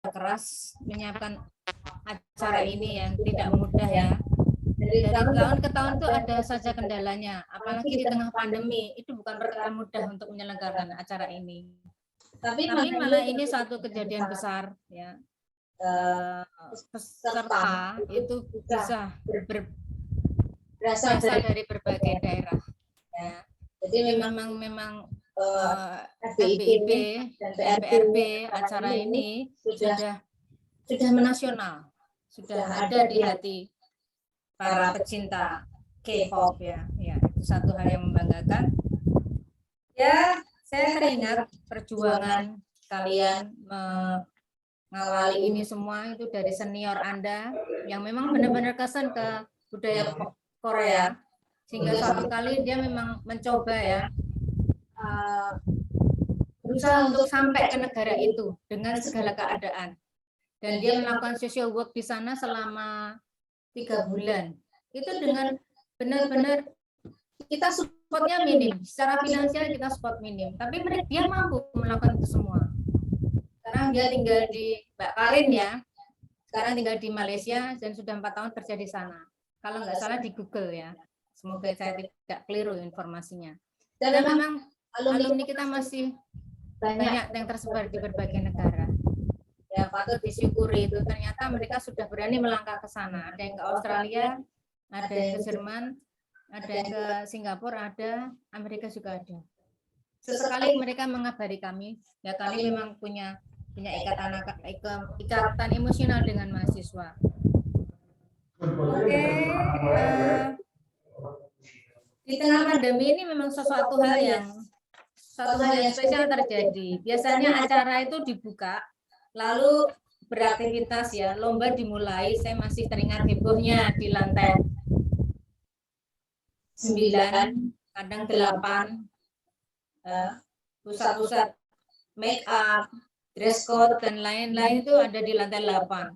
keras menyiapkan acara ini yang tidak mudah ya. Dari tahun ke tahun tuh ada saja kendalanya, apalagi di tengah pandemi itu bukan perkara mudah untuk menyelenggarakan acara ini. Tapi malah ini satu kejadian besar ya. Peserta itu bisa berasal dari berbagai daerah. Ya. Jadi memang FBIB dan PRB acara ini sudah menasional, sudah ada di hati para pecinta K-pop ya. Ya, itu satu hal yang membanggakan. Ya, saya teringat perjuangan kalian mengawali ini semua itu dari senior Anda yang memang benar-benar kesan ke budaya Korea, sehingga suatu kali dia memang mencoba ya berusaha untuk sampai ke negara itu dengan segala keadaan, dan dia melakukan social work di sana selama 3 bulan itu dengan benar-benar kita supportnya minim, secara finansial kita support minim, tapi dia mampu melakukan itu semua. Sekarang dia tinggal di Mbak Karin ya, sekarang tinggal di Malaysia dan sudah 4 tahun kerja di sana. Kalau nggak salah di Google ya, semoga saya tidak keliru informasinya. Dan memang alumni kita masih banyak yang tersebar di berbagai negara. Ya patut disyukuri itu, ternyata mereka sudah berani melangkah ke sana. Ada yang ke Australia, ada yang ke Jerman, ada yang ke Singapura, ada Amerika juga ada. Sesekali mereka mengabari kami, ya kami memang punya ikatan emosional dengan mahasiswa. Oke, di tengah pandemi ini memang suatu hal yang spesial terjadi. Biasanya acara itu dibuka, lalu beraktivitas ya, lomba dimulai. Saya masih teringat hebohnya di lantai 9, kadang 8, pusat-pusat make up, dress code dan lain-lain itu ada di lantai 8.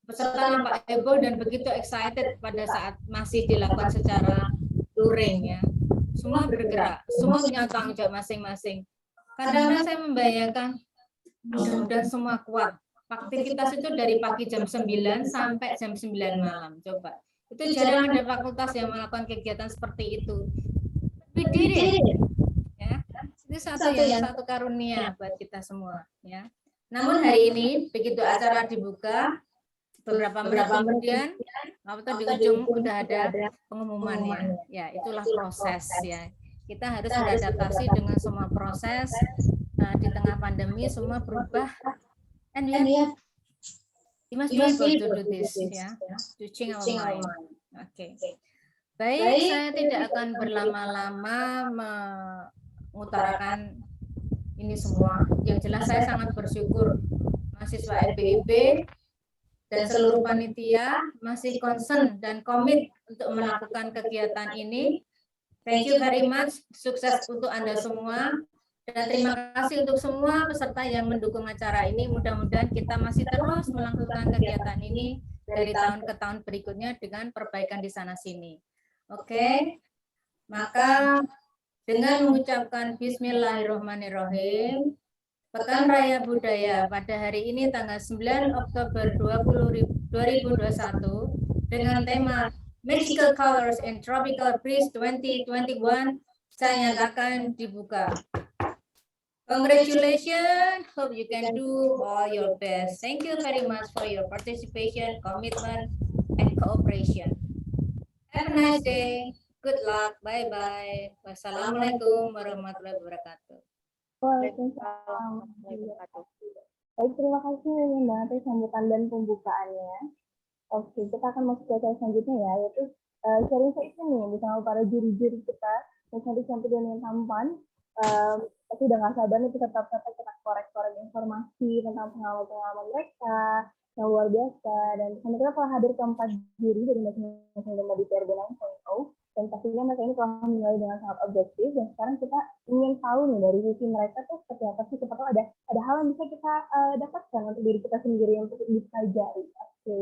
Peserta nampak heboh dan begitu excited pada saat masih dilakukan secara luring ya. Semua bergerak, semua punya tanggung jawab masing-masing. Kadang-kadang saya membayangkan mudah-mudahan semua kuat. Aktivitas itu dari pagi jam 9 sampai jam 9 malam. Coba. Itu jarang ada fakultas yang melakukan kegiatan seperti itu. We did it. Ya. Itu satu karunia buat kita semua ya. Namun hari ini begitu acara dibuka, beberapa menit kemudian atau di ujung udah ada pengumumannya. Ya, itulah proses ya. Kita harus beradaptasi dengan semua proses. Di tengah pandemi semua berubah. And we must be able to do this ya, to change our mind. Oke. Baik, saya tidak akan berlama-lama mengutarakan ini semua. Yang jelas saya sangat bersyukur mahasiswa FBIB dan seluruh panitia masih concern dan komit untuk melakukan kegiatan ini. Thank you very much, sukses untuk Anda semua, dan terima kasih untuk semua peserta yang mendukung acara ini. Mudah-mudahan kita masih terus melakukan kegiatan ini dari tahun ke tahun berikutnya dengan perbaikan di sana-sini. Oke, maka dengan mengucapkan Bismillahirrahmanirrahim, Pekan Raya Budaya pada hari ini tanggal 9 Oktober 2021 dengan tema Magical Colors and Tropical Breeze 2021 saya nyatakan dibuka. Congratulations, hope you can do all your best. Thank you very much for your participation, commitment, and cooperation. Have a nice day. Good luck. Bye-bye. Wassalamualaikum warahmatullahi wabarakatuh. Waalaikumsalam. Baik, terima kasih Mbak atas sambutan dan pembukaannya. Oke, kita akan masuk ke acara selanjutnya ya, yaitu sharing session nih bersama para juri-juri kita yang cantik-cantik dan yang tampan. Aku udah nggak sabar nih tetap kita korek-korek informasi tentang pengalaman-pengalaman mereka yang luar biasa, dan sama kita telah hadir keempat juri dari masing-masing lomba di PRB 9.0. Dan pastinya mereka ini telah menilai dengan sangat objektif, dan sekarang kita ingin tahu nih dari sisi mereka tuh seperti apa sih, siapa tahu ada hal yang bisa kita dapatkan untuk diri kita sendiri untuk dipelajari. Oke.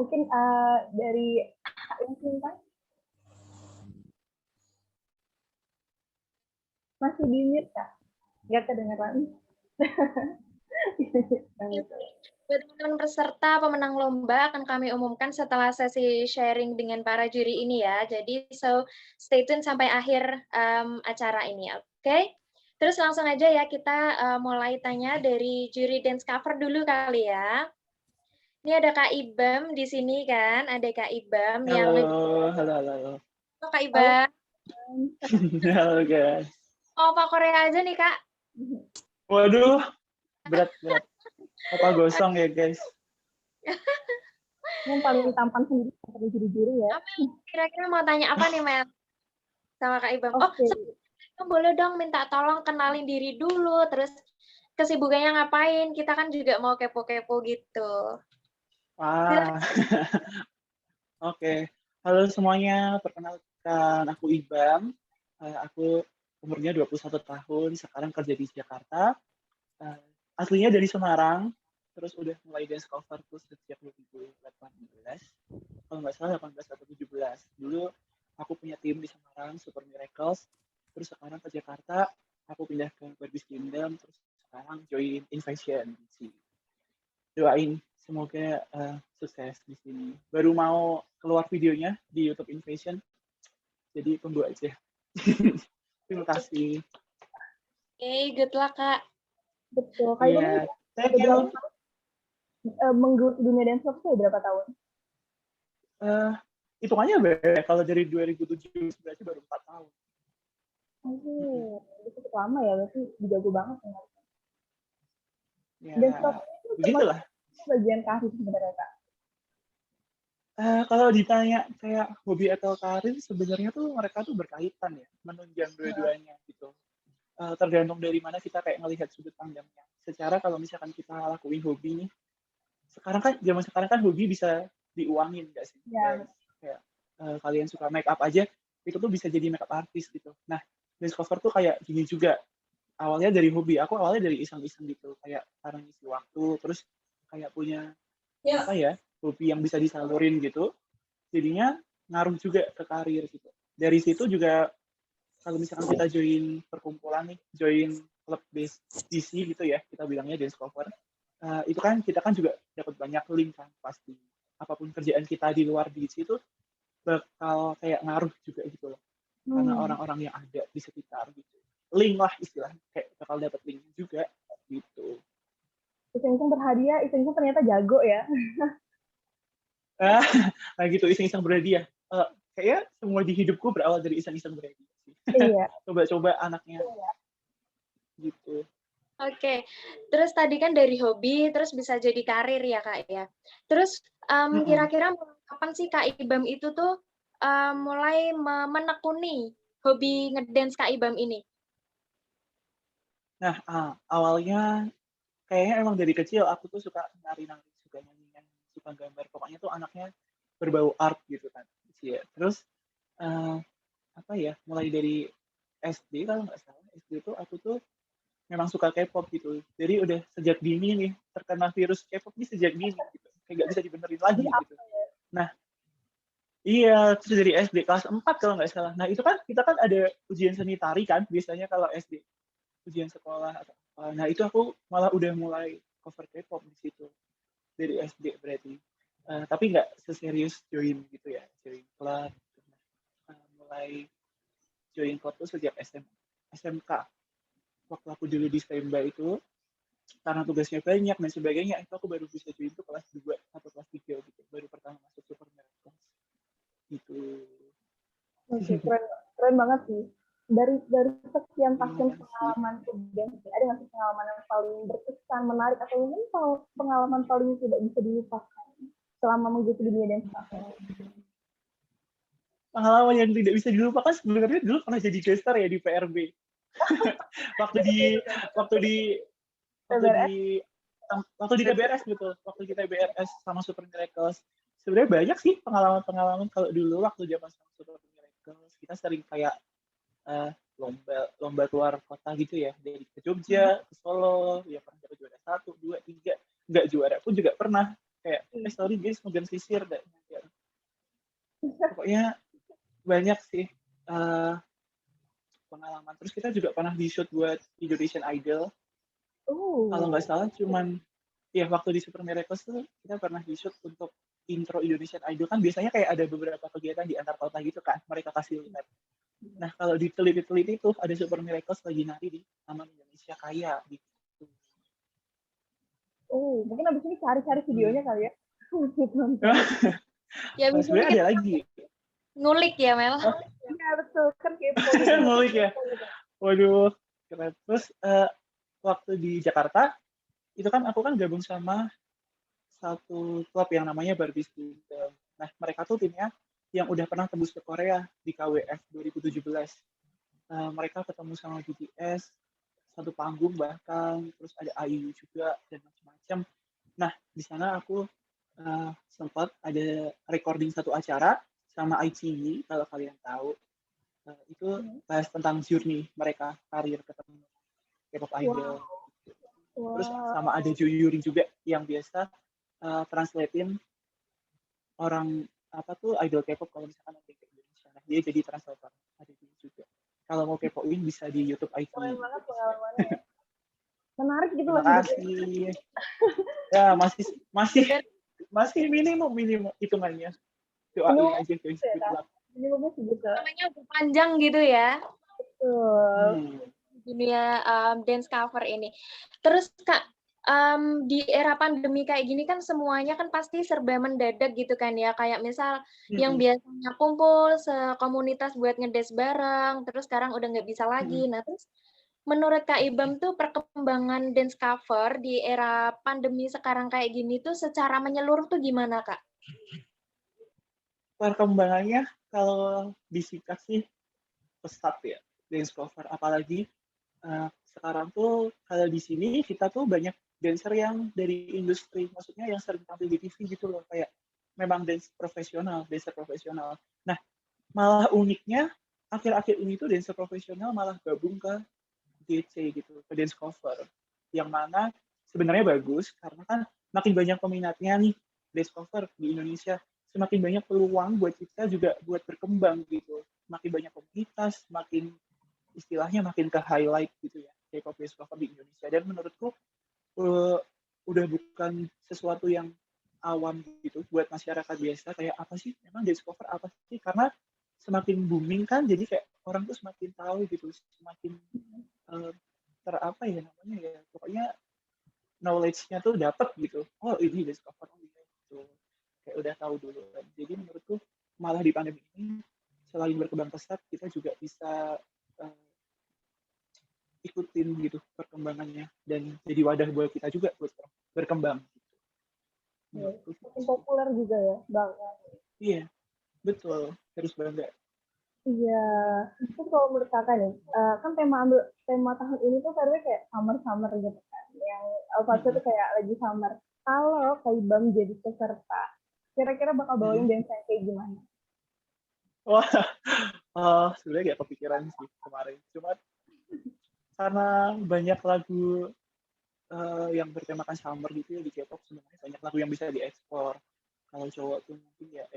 Mungkin dari yang Sinta masih di mute kah? Nggak kedengeran. Buat teman-teman peserta pemenang lomba akan kami umumkan setelah sesi sharing dengan para juri ini ya. Jadi stay tune sampai akhir acara ini, oke? Terus langsung aja ya kita mulai tanya dari juri dance cover dulu kali ya. Ini ada Kak Ibam di sini kan, ada Kak Ibam yang Halo, halo, halo, halo. oh, Kak Ibam. Halo guys. Oh, Pak Korea aja nih Kak. Waduh, berat. Apa gosong ya guys? Yang paling tampan sendiri dari juri-juri ya. Kira-kira mau tanya apa nih Mel sama Kak Ibam? Oh, Oke. boleh dong minta tolong kenalin diri dulu, terus kesibukannya ngapain? Kita kan juga mau kepo-kepo gitu. Ah, oke. Halo semuanya, perkenalkan aku Ibam. Aku umurnya 21 tahun, sekarang kerja di Jakarta. Aslinya dari Semarang, terus udah mulai dance cover tuh sejak 2018. Kalau nggak salah 18 atau 17. Dulu aku punya tim di Semarang, Super Miracles. Terus sekarang ke Jakarta, aku pindah ke Barbie's Kingdom, terus sekarang join Invasion sih. Doain semoga sukses di sini. Baru mau keluar videonya di YouTube Invasion, jadi tunggu aja. Terima kasih. Oke, good luck Kak. Betul. Kayaknya thank you. Menggeluti dunia dance club saya berapa tahun? Hitungannya kalau dari 2007 berarti baru 4 tahun. Itu cukup lama ya, berarti jago banget ya. Ya, Dance club itu begitulah. Bagian karir sebenarnya Kak. Kalau ditanya kayak hobi atau karir, sebenarnya tuh mereka tuh berkaitan ya, menunjang dua-duanya gitu. Tergantung dari mana kita kayak ngelihat sudut pandangnya. Secara kalau misalkan kita lakuin hobi nih, zaman sekarang kan hobi bisa diuangin nggak sih? Ya. Kayak kalian suka make up aja, itu tuh bisa jadi make up artist gitu. Nah, dance cover tuh kayak gini juga. Awalnya dari hobi, aku awalnya dari iseng-iseng gitu, kayak karena ngisi waktu, terus kayak punya apa ya, hobi yang bisa disalurin gitu, jadinya ngaruh juga ke karir gitu. Dari situ juga kalau misalkan kita join perkumpulan nih, join klub DC gitu ya, kita bilangnya dance cover, itu kan kita kan juga dapat banyak link kan pasti. Apapun kerjaan kita di luar DC itu bakal kayak ngaruh juga gitu loh. Karena orang-orang yang ada di sekitar gitu. Link lah istilahnya, kayak bakal dapat link juga gitu. Iseng-iseng berhadiah, iseng-iseng ternyata jago ya. Nah gitu, iseng-iseng berhadiah. Kayaknya semua di hidupku berawal dari iseng-iseng berhadiah. Iya. Coba-coba anaknya. Gitu. Oke, terus tadi kan dari hobi, terus bisa jadi karir ya Kak ya. Terus kira-kira kapan sih Kak Ibam itu tuh mulai menekuni hobi ngedance Kak Ibam ini? Nah, awalnya kayaknya emang dari kecil aku tuh suka nari-nari, suka nyanyi, suka gambar. Pokoknya tuh anaknya berbau art gitu kan. Terus apa ya, mulai dari SD kalau nggak salah, SD tuh aku tuh memang suka K-pop gitu. Jadi udah sejak dini nih terkena virus K-pop ini sejak dini gitu. Kayak nggak bisa dibenerin lagi gitu. Nah, iya, terus dari SD kelas 4 kalau nggak salah. Nah, itu kan kita kan ada ujian seni tari kan biasanya kalau SD. Ujian sekolah atau apa. Nah, itu aku malah udah mulai cover K-pop di situ. Dari SD berarti. Tapi nggak seserius join gitu ya. Join klub. Mulai join klub tuh sejak SMK. Waktu aku dulu di Stemba itu, karena tugasnya banyak dan sebagainya, itu aku baru bisa join itu kelas 2 atau kelas 3 gitu. Baru pertama masuk Super Miracles. Gitu. Oke, keren banget sih. Dari sekian tahun pengalaman dance, ada nggak sih pengalaman yang paling berkesan, menarik, atau mungkin pengalaman paling tidak bisa dilupakan selama mengikuti dunia dance? Pengalaman yang tidak bisa dilupakan sebenarnya dulu pernah jadi gestar ya di PRB. waktu di KBRS gitu, waktu kita BRS sama Super Miracles. Sebenarnya banyak sih pengalaman-pengalaman kalau dulu waktu zaman sama Super Miracles kita sering kayak lomba keluar kota gitu ya, dari ke Jogja, ke Solo, ya pernah dapat juara 1, 2, 3, nggak juara pun juga pernah, kayak sorry guys mau sisir dan pokoknya banyak sih pengalaman. Terus kita juga pernah di shoot buat Indonesian Idol. Kalau nggak salah cuman ya waktu di Super Miracles tuh kita pernah di-shoot untuk intro Indonesian Idol kan biasanya kayak ada beberapa kegiatan di antar kota gitu kan, mereka kasih lihat. Nah, kalau diteliti-teliti tuh ada Super Miracles lagi nari di Taman Indonesia Kaya gitu. Oh, mungkin abis ini cari-cari videonya kali ya. Nonton. Ya Nah, bisa sebenarnya ada kita lagi. ngulik ya Mel. Iya betul, kan kepo gitu. Ngulik ya. Waduh, keren. Terus waktu di Jakarta, itu kan aku kan gabung sama satu klub yang namanya Barbie Kingdom. Nah, mereka tuh timnya yang udah pernah tembus ke Korea di KWF 2017. Mereka ketemu sama BTS, satu panggung bahkan, terus ada IU juga, dan macam-macam. Nah, di sana aku sempat ada recording satu acara sama ITV, kalau kalian tahu. Itu bahas tentang journey mereka, karir ketemu K-pop idol. Terus sama ada Juyuri juga yang biasa translatein orang apa tuh idol K-pop kalau misalkan nanti ke Indonesia. Nah, dia jadi translator. Ada dia juga. Kalau mau kepoin bisa di YouTube IT. Keren banget pengalamannya ya. Menarik gitu Terima loh hidupnya. kasih. Ya, masih minimum hitungannya. Doain aja guys. Ya, kan? Minimumnya segitu. Namanya udah panjang gitu ya. Betul. Dunia dance cover ini. Terus Kak, di era pandemi kayak gini kan semuanya kan pasti serba mendadak gitu kan ya. Kayak misal yang biasanya kumpul sekomunitas buat ngedance bareng, terus sekarang udah nggak bisa lagi. Nah terus menurut Kak Ibam tuh perkembangan dance cover di era pandemi sekarang kayak gini tuh secara menyeluruh tuh gimana Kak? Perkembangannya kalau disingkat sih pesat ya dance cover, apalagi sekarang tuh kalau di sini kita tuh banyak dancer yang dari industri, maksudnya yang sering tampil di TV gitu loh, kayak memang dancer profesional. Nah, malah uniknya akhir-akhir ini tuh dancer profesional malah gabung ke DC gitu, ke dance cover, yang mana sebenarnya bagus karena kan makin banyak peminatnya nih dance cover di Indonesia, semakin banyak peluang buat kita juga buat berkembang gitu, makin banyak komunitas, makin istilahnya makin ke highlight gitu ya K-pop dance cover di Indonesia. Dan menurutku udah bukan sesuatu yang awam gitu buat masyarakat biasa, kayak apa sih memang dance cover apa sih, karena semakin booming kan jadi kayak orang tuh semakin tahu gitu, semakin apa ya namanya ya, pokoknya knowledge-nya tuh dapat gitu, oh ini dance cover, oh ini gitu, kayak udah tahu dulu kan. Jadi menurutku malah di pandemi ini selain berkembang pesat, kita juga bisa ikutin gitu perkembangannya dan jadi wadah buat kita juga buat berkembang. Makin populer juga ya, Bang. Iya, betul. Harus bangga. Iya. Terus kalau menurut kakak nih, kan tema tahun ini tuh karena kayak summer gitu kan. Yang Alpha tuh kayak lagi summer. Kalau Kak Ibam jadi peserta, kira-kira bakal bawain dance yang kayak gimana? Wah, sebenarnya gak kepikiran sih kemarin. Cuma karena banyak lagu yang bertemakan summer gitu ya di K-pop, sebenarnya banyak lagu yang bisa diekspor. Kalau cowok tuh mungkin ya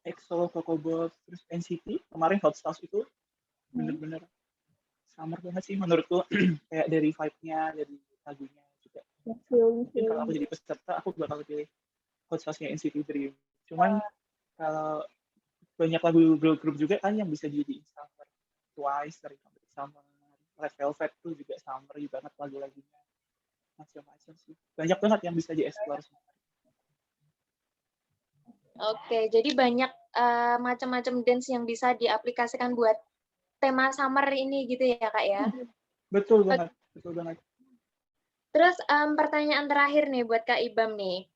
EXO, Kokobot, terus NCT. Kemarin Hot Stars itu bener-bener summer banget sih menurutku. Kayak dari vibe-nya, dari lagunya juga. Mungkin kalau aku jadi peserta, aku bakal pilih Hot Stars-nya NCT Dream. Cuman kalau banyak lagu girl group juga kan yang bisa jadi summer. Twice dari Summer, Red Velvet tuh juga summer banget lagu-lagunya, macam-macam sih, banyak banget yang bisa dieksplor. Oke, jadi banyak macam-macam dance yang bisa diaplikasikan buat tema summer ini gitu ya Kak ya? Betul banget, betul banget. Terus pertanyaan terakhir nih buat Kak Ibam nih.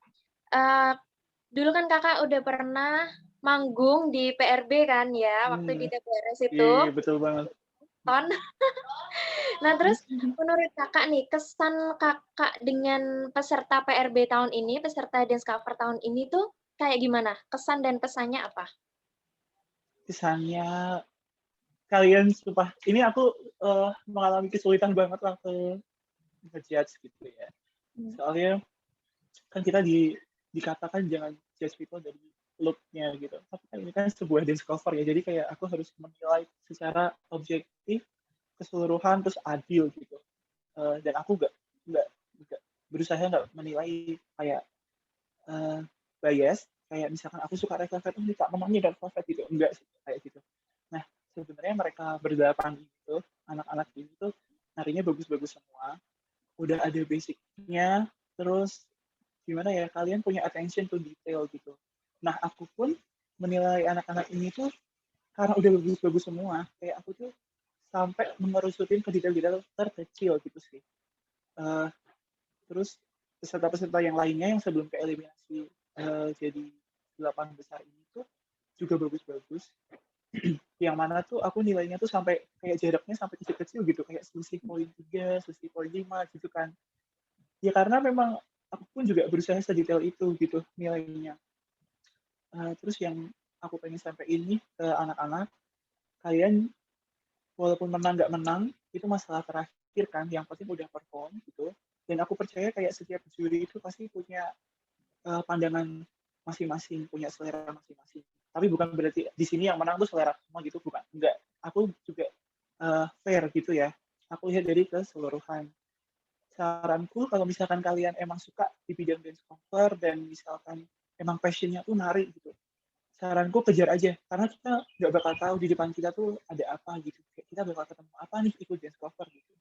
Dulu kan kakak udah pernah manggung di PRB kan ya, waktu di TPRS itu. Iya, betul banget. Nah terus menurut kakak nih, kesan kakak dengan peserta PRB tahun ini, peserta dance cover tahun ini tuh kayak gimana? Kesan dan pesannya apa? Kesannya kalian sumpah, ini aku mengalami kesulitan banget waktu ngejudge gitu ya. Soalnya kan kita dikatakan jangan judge people dari look-nya gitu. Tapi kan ini kan sebuah dance cover ya, jadi kayak aku harus menilai secara objektif keseluruhan terus adil gitu. Dan aku nggak berusaha nggak menilai kayak bias, kayak misalkan aku suka Red Velvet, ini Kak menangnya Red Velvet gitu, enggak sih kayak gitu. Nah, sebenarnya mereka berdelapan itu, anak-anak ini tuh narinya bagus-bagus semua, udah ada basicnya, terus gimana ya, kalian punya attention to detail gitu. Nah, aku pun menilai anak-anak ini tuh karena udah bagus-bagus semua, kayak aku tuh sampai mengerusutin ke detail-detail terkecil gitu sih. Terus peserta-peserta yang lainnya yang sebelum ke eliminasi jadi 8 besar ini tuh juga bagus-bagus. Yang mana tuh aku nilainya tuh sampai kayak jaraknya sampai kecil-kecil gitu, kayak selisih poin 3, selisih poin 5 gitu kan. Ya karena memang aku pun juga berusaha sedetail itu gitu nilainya. Terus yang aku pengen sampai ini ke anak-anak, kalian walaupun menang nggak menang, itu masalah terakhir kan, yang penting udah perform gitu. Dan aku percaya kayak setiap juri itu pasti punya pandangan masing-masing, punya selera masing-masing. Tapi bukan berarti di sini yang menang tuh selera semua gitu, bukan. Enggak. Aku juga fair gitu ya. Aku lihat dari keseluruhan. Saranku kalau misalkan kalian emang suka di bidang dance cover dan misalkan emang passionnya tuh nari gitu, saranku kejar aja, karena kita nggak bakal tahu di depan kita tuh ada apa gitu. Kayak kita bakal ketemu apa nih ikut dance cover gitu.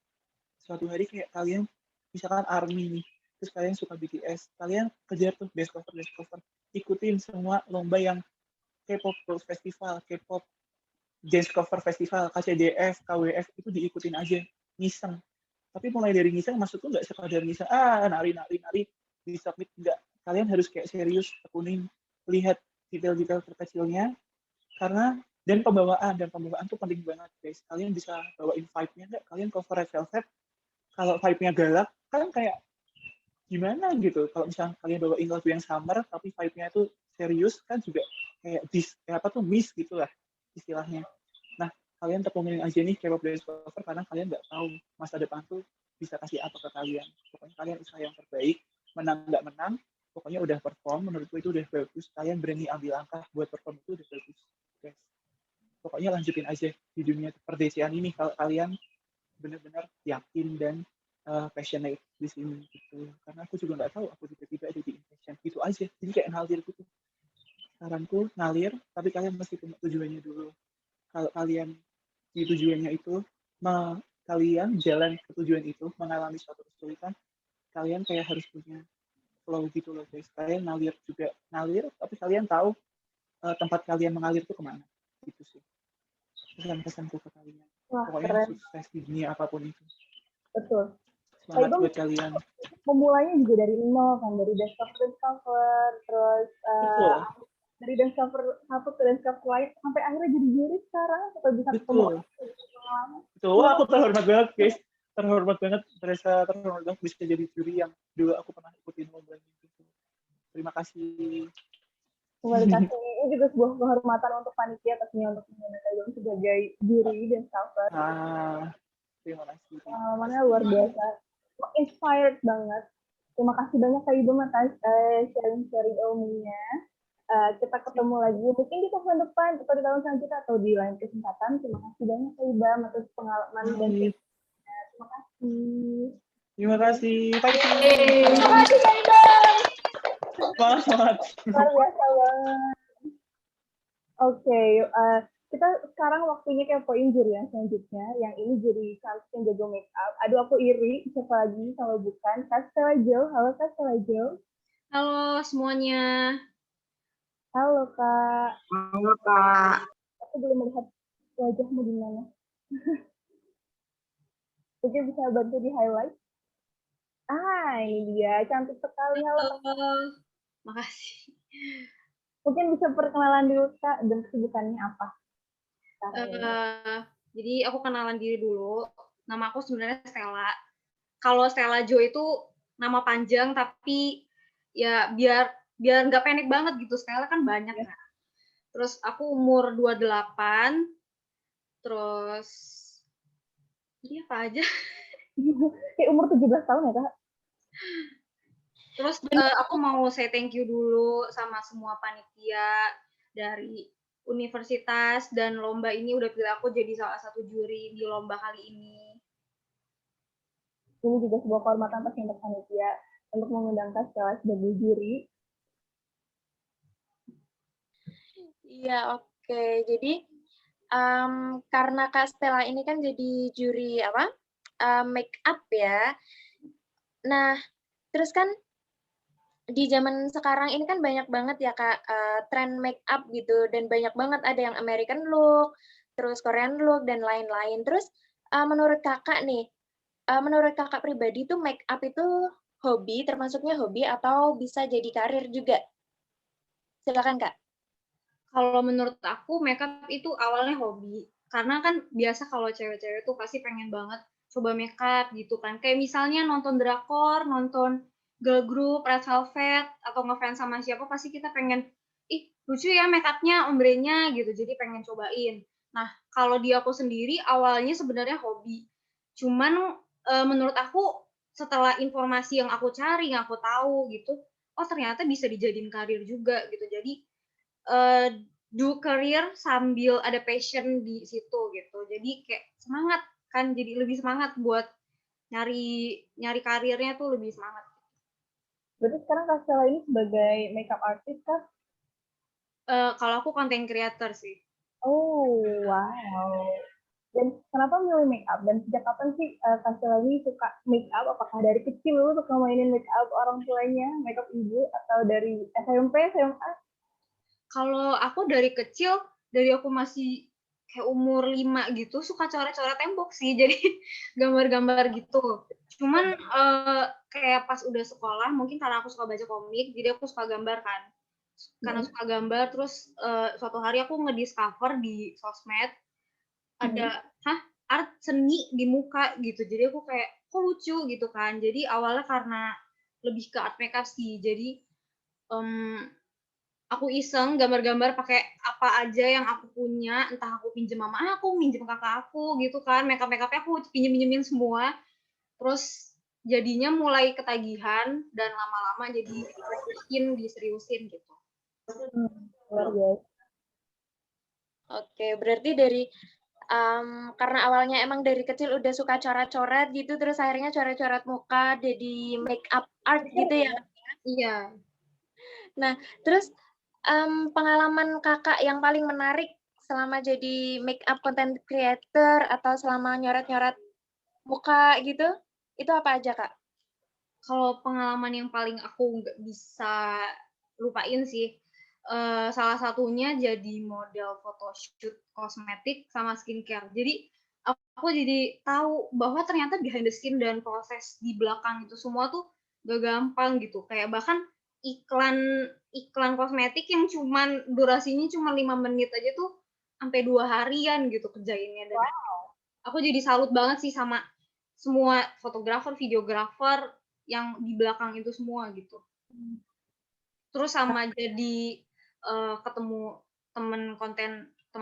Suatu hari kayak kalian misalkan ARMY nih, terus kalian suka BTS, kalian kejar tuh dance cover, ikutin semua lomba yang K-pop Girls Festival, K-pop Dance Cover Festival, KCDF, KWF, itu diikutin aja, ngiseng. Tapi mulai dari ngiseng, maksudku nggak sekadar ngiseng, nari, di submit, nggak. Kalian harus kayak serius, tekunin, lihat detail-detail terkecilnya, karena dan pembawaan tuh penting banget guys. Kalian bisa bawain vibe-nya nggak? Kalian cover Red Velvet, kalau vibe-nya galak kan kayak gimana gitu. Kalau misalnya kalian bawain lagu yang summer tapi vibe-nya itu serius kan juga kayak miss gitu lah istilahnya. Nah, kalian tekunin aja nih K-pop dance cover karena kalian nggak tahu masa depan tuh bisa kasih apa ke kalian. Pokoknya kalian usaha yang terbaik, menang nggak menang, pokoknya udah perform, menurutku itu udah bagus. Kalian berani ambil langkah buat perform itu udah bagus, guys. Pokoknya lanjutin aja di dunia perdesian ini kalau kalian benar-benar yakin dan passionate di sini gitu. Karena aku juga nggak tahu aku tiba-tiba ada di Indonesia gitu aja. Jadi kayak ngalir gitu. Saranku ngalir, tapi kalian mesti punya tujuannya dulu. Kalau kalian di tujuannya itu, kalian jalan ke tujuan itu, mengalami suatu kesulitan, kalian kayak harus punya flow gitu loh guys. Kalian ngalir, tapi kalian tahu tempat kalian mengalir itu kemana. Gitu sih. Pesan-pesanku ke kalian. Wah, Pokoknya keren. sukses di dunia apapun itu. Betul. Semangat buat kalian. Memulainya juga dari nol kan, dari dance cover, terus dari dance cover satu ke dance cover lain, sampai akhirnya jadi juri sekarang, sampai bisa ketemu orang. Betul. Wah, aku terhormat banget guys. Terhormat banget bisa jadi juri yang dulu aku pernah ikutin lomba gitu. Terima kasih. Kembali kasih ini juga sebuah kehormatan untuk panitia pastinya untuk menggunakan Ilham sebagai juri dan cover. Terima kasih. Pengalamannya luar biasa, inspired banget. Terima kasih banyak Kak Ibam atas sharing-sharing ilmunya. Kita ketemu lagi mungkin di tahun depan atau di tahun selanjutnya atau di lain kesempatan. Terima kasih banyak Kak Ibam atas pengalaman dan terima kasih. Terima kasih. Terima kasih Kak Ibam. Semangat. Luar biasa banget. Oke, kita sekarang waktunya kepoin juri yang selanjutnya. Yang ini juri cantik jago make up. Aduh, aku iri. Siapa lagi kalau bukan Kak Stella Jo. Halo Kak Stella Jo. Halo semuanya. Halo Kak. Halo Kak. Aku belum melihat wajahmu di mana. Mungkin bisa bantu di highlight. Ini dia. Cantik sekali. Halo Kak. Makasih. Mungkin bisa perkenalan dulu Kak dan kesibukannya apa? Jadi aku kenalan diri dulu. Nama aku sebenarnya Stella. Kalau Stella Jo itu nama panjang tapi ya biar nggak panik banget gitu. Stella kan banyak kan. Terus aku umur 28. Terus ini apa aja? Kayak umur 17 tahun ya Kak? Terus aku mau say thank you dulu sama semua panitia dari universitas dan lomba ini udah pilih aku jadi salah satu juri di lomba kali ini. Ini juga sebuah kehormatan pasti untuk panitia. untuk mengundang Kak Stella sebagai juri. Iya, oke. Jadi karena Kak Stella ini kan jadi juri apa? Make up ya. Nah, terus kan di zaman sekarang ini kan banyak banget ya Kak tren make up gitu, dan banyak banget ada yang American look, terus Korean look dan lain-lain. Terus menurut Kakak nih, menurut Kakak pribadi tuh make up itu hobi, termasuknya hobi atau bisa jadi karir juga? Silakan Kak. Kalau menurut aku makeup itu awalnya hobi. Karena kan biasa kalau cewek-cewek tuh pasti pengen banget coba makeup gitu kan. Kayak misalnya nonton drakor, nonton girl group, Red Velvet, atau ngefans sama siapa pasti kita pengen, ih lucu ya makeupnya, ombrenya gitu. Jadi pengen cobain. Nah, kalau di aku sendiri awalnya sebenarnya hobi. Cuman menurut aku setelah informasi yang aku cari, yang aku tahu gitu, oh ternyata bisa dijadiin karir juga gitu. Jadi do career sambil ada passion di situ gitu. Jadi kayak semangat kan, jadi lebih semangat buat nyari nyari karirnya tuh lebih semangat. Berarti sekarang Kak Stella ini sebagai makeup artist Kak? Kalau aku content creator sih. Oh, wow. Dan kenapa milih make up? Dan sejak kapan sih Kak Stella ini suka make up? Apakah dari kecil lu suka mainin make up orang tuanya, make up ibu, atau dari SMP, SMA? Kalau aku dari kecil, dari aku masih kayak umur 5 gitu, suka coret-coret tembok sih. Jadi gambar-gambar gitu. Cuman kayak pas udah sekolah, mungkin karena aku suka baca komik, jadi aku suka gambar kan. Karena suka gambar, terus suatu hari aku ngediscover di sosmed ada art seni di muka gitu. Jadi aku kayak kok lucu gitu kan. Jadi awalnya karena lebih ke art makeup sih. Jadi aku iseng gambar-gambar pakai apa aja yang aku punya, entah aku pinjem mama aku, minjem kakak aku gitu kan. Makeup-makeupnya aku pinjem-pinjemin semua. Terus jadinya mulai ketagihan dan lama-lama jadi diseriusin gitu. Luar biasa. Oke, berarti dari karena awalnya emang dari kecil udah suka coret-coret gitu, terus akhirnya coret-coret muka jadi make up art gitu ya? Iya. Nah, terus pengalaman Kakak yang paling menarik selama jadi make up content creator atau selama nyoret-nyoret muka gitu, itu apa aja, Kak? Kalau pengalaman yang paling aku nggak bisa lupain sih, salah satunya jadi model photoshoot kosmetik sama skincare. Jadi aku jadi tahu bahwa ternyata behind the scene dan proses di belakang itu semua tuh gak gampang gitu. Kayak bahkan iklan kosmetik yang cuman durasinya cuma 5 menit aja tuh sampai 2 harian gitu kerjainnya. Dan aku jadi salut banget sih sama semua fotografer, videografer yang di belakang itu semua gitu. Terus sama jadi ketemu teman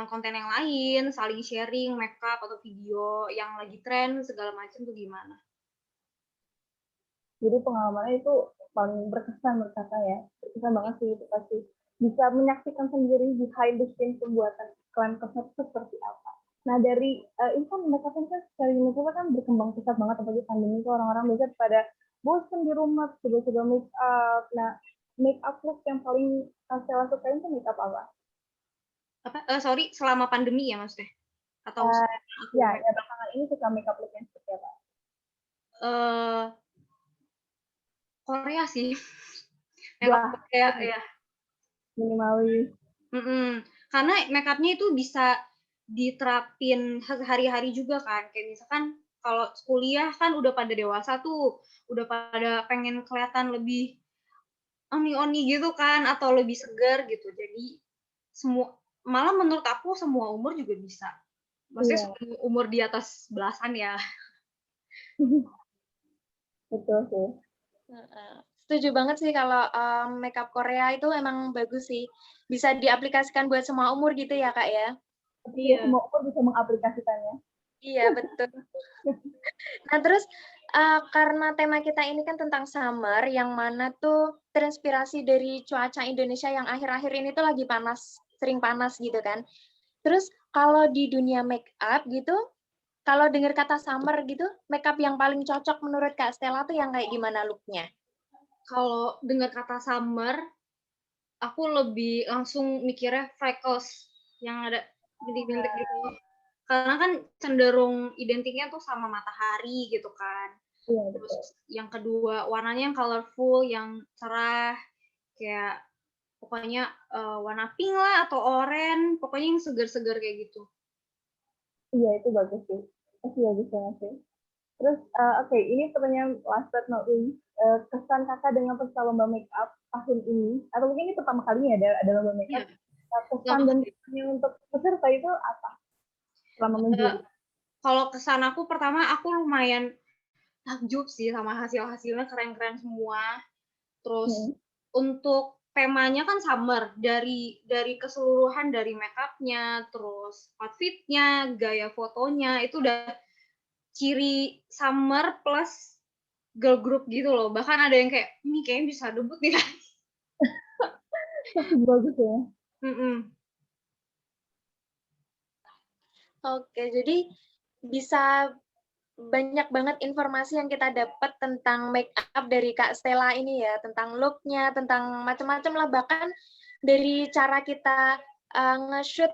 konten yang lain, saling sharing makeup atau video yang lagi tren segala macam tuh gimana. Jadi pengalamannya itu paling berkesan menurut Kakak ya. Berkesan banget sih itu pasti. Bisa menyaksikan sendiri behind the scene pembuatan iklan kosmetik seperti apa. Nah dari ini kan makeup kan secara universal kan berkembang pesat banget, apalagi pandemi itu orang-orang biasa pada bosan di rumah coba-coba make up. Nah make up look yang paling Stella sukain tuh make up apa? Sorry, selama pandemi ya maksudnya? Atau ya belakangan ini suka make up look yang seperti apa? Korea sih. Wah, Korea ya. minimalis. Karena makeupnya itu bisa diterapin hari-hari juga kan. Kayak misalkan kalau kuliah kan udah pada dewasa tuh, udah pada pengen kelihatan lebih oni-oni gitu kan, atau lebih segar gitu. Jadi malah menurut aku semua umur juga bisa. Maksudnya semua umur di atas belasan ya. Betul sih. Setuju banget sih kalau makeup Korea itu emang bagus sih. Bisa diaplikasikan buat semua umur gitu ya, Kak ya? Iya, semua umur bisa mengaplikasikannya. Iya, betul. Nah, terus karena tema kita ini kan tentang summer, yang mana tuh terinspirasi dari cuaca Indonesia yang akhir-akhir ini tuh lagi panas, sering panas gitu kan. Terus kalau di dunia make up gitu, kalau dengar kata summer gitu, make up yang paling cocok menurut Kak Stella tuh yang kayak gimana look-nya? Kalau dengar kata summer, aku lebih langsung mikirnya freckles yang ada bintik-bintik gitu. Karena kan cenderung identiknya tuh sama matahari gitu kan. Iya, Terus betul. yang kedua warnanya yang colorful, yang cerah, kayak pokoknya warna pink lah atau oranye, pokoknya yang segar-segar kayak gitu. Iya, itu bagus sih. Itu bagus banget sih. Terus, oke, ini pertanyaan last but not least. Kesan kakak dengan peserta lomba make up tahun ini, atau mungkin ini pertama kalinya ada lomba make up, Iya. kesan dan kesannya untuk peserta itu apa selama menjuri? Kalau kesan aku pertama aku lumayan takjub sih sama hasil-hasilnya keren-keren semua. Terus untuk temanya kan summer, dari keseluruhan dari make-up-nya, terus outfit-nya, gaya fotonya, itu udah ciri summer plus girl group gitu loh. Bahkan ada yang kayak, ini kayaknya bisa debut nih. Bagus ya. Oke, jadi bisa banyak banget informasi yang kita dapat tentang make up dari Kak Stella ini ya, tentang look-nya, tentang macam-macam lah, bahkan dari cara kita nge-shoot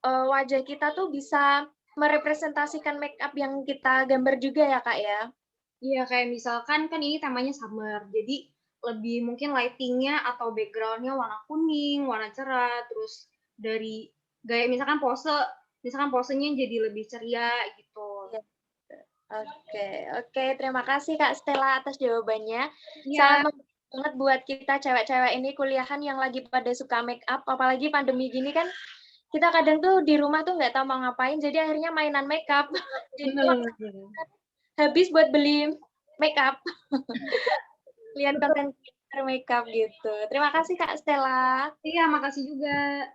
wajah kita tuh bisa merepresentasikan make up yang kita gambar juga ya Kak ya. Iya, kayak misalkan kan ini temanya summer, jadi lebih mungkin lighting-nya atau background-nya warna kuning, warna cerah, terus dari gaya misalkan posenya jadi lebih ceria gitu. Iya. Oke, terima kasih Kak Stella atas jawabannya. Iya, Sangat membantu banget buat kita cewek-cewek ini kuliahan yang lagi pada suka make up, apalagi pandemi gini kan kita kadang tuh di rumah tuh nggak tahu mau ngapain, jadi akhirnya mainan make up. Jadi bener. habis buat beli make up. Lihat konten creator make up gitu. Terima kasih Kak Stella. Iya, makasih juga.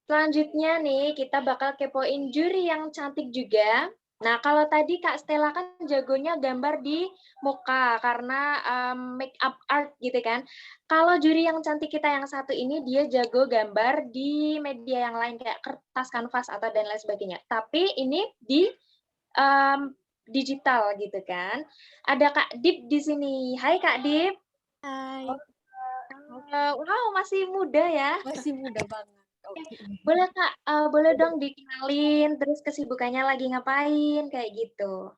Selanjutnya nih, kita bakal kepoin juri yang cantik juga. Nah, kalau tadi Kak Stella kan jagonya gambar di muka karena make up art gitu kan. Kalau juri yang cantik kita yang satu ini, dia jago gambar di media yang lain kayak kertas, kanvas, atau dan lain sebagainya. Tapi ini di digital gitu kan. Ada Kak Dip di sini. Hai Kak Dip. Hai, Wow, masih muda ya. masih muda banget. Oke. Boleh Kak, boleh dong dikenalin, terus kesibukannya lagi ngapain, kayak gitu.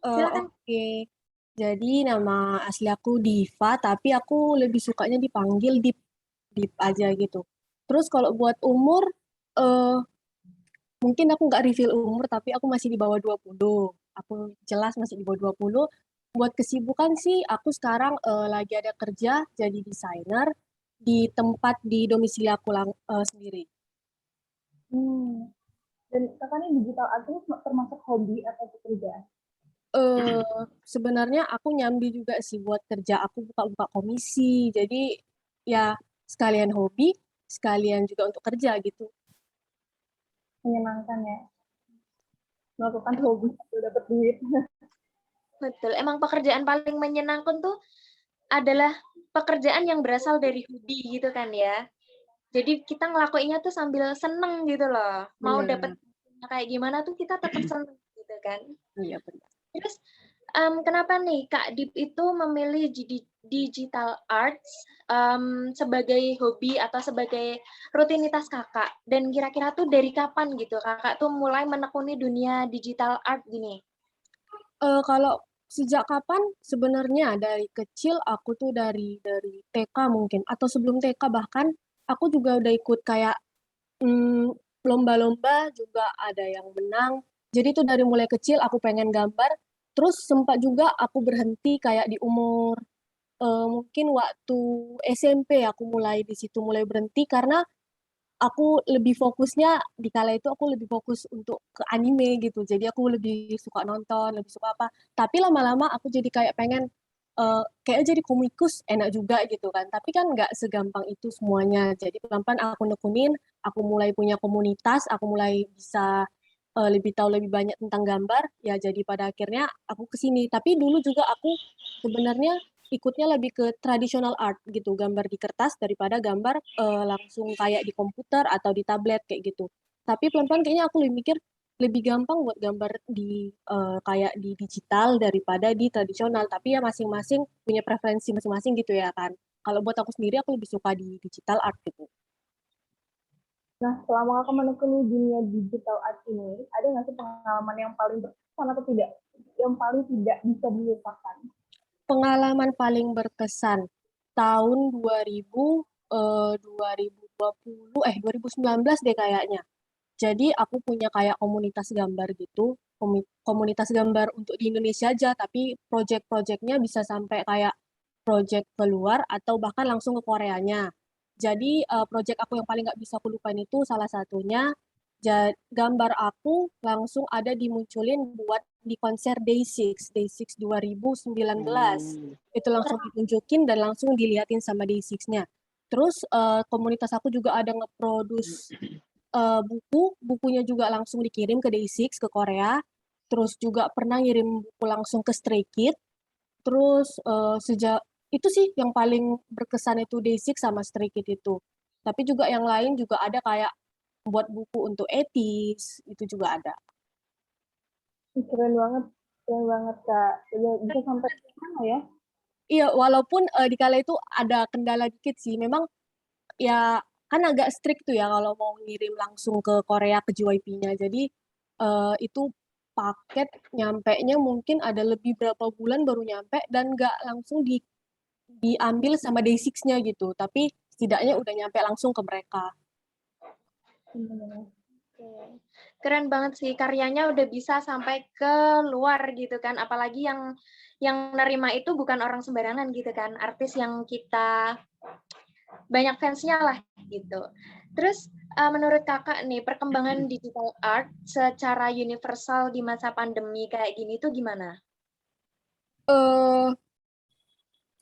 Silakan. Oke. Jadi nama asli aku Diva, tapi aku lebih sukanya dipanggil Dip, Dip aja gitu. Terus kalau buat umur, eh mungkin aku nggak reveal umur, tapi aku masih di bawah 20. Aku jelas masih di bawah 20. Buat kesibukan sih, aku sekarang lagi ada kerja jadi desainer di tempat di domisili aku sendiri. Dan kakak ini digital art itu termasuk hobi atau pekerjaan? Sebenarnya aku nyambi juga sih buat kerja. Aku buka-buka komisi. Jadi ya sekalian hobi, sekalian juga untuk kerja gitu. Menyenangkan ya, melakukan hobi sambil dapat duit. Betul, emang pekerjaan paling menyenangkan tuh adalah pekerjaan yang berasal dari hobi gitu kan ya. Jadi kita ngelakuinnya tuh sambil seneng gitu loh. Mau Benar. dapet kayak gimana tuh kita tetap seneng gitu kan. Iya benar. Terus kenapa nih Kak Dip itu memilih digital arts sebagai hobi atau sebagai rutinitas kakak? Dan kira-kira tuh dari kapan gitu kakak tuh mulai menekuni dunia digital art gini? Kalau sejak kapan? Sebenarnya dari kecil aku tuh dari TK mungkin atau sebelum TK bahkan aku juga udah ikut kayak mm, lomba-lomba juga ada yang menang. Jadi tuh dari mulai kecil aku pengen gambar. Terus sempat juga aku berhenti kayak di umur mungkin waktu SMP aku mulai di situ mulai berhenti karena aku lebih fokusnya di kala itu aku lebih fokus untuk ke anime gitu. Jadi aku lebih suka nonton, lebih suka apa. Tapi lama-lama aku jadi kayak pengen kayak jadi komikus enak juga gitu kan. Tapi kan nggak segampang itu semuanya. Jadi pelan-pelan aku nekunin, aku mulai punya komunitas, aku mulai bisa lebih tahu lebih banyak tentang gambar. Ya jadi pada akhirnya aku kesini. Tapi dulu juga aku sebenarnya ikutnya lebih ke traditional art gitu, gambar di kertas daripada gambar langsung kayak di komputer atau di tablet kayak gitu. Tapi pelan-pelan kayaknya aku lebih mikir lebih gampang buat gambar di kayak di digital daripada di tradisional. Tapi ya masing-masing punya preferensi masing-masing gitu ya kan. Kalau buat aku sendiri aku lebih suka di digital art gitu. Nah, selama kakak menekuni dunia digital art ini, ada nggak sih pengalaman yang paling berkesan atau tidak? Yang paling tidak bisa dilupakan? Pengalaman paling berkesan tahun 2019 deh kayaknya. Jadi aku punya kayak komunitas gambar gitu, komunitas gambar untuk di Indonesia aja, tapi project-projectnya bisa sampai kayak project keluar atau bahkan langsung ke Koreanya. Jadi project aku yang paling nggak bisa aku lupain itu salah satunya gambar aku langsung ada dimunculin buat di konser Day6 2019. Hmm. Itu langsung ditunjukin dan langsung diliatin sama Day6-nya. Terus komunitas aku juga ada nge-produce bukunya juga langsung dikirim ke Day6 ke Korea. Terus juga pernah ngirim buku langsung ke Stray Kids. Terus sejak itu sih yang paling berkesan itu Day6 sama Stray Kids itu. Tapi juga yang lain juga ada kayak buat buku untuk etis, itu juga ada. Keren banget Kak. Bisa sampai mana ya? Iya, walaupun di kala itu ada kendala dikit sih. Memang ya kan agak strict tuh ya kalau mau ngirim langsung ke Korea ke JYP-nya. Jadi itu paket nyampe-nya mungkin ada lebih berapa bulan baru nyampe dan nggak langsung diambil sama Day6-nya gitu. Tapi setidaknya udah nyampe langsung ke mereka. Oke. Keren banget sih, karyanya udah bisa sampai ke luar gitu kan, apalagi yang nerima itu bukan orang sembarangan gitu kan, artis yang kita banyak fansnya lah gitu. Terus menurut kakak nih, perkembangan digital art secara universal di masa pandemi kayak gini tuh gimana? eh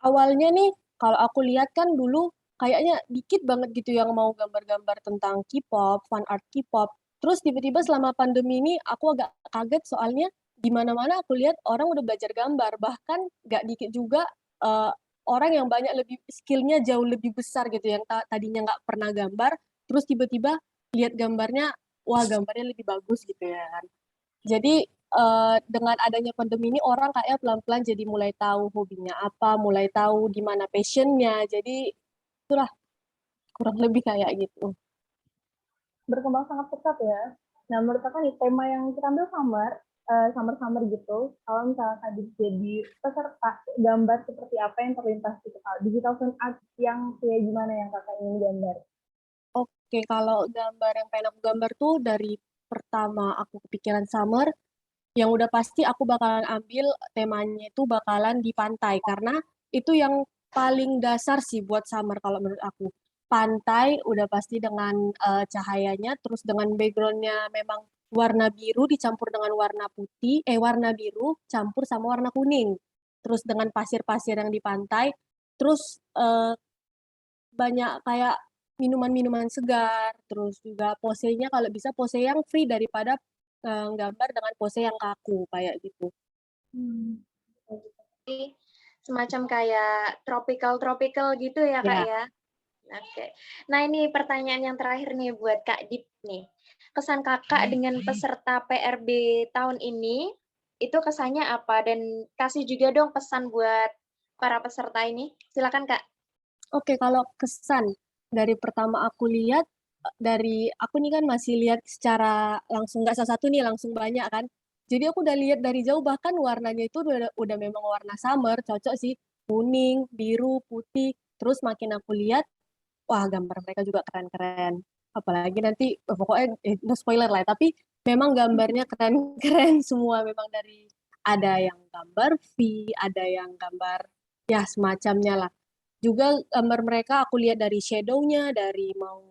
Awalnya nih, kalau aku lihat kan dulu kayaknya dikit banget gitu yang mau gambar-gambar tentang K-pop, fan art K-pop. Terus tiba-tiba selama pandemi ini aku agak kaget soalnya di mana-mana aku lihat orang udah belajar gambar. Bahkan nggak dikit juga eh, orang yang banyak lebih skillnya jauh lebih besar gitu yang tadinya nggak pernah gambar, terus tiba-tiba lihat gambarnya, wah gambarnya lebih bagus gitu ya kan. Jadi dengan adanya pandemi ini orang kayak pelan-pelan jadi mulai tahu hobinya apa, mulai tahu di mana passionnya. Jadi itulah kurang lebih kayak gitu. Berkembang sangat pesat ya. Nah, menurut kakak nih, tema yang kita ambil summer gitu. Kalau misalnya Kak jadi peserta, gambar seperti apa yang terlintas di kepala? Digital fan art yang kayak gimana yang kakak ingin gambar? Oke, kalau gambar yang pengen aku gambar tuh dari pertama aku kepikiran summer, yang udah pasti aku bakalan ambil temanya itu bakalan di pantai karena itu yang paling dasar sih buat summer kalau menurut aku. Pantai udah pasti dengan cahayanya, terus dengan backgroundnya memang warna biru dicampur dengan warna putih, warna biru campur sama warna kuning. Terus dengan pasir-pasir yang di pantai, terus banyak kayak minuman-minuman segar, terus juga posenya kalau bisa pose yang free daripada gambar dengan pose yang kaku kayak gitu. Jadi, semacam kayak tropical gitu ya Kak Ya. ya? Oke. Nah ini pertanyaan yang terakhir nih buat Kak Dip nih. Kesan kakak dengan peserta PRB tahun ini, itu kesannya apa? Dan kasih juga dong pesan buat para peserta ini. Silakan Kak. Oke, kalau kesan dari pertama aku lihat, dari aku nih kan masih lihat secara langsung nggak salah satu nih langsung banyak kan. Jadi aku udah lihat dari jauh bahkan warnanya itu udah memang warna summer, cocok sih kuning, biru, putih. Terus makin aku lihat, wah gambar mereka juga keren-keren. Apalagi nanti pokoknya no spoiler lah, tapi memang gambarnya keren-keren semua memang dari ada yang gambar V, ada yang gambar ya semacamnya lah. Juga gambar mereka aku lihat dari shadow-nya, dari mau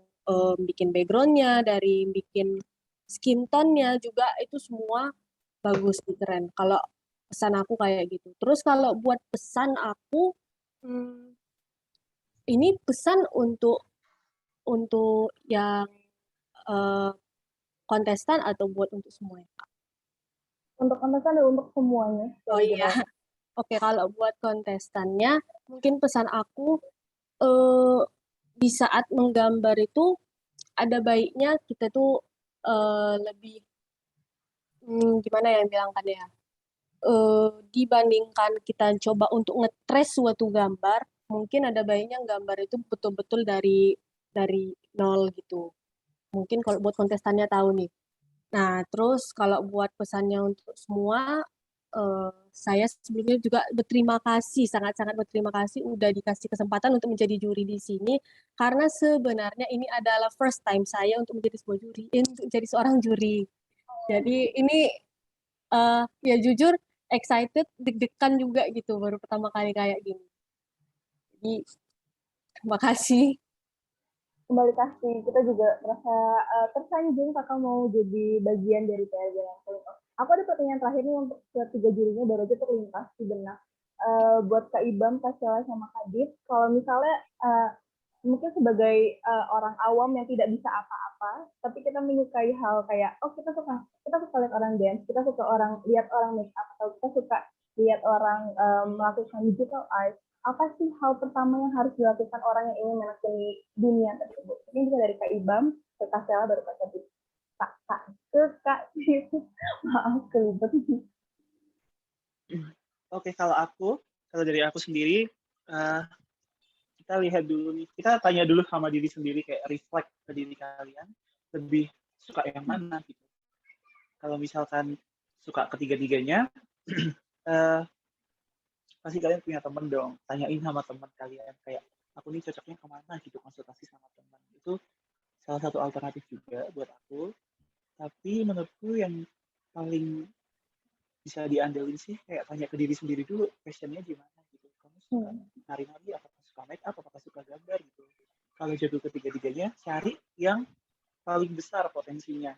bikin background-nya, dari bikin skin tone-nya juga itu semua bagus sih, keren. Kalau pesan aku kayak gitu. Terus kalau buat pesan aku, hmm, ini pesan untuk yang eh, kontestan atau buat untuk semuanya? Untuk kontestan dan untuk semuanya. Oh iya. Oke, kalau buat kontestannya, mungkin pesan aku eh, di saat menggambar itu ada baiknya kita tuh lebih gimana ya bilangkannya ya? Dibandingkan kita coba untuk ngetrace suatu gambar, mungkin ada baiknya gambar itu betul-betul dari nol gitu. Mungkin kalau buat kontestannya tahu nih. Nah, terus kalau buat pesannya untuk semua, saya sebelumnya juga berterima kasih, sangat-sangat berterima kasih udah dikasih kesempatan untuk menjadi juri di sini, karena sebenarnya ini adalah first time saya untuk menjadi sebuah juri, untuk jadi seorang juri. Jadi ini ya jujur excited, deg-degan juga gitu baru pertama kali kayak gini. Jadi terima kasih. Kembali kasih, kita juga merasa tersanjung kakak mau jadi bagian dari PRJ Langsung. Aku ada pertanyaan terakhir nih untuk ketiga jurinya, baru aja terlintas di benak. Buat Kak Ibam, Kak Sheila, sama Kak Dit, kalau misalnya mungkin sebagai orang awam yang tidak bisa apa-apa, tapi kita menyukai hal kayak, oh kita suka lihat orang dance, kita suka lihat orang make up, atau kita suka lihat orang melakukan digital art, apa sih hal pertama yang harus dilakukan orang yang ingin menekuni dunia tersebut? Ini bisa dari Kak Ibam, ke Kak Sheila, baru Kak Dit. Kak, maaf kelibet. Oke, kalau dari aku sendiri, kita lihat dulu nih, kita tanya dulu sama diri sendiri, kayak reflect ke diri kalian, lebih suka yang mana gitu. Kalau misalkan suka ketiga-tiganya, pasti kalian punya temen dong, tanyain sama teman kalian, kayak aku nih cocoknya kemana gitu, konsultasi sama teman. Itu salah satu alternatif juga buat aku. Tapi menurutku yang paling bisa diandelin sih kayak tanya ke diri sendiri dulu, passionnya gimana gitu. Kamu suka nari-nari, apakah suka make up, apakah suka gambar gitu. Kalau jatuh ketiga-tiganya, cari yang paling besar potensinya.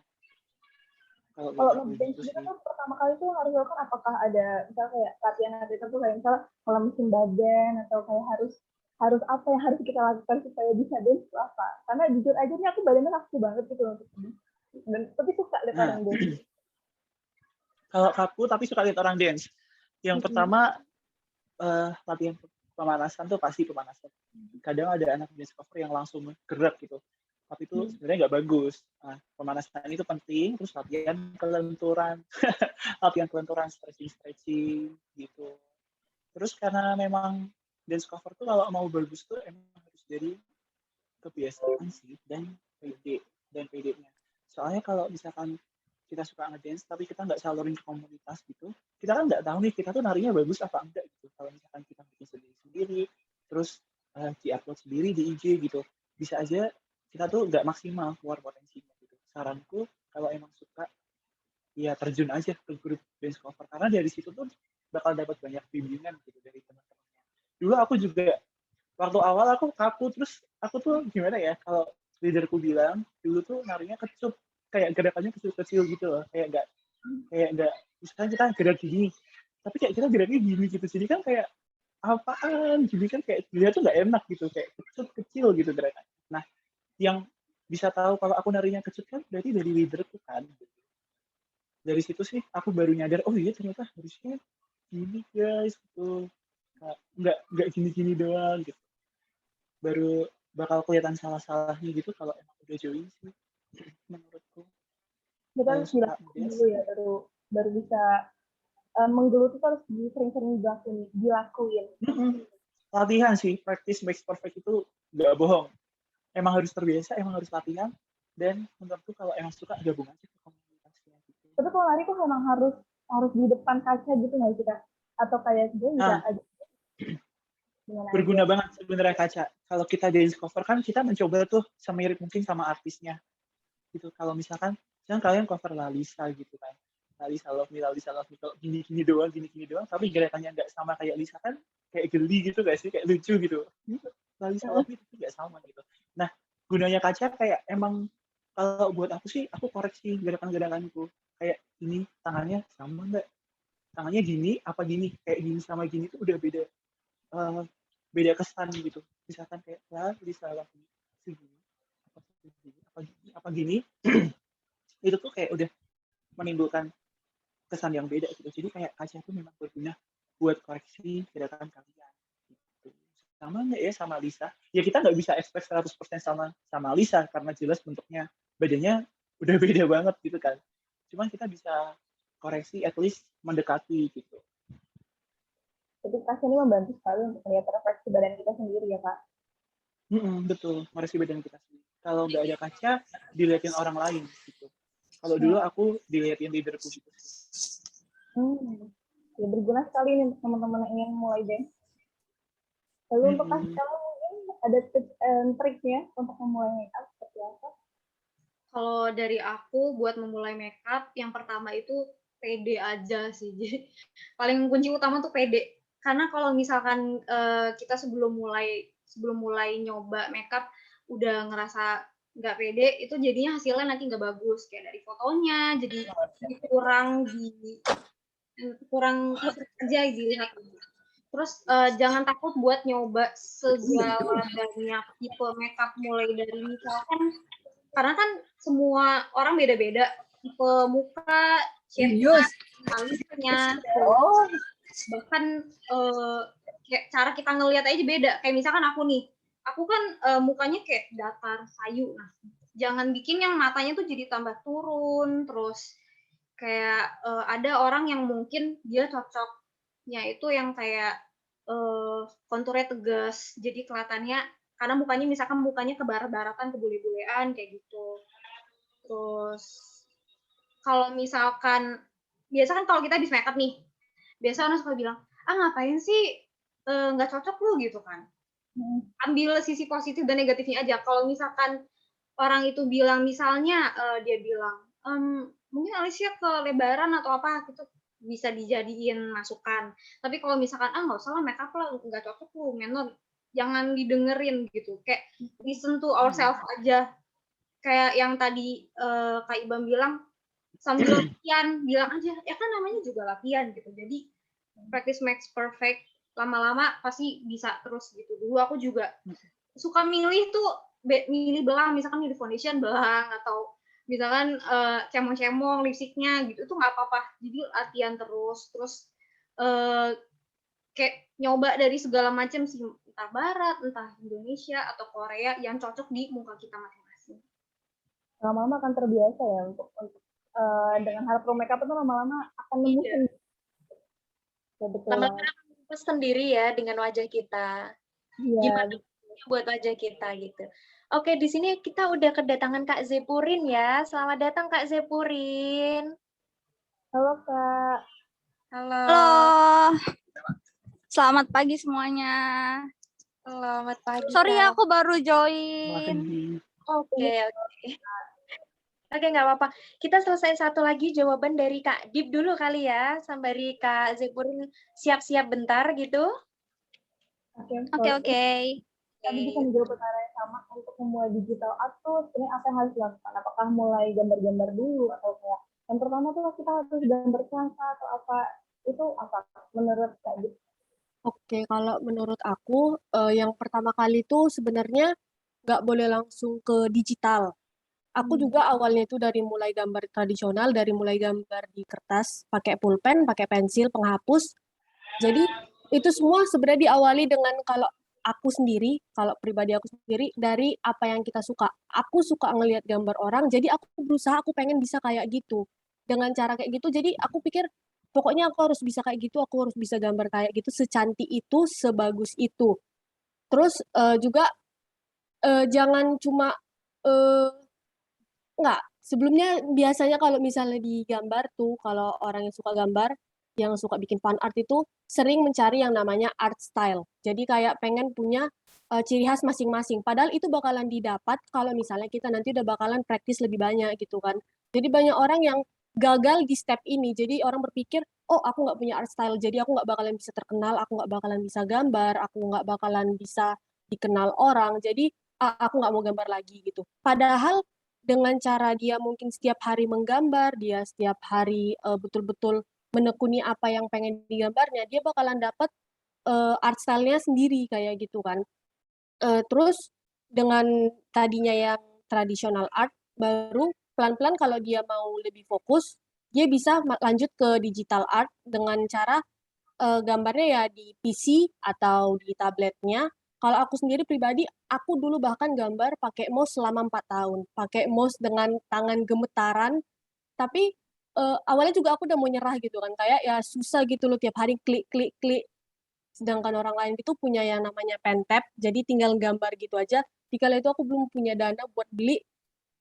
Kalau ngedance itu kan pertama kali tuh harus lakukan, apakah ada misalnya kayak latihan tertentu kayak misalnya ngelemesin badan, atau kayak harus apa yang harus kita lakukan supaya bisa dance itu apa? Karena jujur aja nih aku badannya kaku banget gitu untuk dan tapi suka lihat orang dance. Kalau kaku tapi suka lihat orang dance, yang pertama latihan pemanasan tuh pasti pemanasan. Kadang ada anak dance cover yang langsung gerak gitu, tapi itu sebenarnya nggak bagus. Nah, pemanasan itu penting, terus latihan kelenturan, stretching gitu. Terus karena memang dance cover tuh kalau mau bagus tuh emang harus dari kebiasaan sih dan PD-nya. Soalnya kalau misalkan kita suka ngedance tapi kita nggak salurin ke komunitas gitu, kita kan nggak tahu nih kita tuh narinya bagus apa enggak gitu. Kalau misalkan kita bikin sendiri, terus di-upload sendiri di IG gitu, bisa aja kita tuh nggak maksimal keluar potensinya gitu. Saranku kalau emang suka, ya terjun aja ke grup dance cover, karena dari situ tuh bakal dapat banyak bimbingan gitu dari teman-temannya. Dulu aku juga waktu awal aku kaku, terus aku tuh gimana ya, kalau leaderku bilang dulu tuh narinya kecup, kayak gerakannya kecil-kecil gitu loh, kayak enggak misalkan kita gerak gini tapi kayak kita geraknya gini gitu, jadi kan kayak apaan, jadi kan kayak dia tuh nggak enak gitu, kayak kecil gitu gerakan. Nah, yang bisa tahu kalau aku narinya kecut kan berarti dari leaderku kan. Dari situ sih aku baru nyadar, oh iya ternyata harusnya gini guys gitu, nggak gini-gini doang gitu. Baru bakal kelihatan salah-salahnya gitu kalau emang udah join sih, menurutku. Kita harus dilakukan dulu ya, baru bisa menggeluti, harus sering-sering dilakuin. Latihan sih, practice makes perfect itu nggak bohong. Emang harus terbiasa, emang harus latihan, dan menurutku kalau emang suka gabung aja ke komunitasnya gitu. Tapi kalau lari kok emang harus di depan kaca gitu nggak kita? Atau kayak bisa aja? Berguna banget sebenarnya kaca. Kalau kita dance cover kan kita mencoba tuh semirip mungkin sama artisnya gitu. Kalau misalkan kalian cover Lalisa gitu kan, Lalisa Love Me, kalau gini-gini doang, tapi gerakannya nggak sama kayak Lisa kan kayak geli gitu gak sih, kayak lucu gitu. Lalisa Love Me itu nggak sama gitu. Nah, gunanya kaca kayak emang kalau buat aku sih, aku koreksi gerakan-gerakanku. Kayak ini tangannya sama nggak? Tangannya gini apa gini? Kayak gini sama gini tuh udah beda kesan gitu. Misalkan kayak Lisa Love Me segini apa gini itu tuh kayak udah menimbulkan kesan yang beda gitu. Jadi kayak kaca itu memang berguna buat koreksi gerakan kalian gitu. Sama nggak ya sama Lisa? Ya kita nggak bisa expect 100% sama Lisa karena jelas bentuknya, badannya udah beda banget gitu kan. Cuman kita bisa koreksi at least mendekati gitu. Jadi kelas ini membantu sekali untuk melihat refleksi badan kita sendiri ya Kak. Betul, koreksi badan kita sendiri. Kalau nggak ada kaca, dilihatin orang lain gitu. Kalau dulu aku dilihatin leaderku gitu. Ya, berguna sekali nih untuk teman-teman yang ingin mulai dance. Lalu untuk kasih tahu mungkin ada tips and triknya untuk memulai makeup seperti apa? Kalau dari aku buat memulai makeup, yang pertama itu pede aja sih. Jadi paling kunci utama tuh pede. Karena kalau misalkan kita sebelum mulai nyoba makeup udah ngerasa nggak pede, itu jadinya hasilnya nanti nggak bagus. Kayak dari fotonya, jadi kurang aja dilihat. Terus jangan takut buat nyoba segala banyak tipe makeup, mulai dari misalkan, karena kan semua orang beda-beda, tipe muka, shape-nya, alisnya, bahkan kayak cara kita ngelihat aja beda. Kayak misalkan aku kan mukanya kayak datar, sayu. Nah, jangan bikin yang matanya tuh jadi tambah turun, terus kayak ada orang yang mungkin dia cocoknya itu yang kayak konturnya tegas, jadi kelihatannya, karena mukanya kebarat-baratan, kebule-bulean kayak gitu. Terus kalau misalkan biasa kan kalau kita habis makeup nih, biasa orang suka bilang, ngapain sih nggak cocok lu gitu kan. Ambil sisi positif dan negatifnya aja. Kalau misalkan orang itu bilang, misalnya dia bilang mungkin alisnya kelebaran atau apa, itu bisa dijadiin masukan. Tapi kalau misalkan nggak usah lah, makeup lah nggak cocok lu, menor, jangan didengerin gitu. Kayak listen to ourselves aja. Kayak yang tadi Kak Ibam bilang, sambil latihan bilang aja, ya kan namanya juga latihan gitu. Jadi practice makes perfect. Lama-lama pasti bisa terus gitu. Dulu aku juga suka milih belang, misalkan milih foundation belang, atau misalkan cemong-cemong lipstiknya gitu, itu nggak apa-apa. Jadi latihan terus kayak nyoba dari segala macam sih, entah barat, entah Indonesia atau Korea, yang cocok di muka kita masing-masing. Lama-lama akan terbiasa ya untuk dengan hal pro makeup itu lama-lama akan nemuin. Lama-lama sendiri ya dengan wajah kita. Gimana buat wajah kita gitu. Oke, di sini kita udah kedatangan Kak Zepurin ya. Selamat datang Kak Zepurin. Halo Kak. Halo. Selamat pagi semuanya. Selamat pagi. Sorry Kak. aku baru join. Oke. Oke, nggak apa-apa. Kita selesai satu lagi jawaban dari Kak Dip dulu kali ya, sembari Kak Zepurin siap-siap bentar gitu. Oke. Tadi bisa menjawab pertanyaan yang sama, untuk memulai digital art tuh sebenarnya apa yang harus dilakukan? Apakah mulai gambar-gambar dulu, atau kayak yang pertama tuh kita harus gambar kanvas atau apa? Itu apa menurut Kak Dip? Oke, kalau menurut aku yang pertama kali itu sebenarnya nggak boleh langsung ke digital. Aku juga awalnya itu dari mulai gambar tradisional, dari mulai gambar di kertas, pakai pulpen, pakai pensil, penghapus. Jadi itu semua sebenarnya diawali dengan kalau pribadi aku sendiri, dari apa yang kita suka. Aku suka ngelihat gambar orang, jadi aku pengen bisa kayak gitu. Dengan cara kayak gitu, jadi aku pikir, pokoknya aku harus bisa kayak gitu, aku harus bisa gambar kayak gitu, secantik itu, sebagus itu. Terus juga jangan cuma sebelumnya biasanya kalau misalnya di gambar tuh, kalau orang yang suka gambar, yang suka bikin fan art itu sering mencari yang namanya art style. Jadi kayak pengen punya ciri khas masing-masing. Padahal itu bakalan didapat kalau misalnya kita nanti udah bakalan praktis lebih banyak gitu kan. Jadi banyak orang yang gagal di step ini. Jadi orang berpikir, oh aku nggak punya art style, jadi aku nggak bakalan bisa terkenal, aku nggak bakalan bisa gambar, aku nggak bakalan bisa dikenal orang. Jadi aku nggak mau gambar lagi gitu. Padahal dengan cara dia mungkin setiap hari menggambar, dia setiap hari betul-betul menekuni apa yang pengen digambarnya, dia bakalan dapat art style-nya sendiri kayak gitu kan. Terus dengan tadinya yang tradisional art, baru pelan-pelan kalau dia mau lebih fokus, dia bisa lanjut ke digital art dengan cara gambarnya ya di PC atau di tabletnya. Kalau aku sendiri pribadi, aku dulu bahkan gambar pakai mouse selama 4 tahun. Pakai mouse dengan tangan gemetaran, tapi awalnya juga aku udah mau nyerah gitu kan, kayak ya susah gitu loh tiap hari klik klik klik. Sedangkan orang lain itu punya yang namanya Pentap, jadi tinggal gambar gitu aja. Dikala itu aku belum punya dana buat beli,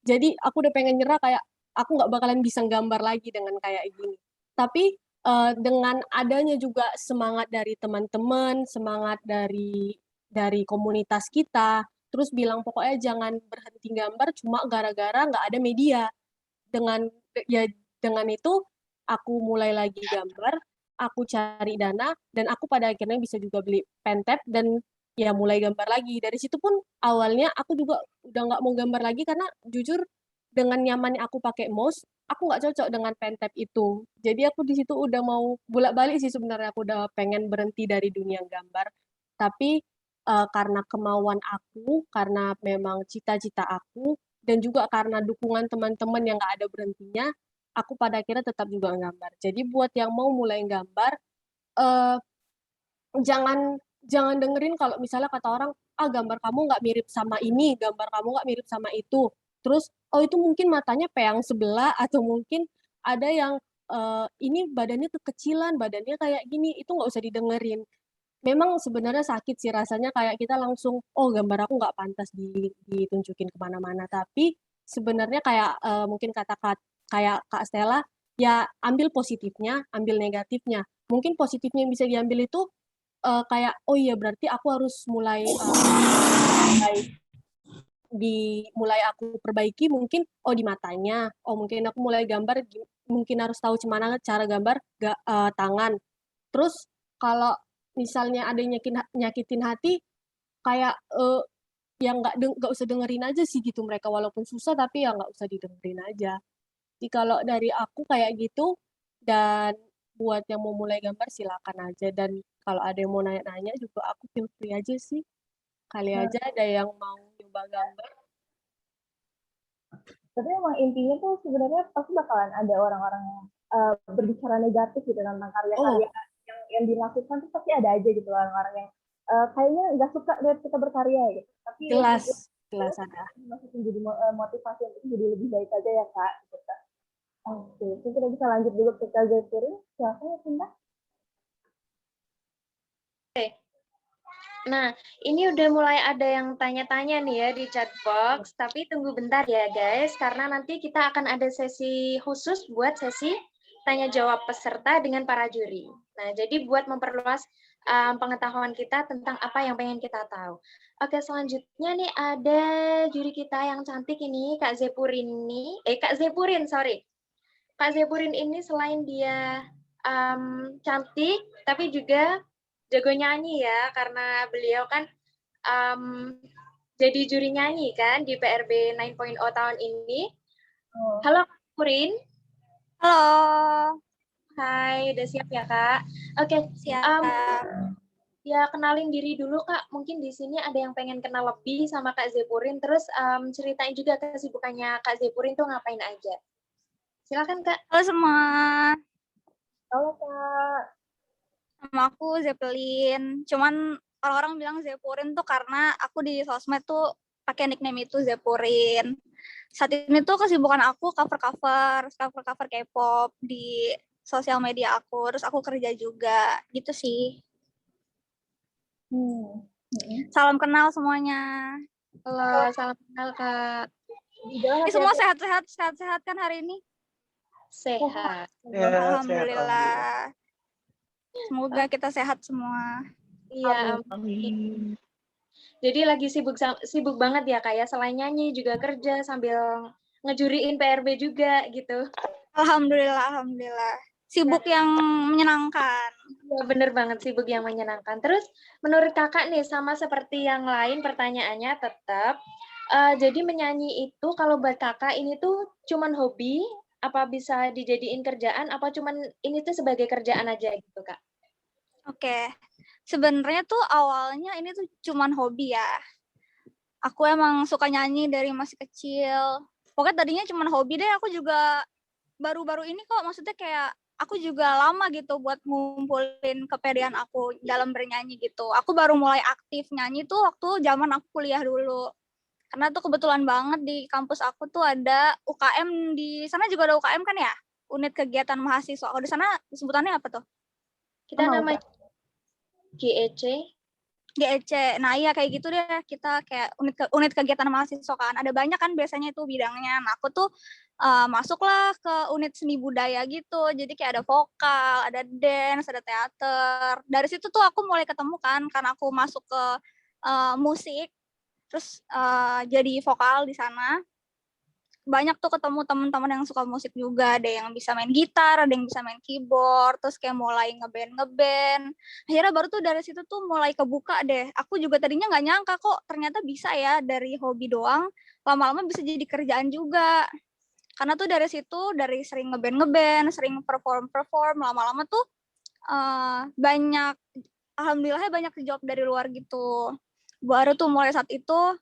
jadi aku udah pengen nyerah kayak aku nggak bakalan bisa gambar lagi dengan kayak gini. Tapi dengan adanya juga semangat dari teman-teman, semangat dari komunitas kita, terus bilang pokoknya jangan berhenti gambar cuma gara-gara nggak ada media. Dengan ya dengan itu aku mulai lagi gambar, aku cari dana dan aku pada akhirnya bisa juga beli Pentap dan ya mulai gambar lagi. Dari situ pun awalnya aku juga udah nggak mau gambar lagi karena jujur dengan nyamannya aku pakai mouse, aku nggak cocok dengan Pentap itu. Jadi aku di situ udah mau bolak-balik sih sebenarnya aku udah pengen berhenti dari dunia gambar. Tapi karena kemauan aku, karena memang cita-cita aku, dan juga karena dukungan teman-teman yang nggak ada berhentinya, aku pada akhirnya tetap juga gambar. Jadi buat yang mau mulai gambar, eh, jangan jangan dengerin kalau misalnya kata orang, ah gambar kamu nggak mirip sama ini, gambar kamu nggak mirip sama itu. Terus, oh itu mungkin matanya peyang sebelah, atau mungkin ada yang ini badannya kekecilan, badannya kayak gini, itu nggak usah didengerin. Memang sebenarnya sakit sih rasanya kayak kita langsung, oh gambar aku nggak pantas ditunjukin kemana-mana. Tapi sebenarnya kayak mungkin kayak Kak Stella, ya ambil positifnya, ambil negatifnya. Mungkin positifnya yang bisa diambil itu kayak, oh iya berarti aku harus mulai mulai aku perbaiki mungkin, oh di matanya, oh mungkin aku mulai gambar, mungkin harus tahu gimana cara gambar tangan. Terus kalau misalnya ada yang nyakitin hati, kayak yang nggak usah dengerin aja sih gitu mereka walaupun susah tapi ya nggak usah didengerin aja. Jadi kalau dari aku kayak gitu dan buat yang mau mulai gambar silakan aja dan kalau ada yang mau nanya-nanya juga aku feel free aja sih. Kali aja ada yang mau coba gambar. Tapi emang intinya tuh sebenarnya pasti bakalan ada orang-orang yang berbicara negatif gitu tentang karya-karya yang dilakukan tuh pasti ada aja gitu orang-orang yang kayaknya nggak suka lihat kita berkarya gitu. Tapi Jelas ada. masih menjadi motivasi untuk jadi lebih baik aja ya Kak. Gitu. Oke, jadi kita bisa lanjut dulu ke Kak Zaifurin. Silakan ya Sinta. Nah, ini udah mulai ada yang tanya-tanya nih ya di chat box, tapi tunggu bentar ya guys, karena nanti kita akan ada sesi khusus buat sesi tanya-jawab peserta dengan para juri. Nah, jadi buat memperluas pengetahuan kita tentang apa yang pengen kita tahu. Oke, selanjutnya nih ada juri kita yang cantik ini, Kak Zepurin ini. Kak Zepurin, sorry. Kak Zepurin ini selain dia cantik, tapi juga jago nyanyi ya, karena beliau kan jadi juri nyanyi kan di PRB 9.0 tahun ini. Halo Kak Purin. Halo. Hai, udah siap ya Kak? Oke, Siap. ya kenalin diri dulu Kak. Mungkin di sini ada yang pengen kenal lebih sama Kak Zepurin, terus ceritain juga kesibukannya Kak Zepurin tuh ngapain aja. Silakan Kak. Halo semua. Halo Kak. Nama aku Zeppelin. Cuman orang-orang bilang Zepurin tuh karena aku di sosmed tuh pakai nickname itu Zepurin. Saat ini tuh kesibukan aku cover-cover K-pop di sosial media aku. Terus aku kerja juga, gitu sih. Salam kenal semuanya. Halo, salam kenal Kak. Ini semua sehat-sehat kan hari ini? Sehat. Ya, Alhamdulillah. Semoga kita sehat semua. Iya, amin. Jadi lagi sibuk banget ya Kak ya, selain nyanyi juga kerja sambil ngejuriin PRB juga gitu. Alhamdulillah. Sibuk yang menyenangkan. Ya, bener banget, sibuk yang menyenangkan. Terus menurut Kakak nih, sama seperti yang lain pertanyaannya tetap, jadi menyanyi itu kalau buat Kakak ini tuh cuman hobi, apa bisa dijadiin kerjaan, apa cuman ini tuh sebagai kerjaan aja gitu Kak? Oke. Sebenarnya tuh awalnya ini tuh cuman hobi ya. Aku emang suka nyanyi dari masih kecil. Pokoknya tadinya cuman hobi deh, aku juga baru-baru ini kok, maksudnya kayak aku juga lama gitu buat ngumpulin kepedean aku dalam bernyanyi gitu. Aku baru mulai aktif nyanyi tuh waktu zaman aku kuliah dulu. Karena tuh kebetulan banget di kampus aku tuh ada UKM, di sana juga ada UKM kan ya? unit kegiatan mahasiswa. Kalau di sana sebutannya apa tuh? Kita Sama, namanya GEC. GEC. Nah iya kayak gitu deh, kita kayak unit kegiatan mahasiswa kan. Ada banyak kan biasanya itu bidangnya. Nah aku tuh masuklah ke unit seni budaya gitu. Jadi kayak ada vokal, ada dance, ada teater. Dari situ tuh aku mulai ketemu kan, karena aku masuk ke musik, terus jadi vokal di sana. Banyak tuh ketemu teman-teman yang suka musik juga, ada yang bisa main gitar, ada yang bisa main keyboard, terus kayak mulai ngeband. Akhirnya baru tuh dari situ tuh mulai kebuka deh. Aku juga tadinya nggak nyangka kok ternyata bisa ya dari hobi doang, lama-lama bisa jadi kerjaan juga. Karena tuh dari situ, dari sering ngeband, sering perform, lama-lama tuh banyak, alhamdulillahnya banyak job dari luar gitu. Baru tuh mulai saat itu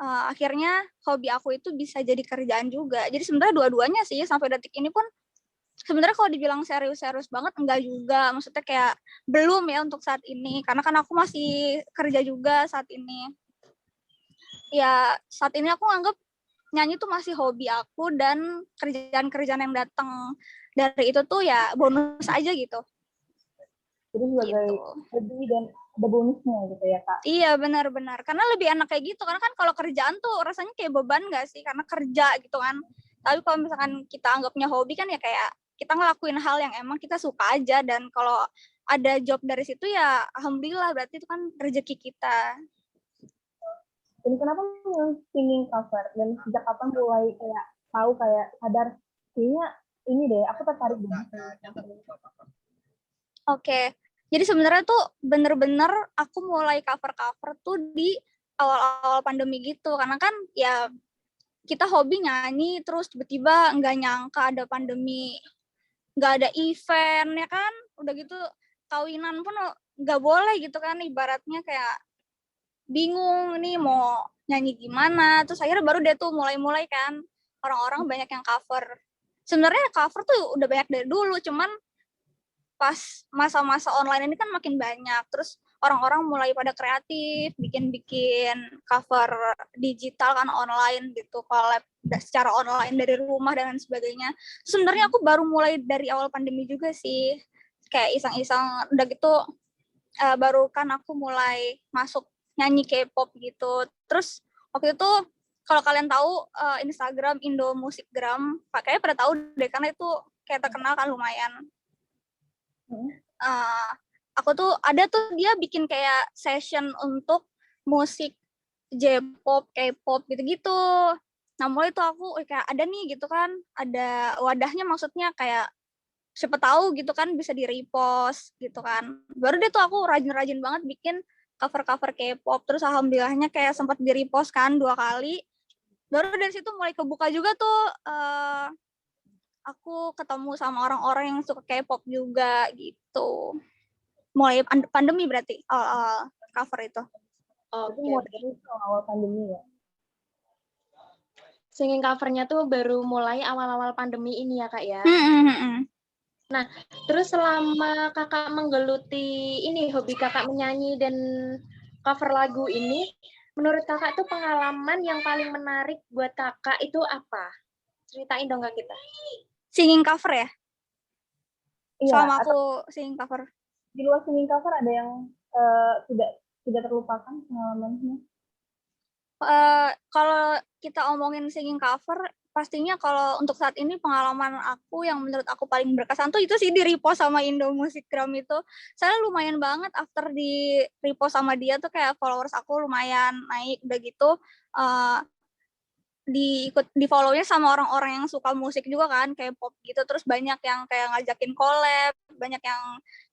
akhirnya hobi aku itu bisa jadi kerjaan juga. Jadi sebenarnya dua-duanya sih sampai detik ini pun sebenarnya kalau dibilang serius-serius banget enggak juga. Maksudnya kayak belum ya untuk saat ini karena kan aku masih kerja juga saat ini. Ya saat ini aku anggap nyanyi tuh masih hobi aku dan kerjaan-kerjaan yang datang dari itu tuh ya bonus aja gitu. Jadi sebagai Gitu. hobi dan ada bonusnya gitu ya Kak. Iya benar-benar karena lebih enak kayak gitu karena kan kalau kerjaan tuh rasanya kayak beban nggak sih karena kerja gitu kan, tapi kalau misalkan kita anggapnya hobi kan ya kayak kita ngelakuin hal yang emang kita suka aja dan kalau ada job dari situ ya alhamdulillah berarti itu kan rezeki kita. Dan kenapa milih singing cover? Dan sejak kapan mulai kayak tahu kayak sadar kayaknya ini deh aku tertarik banget. Oke. Jadi sebenarnya tuh bener-bener aku mulai cover-cover tuh di awal-awal pandemi gitu. Karena kan ya kita hobi nyanyi terus tiba-tiba nggak nyangka ada pandemi. Nggak ada event ya kan. Udah gitu kawinan pun nggak boleh gitu kan. Ibaratnya kayak bingung nih mau nyanyi gimana. Terus akhirnya baru deh tuh mulai-mulai kan. Orang-orang banyak yang cover. Sebenarnya cover tuh udah banyak dari dulu. Cuman pas masa-masa online ini kan makin banyak, terus orang-orang mulai pada kreatif, bikin-bikin cover digital kan online gitu, collab secara online dari rumah dan lain sebagainya. Sebenarnya aku baru mulai dari awal pandemi juga sih, kayak iseng-iseng, udah gitu baru kan aku mulai masuk nyanyi K-pop gitu. Terus waktu itu kalau kalian tahu Instagram Indo Musikgram, kayaknya pada tahu deh karena itu kayak terkenal kan lumayan. Aku tuh ada tuh dia bikin kayak session untuk musik J-pop, K-pop gitu-gitu. Nah mulai tuh aku kayak ada nih gitu kan, ada wadahnya maksudnya kayak siapa tahu gitu kan bisa di repost gitu kan. Baru deh tuh aku rajin-rajin banget bikin cover-cover K-pop. Terus alhamdulillahnya kayak sempat di repost kan 2 kali. Baru dari situ mulai kebuka juga tuh aku ketemu sama orang-orang yang suka K-pop juga gitu. Mulai pandemi berarti awal cover itu. Itu Oke. mulai dari awal pandemi ya. Singing covernya tuh baru mulai awal-awal pandemi ini ya Kak ya. Nah, terus selama Kakak menggeluti ini hobi Kakak menyanyi dan cover lagu ini, menurut Kakak tuh pengalaman yang paling menarik buat Kakak itu apa? Ceritain dong ke kita. Singing cover ya? Iya, Selama atau aku singing cover. di luar singing cover ada yang tidak terlupakan pengalamannya. Kalau kita omongin singing cover, pastinya kalau untuk saat ini pengalaman aku yang menurut aku paling berkesan tuh itu sih di repost sama Indo Musikgram itu. Saya lumayan banget after di repost sama dia tuh kayak followers aku lumayan naik udah gitu. Di follow-nya sama orang-orang yang suka musik juga kan kayak pop gitu, terus banyak yang kayak ngajakin collab, banyak yang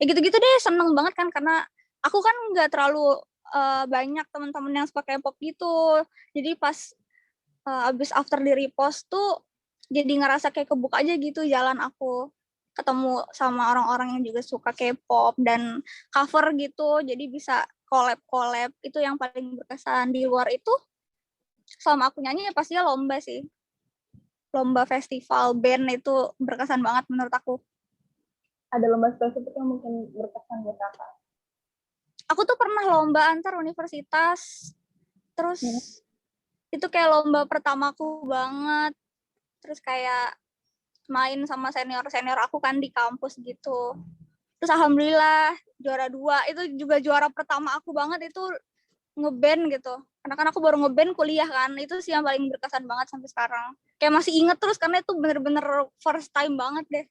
ya gitu-gitu deh, seneng banget kan karena aku kan nggak terlalu banyak teman-teman yang suka K-pop gitu, jadi pas abis after di repost tuh jadi ngerasa kayak kebuka aja gitu jalan aku, ketemu sama orang-orang yang juga suka K-pop dan cover gitu, jadi bisa collab itu yang paling berkesan. Di luar itu selama aku nyanyi ya pastinya lomba sih. Lomba festival band itu berkesan banget menurut aku. Ada lomba spesifik yang mungkin berkesan buat Kakak? Aku tuh pernah lomba antar universitas. Terus itu kayak lomba pertamaku banget. Terus kayak main sama senior-senior aku kan di kampus gitu. Terus alhamdulillah juara 2, itu juga juara pertama aku banget itu ngeband gitu. Karena kan aku baru ngeband kuliah kan, itu sih yang paling berkesan banget sampai sekarang. Kayak masih inget terus karena itu bener-bener first time banget deh.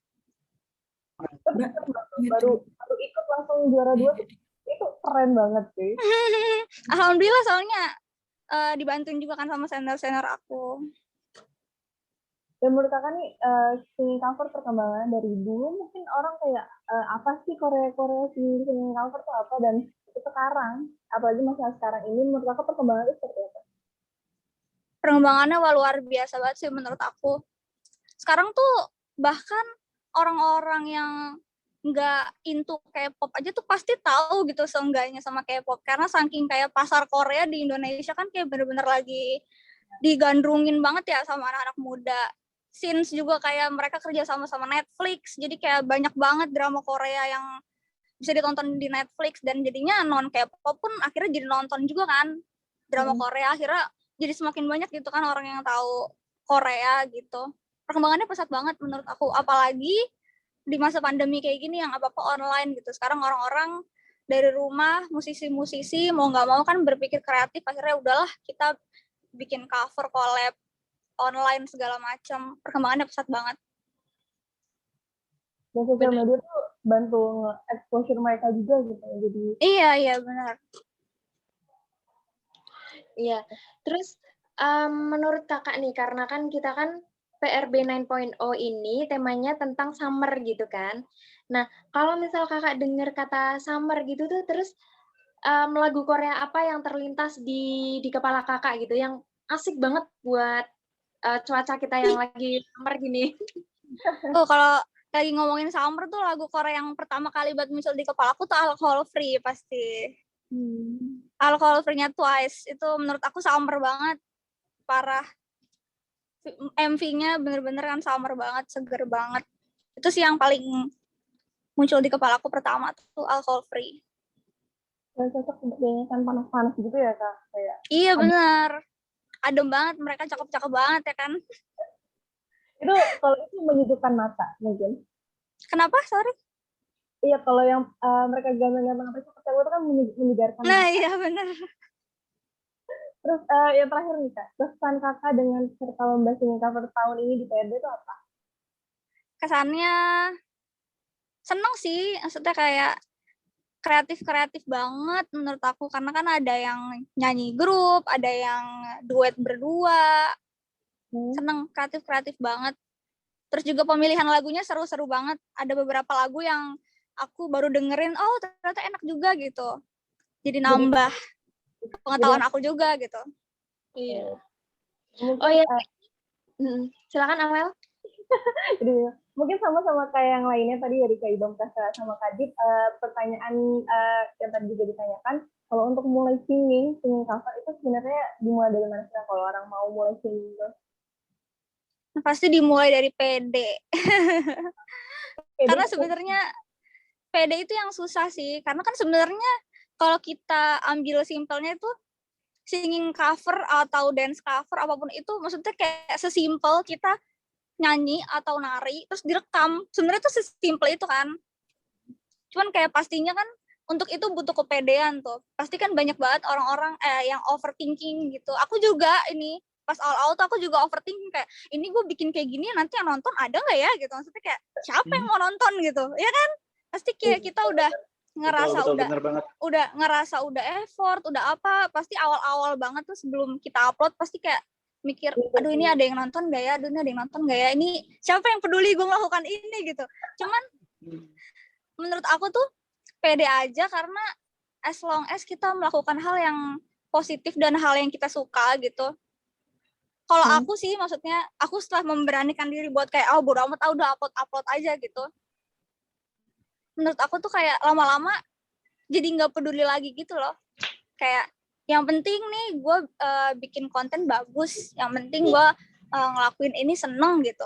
Baru ikut langsung juara 2 tuh, itu keren banget sih. Alhamdulillah soalnya dibantuin juga kan sama senior-senior aku. Dan menurut kakak nih, singing cover perkembangan dari dulu mungkin orang kayak apa sih Korea singing cover tuh apa, dan sekarang, apalagi masa sekarang ini, menurut kakak perkembangannya seperti apa? Perkembangannya luar biasa banget sih menurut aku. Sekarang tuh bahkan orang-orang yang nggak into K-pop aja tuh pasti tahu gitu seenggaknya sama K-pop, karena saking kayak pasar Korea di Indonesia kan kayak bener-bener lagi digandrungin banget ya sama anak-anak muda. Since juga kayak mereka kerja sama Netflix, jadi kayak banyak banget drama Korea yang bisa ditonton di Netflix, dan jadinya non K-pop pun akhirnya jadi nonton juga kan drama Korea, akhirnya jadi semakin banyak gitu kan orang yang tahu Korea gitu. Perkembangannya pesat banget menurut aku, apalagi di masa pandemi kayak gini yang apa-apa online gitu. Sekarang orang-orang dari rumah, musisi-musisi mau nggak mau kan berpikir kreatif, akhirnya udahlah kita bikin cover, collab online segala macam. Perkembangannya pesat banget. Dan sosial media tuh bantu nge-exposure mereka juga gitu. Jadi Iya benar. Iya. Terus menurut kakak nih, karena kan kita kan PRB 9.0 ini temanya tentang summer gitu kan. Nah, kalau misal kakak dengar kata summer gitu tuh, terus lagu Korea apa yang terlintas di kepala kakak gitu, yang asik banget buat cuaca kita yang lagi summer gini? Kalau lagi ngomongin summer tuh lagu Korea yang pertama kali buat muncul di kepala aku tuh Alcohol Free pasti. Alcohol Free-nya Twice itu menurut aku summer banget, parah. MV-nya bener-bener kan summer banget, seger banget. Itu sih yang paling muncul di kepala aku pertama tuh Alcohol Free. dan cocok untuk nyanyikan panas-panas gitu ya kak, kayak Iya bener, adem banget, mereka cakep-cakep banget ya kan. itu kalau itu menyejukkan mata mungkin. Kenapa? Sorry. Iya, kalau yang mereka ganteng-ganteng apa cakep itu kan menyegarkan Nah mata. iya bener. Terus yang terakhir nih kak, kesan kakak dengan serta lomba singing cover tahun ini di PRD itu apa? Kesannya seneng sih, maksudnya kayak kreatif banget menurut aku, karena kan ada yang nyanyi grup, ada yang duet berdua. Seneng, kreatif banget. Terus juga pemilihan lagunya seru-seru banget. Ada beberapa lagu yang aku baru dengerin, oh ternyata enak juga gitu. Jadi nambah pengetahuan aku juga gitu. Iya. Mungkin, Oh iya. Silakan Amel. jadi mungkin sama-sama kayak yang lainnya tadi dari Kak Ibam Kasra sama Kak Dit, pertanyaan yang tadi juga ditanyakan, kalau untuk mulai singing cover itu sebenarnya dimulai dari mana sih kalau orang mau mulai singing itu? Pasti dimulai dari PD. Karena sebenarnya PD itu yang susah sih, karena kan sebenarnya kalau kita ambil simpelnya itu singing cover atau dance cover apapun itu, maksudnya kayak sesimpel kita nyanyi atau nari terus direkam, sebenarnya itu sesimpel itu kan. Cuman kayak pastinya kan untuk itu butuh kepedean tuh. Pasti kan banyak banget orang-orang yang overthinking gitu. Aku juga ini pas awal-awal tuh aku juga overthinking, kayak ini gue bikin kayak gini nanti yang nonton ada nggak ya gitu. Maksudnya kayak siapa yang mau nonton gitu, ya kan? Pasti kayak kita udah ngerasa betul, udah effort, udah apa, pasti awal-awal banget tuh sebelum kita upload pasti kayak mikir, aduh ini ada yang nonton gak ya, aduh ini ada yang nonton gak ya, ini siapa yang peduli gue melakukan ini gitu. Cuman menurut aku tuh pede aja, karena as long as kita melakukan hal yang positif dan hal yang kita suka gitu. Kalau aku sih maksudnya aku setelah memberanikan diri buat kayak bodo amat, udah upload aja gitu. Menurut aku tuh kayak lama-lama jadi nggak peduli lagi gitu loh. Kayak yang penting nih gue bikin konten bagus, yang penting gue ngelakuin ini seneng gitu.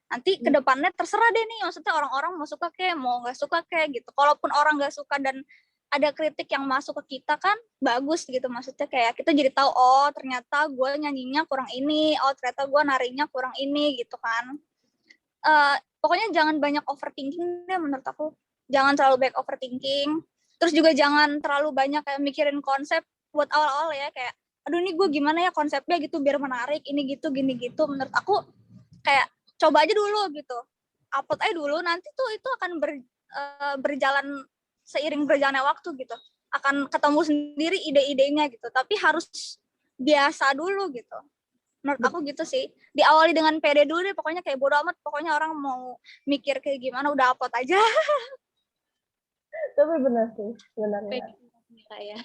Nanti kedepannya terserah deh nih, maksudnya orang-orang mau suka kayak mau nggak suka kayak gitu. Kalaupun orang nggak suka dan ada kritik yang masuk ke kita kan bagus gitu, maksudnya kayak kita jadi tahu, oh ternyata gue nyanyinya kurang ini, oh ternyata gue narinya kurang ini gitu kan. pokoknya jangan banyak overthinking deh menurut aku. Jangan terlalu banyak overthinking. Terus juga jangan terlalu banyak kayak mikirin konsep buat awal-awal ya, kayak aduh ini gue gimana ya konsepnya gitu biar menarik, ini gitu gini gitu. Menurut aku kayak coba aja dulu gitu. Upload aja dulu, nanti tuh itu akan berjalan seiring berjalannya waktu gitu. Akan ketemu sendiri ide-idenya gitu. Tapi harus biasa dulu gitu. Menurut aku gitu sih. Diawali dengan pede dulu deh, pokoknya kayak bodo amat, pokoknya orang mau mikir kayak gimana udah upload aja. Tapi benar sih sebenarnya. Ya.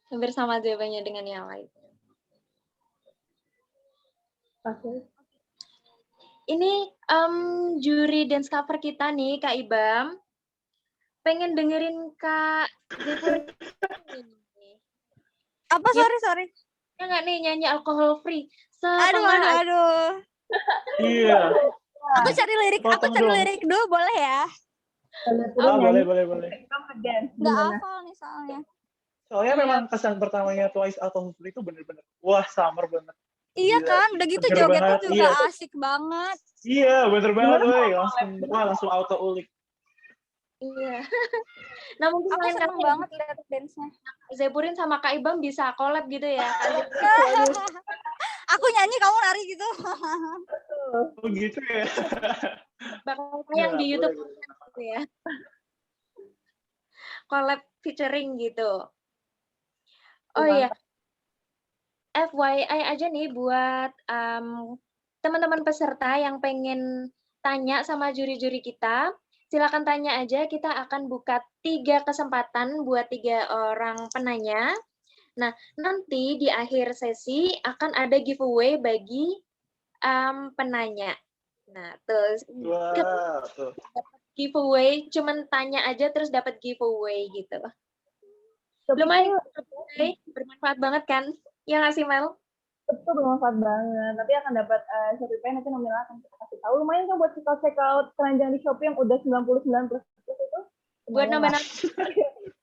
Hampir sama jawabannya dengan yang lain. Oke. Ini juri dance cover kita nih, Kak Ibam. Pengen dengerin Kak Zepurin. Apa sorry. Ya nggak nih nyanyi alkohol free? Aduh. Iya. Aku cari Potong dong. lirik dulu boleh ya? Boleh. Nggak hafal nih soalnya. Soalnya memang kesan pertamanya Twice Alcohol Free itu bener-bener wah summer banget. Iya Gila. kan, udah gitu Seger jogetnya banget, juga iya. asik banget. Iya, bener banget, woy. Langsung auto ulik. Iya. Nah mungkin Aku lain seneng kali banget lihat dance-nya. Zepurin sama Kak Ibam bisa collab gitu ya. Aku nyanyi, kamu nari gitu. Oh gitu ya. Bakal tayang di YouTube Boleh. gitu ya. Collab featuring gitu. Oh iya. FYI aja nih buat teman-teman peserta yang pengen tanya sama juri-juri kita, silakan tanya aja. Kita akan buka 3 kesempatan buat 3 orang penanya. Nah, nanti di akhir sesi akan ada giveaway bagi penanya. Nah, terus Wah, tuh. giveaway, cuman tanya aja terus dapat giveaway gitu. Lumayan bermanfaat banget kan? Ya nggak sih, Mel? Itu bermanfaat banget. Nanti akan dapat Shopee Pay, nanti nominal akan kita kasih tahu. Lumayan kan buat check out keranjang di Shopee yang udah 99 plus itu. Buat nambah-nambah.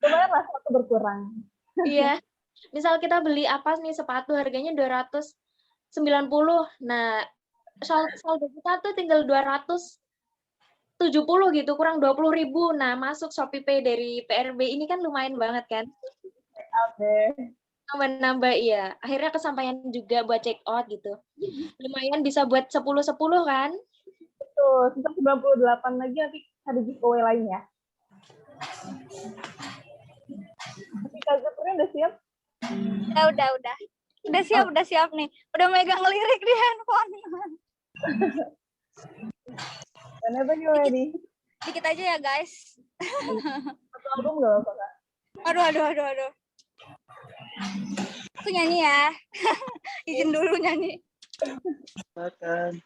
Lumayan lah, satu berkurang. Iya. Misal kita beli apa nih, sepatu harganya 290. Nah, saldo kita tuh tinggal 270 gitu, kurang 20.000. Nah, masuk Shopee Pay dari PRB ini kan lumayan banget kan? Oke. Nambah-nambah, iya. Akhirnya kesampaian juga buat check out gitu. Lumayan bisa buat 10-10 kan? Betul, sisa 98 lagi nanti ada giveaway lain ya. Kak Zepurin udah siap? Udah. Udah siap nih. Udah megang lirik di handphone. Whenever you're ready. Dikit aja ya, guys. Satu album nggak apa-apa, Kak? Aduh. Aku nyanyi ya. Izin dulu nyanyi. Silakan.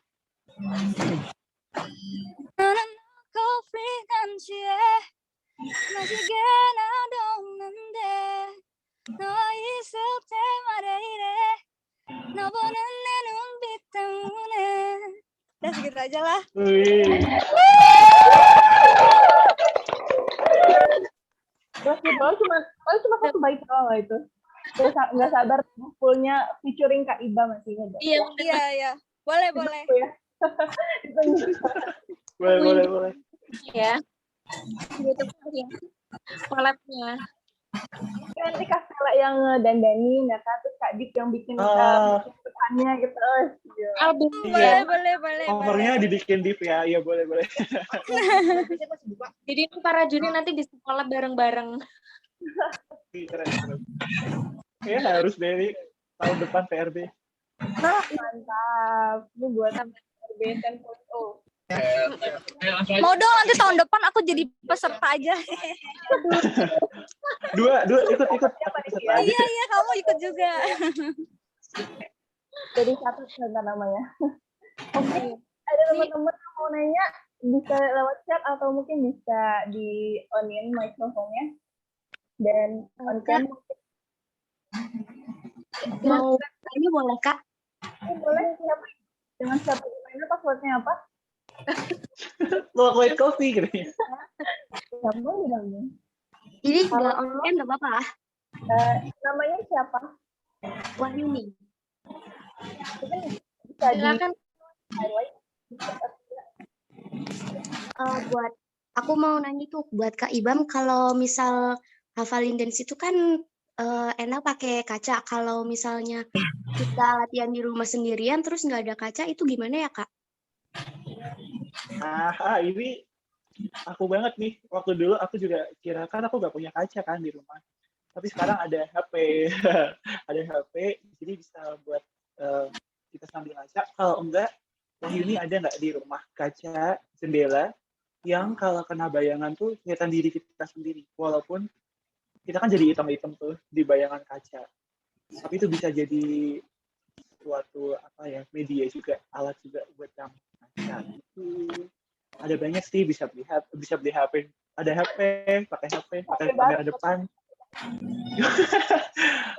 Udah segitu aja lah. Wih. Cuma satu bait doang itu. Nggak sabar fullnya featuring Kak Iba masih ada. Iya. Boleh. Boleh. Ya. Gitu ya. Collab-nya. Nanti Kak Stella yang dandanin ya kan, terus Kak Dik yang bikin pesannya gitu. Album. Iya. Boleh. Covernya dibikin div ya. Iya, boleh. Jadi para juri nanti bisa collab bareng-bareng. Keren. Ya harus dari tahun depan PRB. Mantap. Ini buat PRB 10.0. Mau dong nanti tahun depan aku jadi peserta aja. Dua ikut peserta aja. Iya, kamu ikut juga. Jadi satu sebentar namanya. Oke. Ada teman-teman yang mau nanya bisa lewat chat atau mungkin bisa di on-in microphone-nya dan on-cam. Mau ini boleh Kak? Boleh, siapa? Dengan siapa gimana passwordnya apa? White coffee gitu ya. Siapa bilangnya? Jadi nggak online nggak apa-apa. Namanya siapa? Wahyuni. Bisa di Silakan. highlight. Buat aku mau nanya tuh buat Kak Ibam, kalau misal hafalin dance itu kan enak pakai kaca. Kalau misalnya kita latihan di rumah sendirian terus nggak ada kaca, itu gimana ya Kak? Ini aku banget nih. Waktu dulu aku juga kira kan aku nggak punya kaca kan di rumah. Tapi sekarang ada HP, ada HP, jadi bisa buat kita sambil ngaca. Kalau enggak, Wahyu ini ada nggak di rumah kaca jendela yang kalau kena bayangan tuh kelihatan diri kita sendiri, walaupun kita kan jadi hitam-hitam tuh di bayangan kaca. Tapi itu bisa jadi suatu apa ya, media juga, alat juga buat kamu ngaca. Itu ada banyak sih, bisa beli HP, ada HP, pakai kamera depan.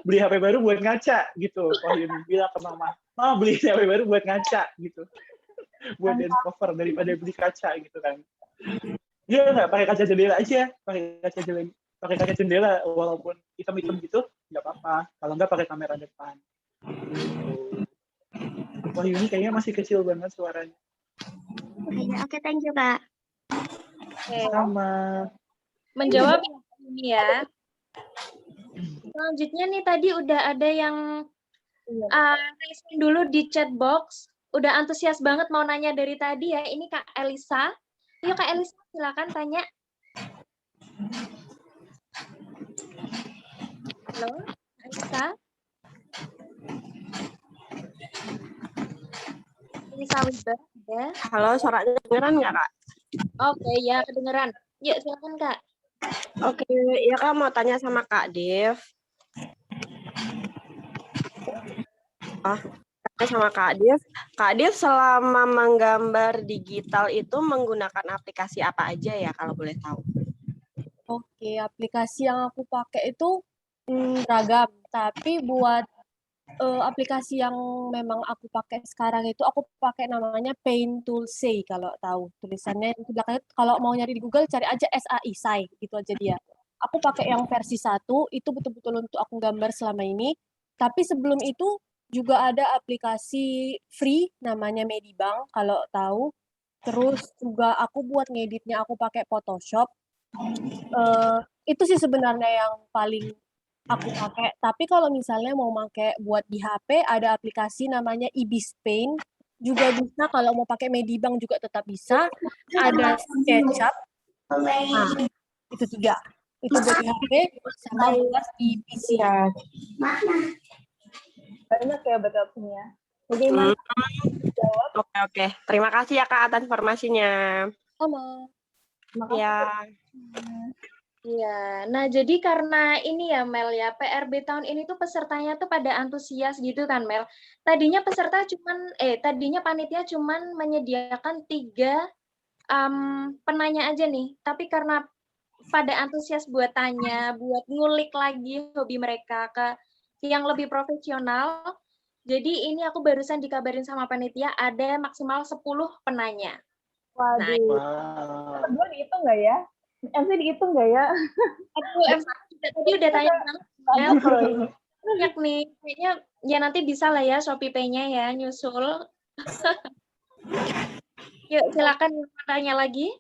Beli HP baru buat ngaca gitu. Wahyu bilang ke mama, beli HP baru buat ngaca gitu. Buat dance cover daripada beli kaca gitu kan. Dia nggak pakai kaca jendela aja, pakai kaca jendela walaupun hitam-hitam gitu nggak apa-apa. Kalau nggak pakai kamera depan. Wahyu ini kayaknya masih kecil banget suaranya. Oke, thank you Kak. Sama. Menjawab ini ya. Selanjutnya nih tadi udah ada yang raise hand dulu di chat box. Udah antusias banget mau nanya dari tadi ya. Ini Kak Elisa. Yuk Kak Elisa, silakan tanya. Halo, Kak Elisa. Elisa Wiber, ya. Halo, suaranya kedengeran nggak, Kak? Oke, ya kedengeran. Yuk, silakan Kak. Oke, ya Kak mau tanya sama Kak Dev. Tanya sama Kak Dev. Kak Dev selama menggambar digital itu menggunakan aplikasi apa aja ya kalau boleh tahu? Oke, aplikasi yang aku pakai itu beragam, tapi buat aplikasi yang memang aku pakai sekarang itu aku pakai namanya Paint Toolsay kalau tahu tulisannya di belakangnya. Kalau mau nyari di Google cari aja SAI, SAI gitu aja dia. Aku pakai yang versi 1 itu betul-betul untuk aku gambar selama ini. Tapi sebelum itu juga ada aplikasi free namanya Medibank kalau tahu. Terus juga aku buat ngeditnya aku pakai Photoshop. Itu sih sebenarnya yang paling aku pakai. Tapi kalau misalnya mau pakai buat di HP, ada aplikasi namanya Ibis Paint. Juga bisa, kalau mau pakai Medibank juga tetap bisa. Ada SketchUp. Nah, itu 3. Itu buat di HP, sama buat di PC. Banyak ya betul opsinya. Bagaimana? Oke. Terima kasih ya Kak atas informasinya. Sama. Ya. Iya, nah jadi karena ini ya Mel ya, PRB tahun ini tuh pesertanya tuh pada antusias gitu kan Mel. Tadinya tadinya panitia cuman menyediakan 3 penanya aja nih, tapi karena pada antusias buat tanya, buat ngulik lagi hobi mereka ke yang lebih profesional, jadi ini aku barusan dikabarin sama panitia ada maksimal 10 penanya. Waduh. Wow. Kedua dihitung nggak ya? MC dihitung nggak ya? Aduh, MC tadi udah tanya banget. Banyak nih, kayaknya ya nanti bisa lah ya Shopee Pay-nya ya nyusul. Yuk silakan tanya lagi.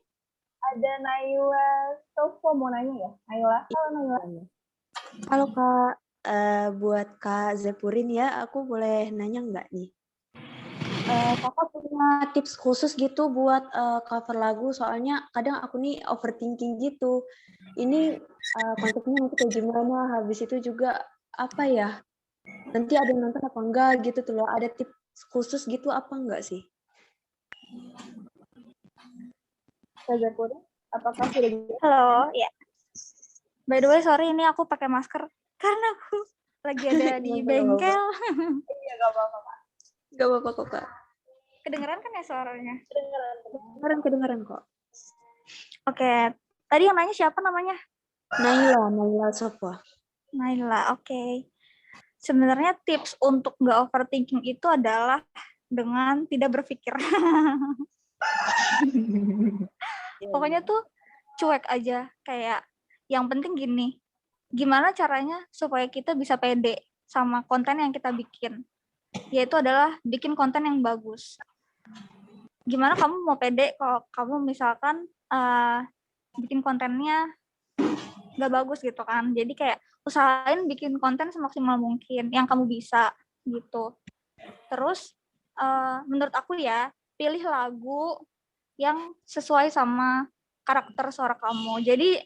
Ada Naila Tofo mau nanya ya? Naila, halo Naila. Halo Kak, buat Kak Zepurin ya, aku boleh nanya nggak nih? Kakak punya tips khusus gitu buat cover lagu, soalnya kadang aku nih overthinking gitu. Ini konsepnya nanti kayak gimana, habis itu juga apa ya, nanti ada yang nonton apa enggak gitu tuh loh, ada tips khusus gitu apa enggak sih? Apakah sudah bisa? Halo, ya. By the way, sorry ini aku pakai masker karena aku lagi ada di bengkel. Iya, gak apa-apa, Kak. Gak apa-apa kok Kak. Kedengeran kan ya suaranya? Kedengeran kok. Oke, tadi yang nanya siapa namanya? Naila Sofwa. Naila, oke. Sebenarnya tips untuk nggak overthinking itu adalah dengan tidak berpikir. Pokoknya tuh cuek aja, kayak yang penting gini, gimana caranya supaya kita bisa pede sama konten yang kita bikin, yaitu adalah bikin konten yang bagus. gimana kamu mau pede kalau kamu misalkan bikin kontennya nggak bagus gitu kan. Jadi kayak usahain bikin konten semaksimal mungkin yang kamu bisa gitu. Terus menurut aku ya, pilih lagu yang sesuai sama karakter suara kamu. Jadi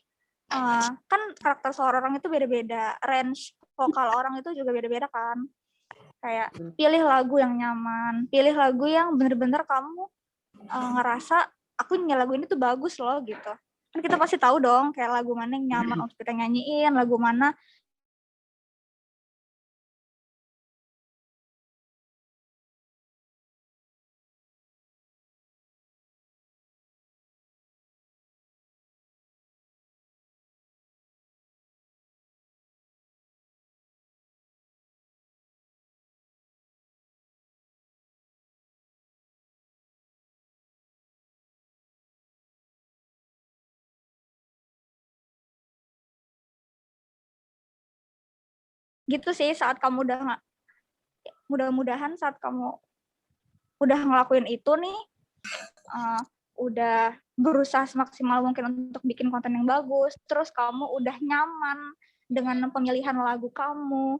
kan karakter suara orang itu beda-beda, range vokal orang itu juga beda-beda kan. Kayak pilih lagu yang nyaman, pilih lagu yang bener-bener kamu ngerasa aku nyanyi lagu ini tuh bagus loh gitu. Kan kita pasti tahu dong kayak lagu mana yang nyaman untuk kita nyanyiin, lagu mana gitu sih. Saat kamu mudah-mudahan saat kamu udah ngelakuin itu nih, udah berusaha semaksimal mungkin untuk bikin konten yang bagus, terus kamu udah nyaman dengan pemilihan lagu kamu,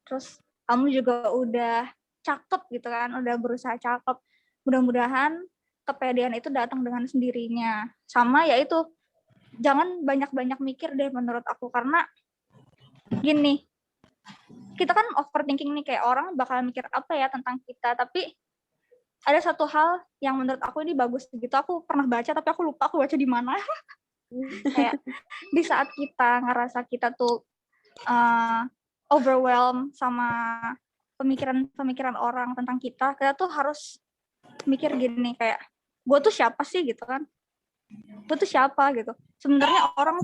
terus kamu juga udah cakep gitu kan, udah berusaha cakep, mudah-mudahan kepedean itu datang dengan sendirinya. Sama yaitu jangan banyak-banyak mikir deh menurut aku, karena gini, kita kan overthinking nih, kayak orang bakal mikir apa ya tentang kita, tapi ada satu hal yang menurut aku ini bagus gitu, aku pernah baca tapi aku lupa aku baca di mana. Kayak di saat kita ngerasa kita tuh overwhelmed sama pemikiran orang tentang kita tuh harus mikir gini, kayak gue tuh siapa sih gitu kan, gue tuh siapa gitu. Sebenarnya orang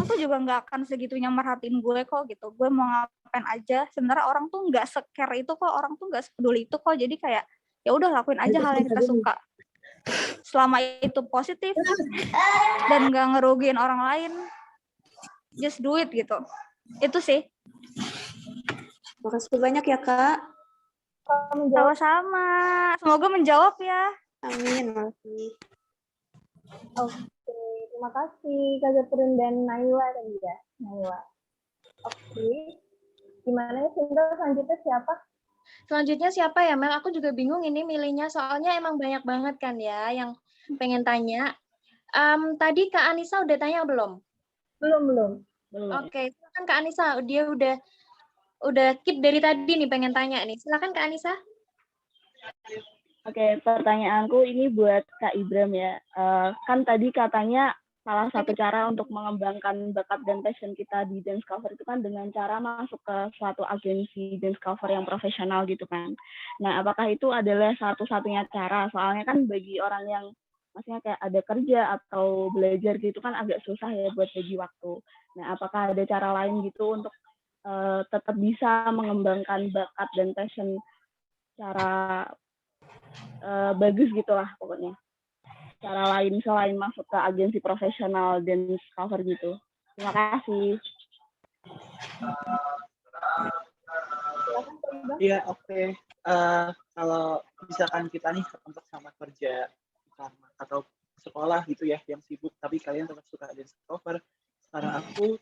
tuh juga nggak akan segitunya merhatiin gue kok gitu, gue mau ngapain aja sebenarnya orang tuh nggak se-care itu kok, orang tuh nggak sepeduli itu kok. Jadi kayak ya udah lakuin aja hal yang kita suka selama itu positif dan nggak ngerugiin orang lain, just do it gitu. Itu sih. Makasih banyak ya, Kak. Sama-sama, semoga menjawab ya. Amin, makasih. Oke, terima kasih Kak Zephyrin dan Naila tadi ya. Naila. Oke, gimana ya Sinta, selanjutnya siapa? Selanjutnya siapa ya, Mel? Aku juga bingung ini milihnya, soalnya emang banyak banget kan ya yang pengen tanya. Tadi Kak Anissa udah tanya belum? Belum. Oke, silakan Kak Anissa. Dia udah keep dari tadi nih pengen tanya nih. Silakan Kak Anissa. Oke, pertanyaanku ini buat Kak Ibram ya. Kan tadi katanya salah satu cara untuk mengembangkan bakat dan passion kita di dance cover itu kan dengan cara masuk ke suatu agensi dance cover yang profesional gitu kan. Nah, apakah itu adalah satu-satunya cara? Soalnya kan bagi orang yang maksudnya kayak ada kerja atau belajar gitu kan agak susah ya buat bagi waktu. Nah, apakah ada cara lain gitu untuk tetap bisa mengembangkan bakat dan passion cara bagus gitulah pokoknya, cara lain selain masuk ke agensi profesional dance cover gitu. Terima kasih. Iya, oke. Kalau misalkan kita nih ketempat sama kerja atau sekolah gitu ya yang sibuk, tapi kalian tetap suka dance cover, sekarang aku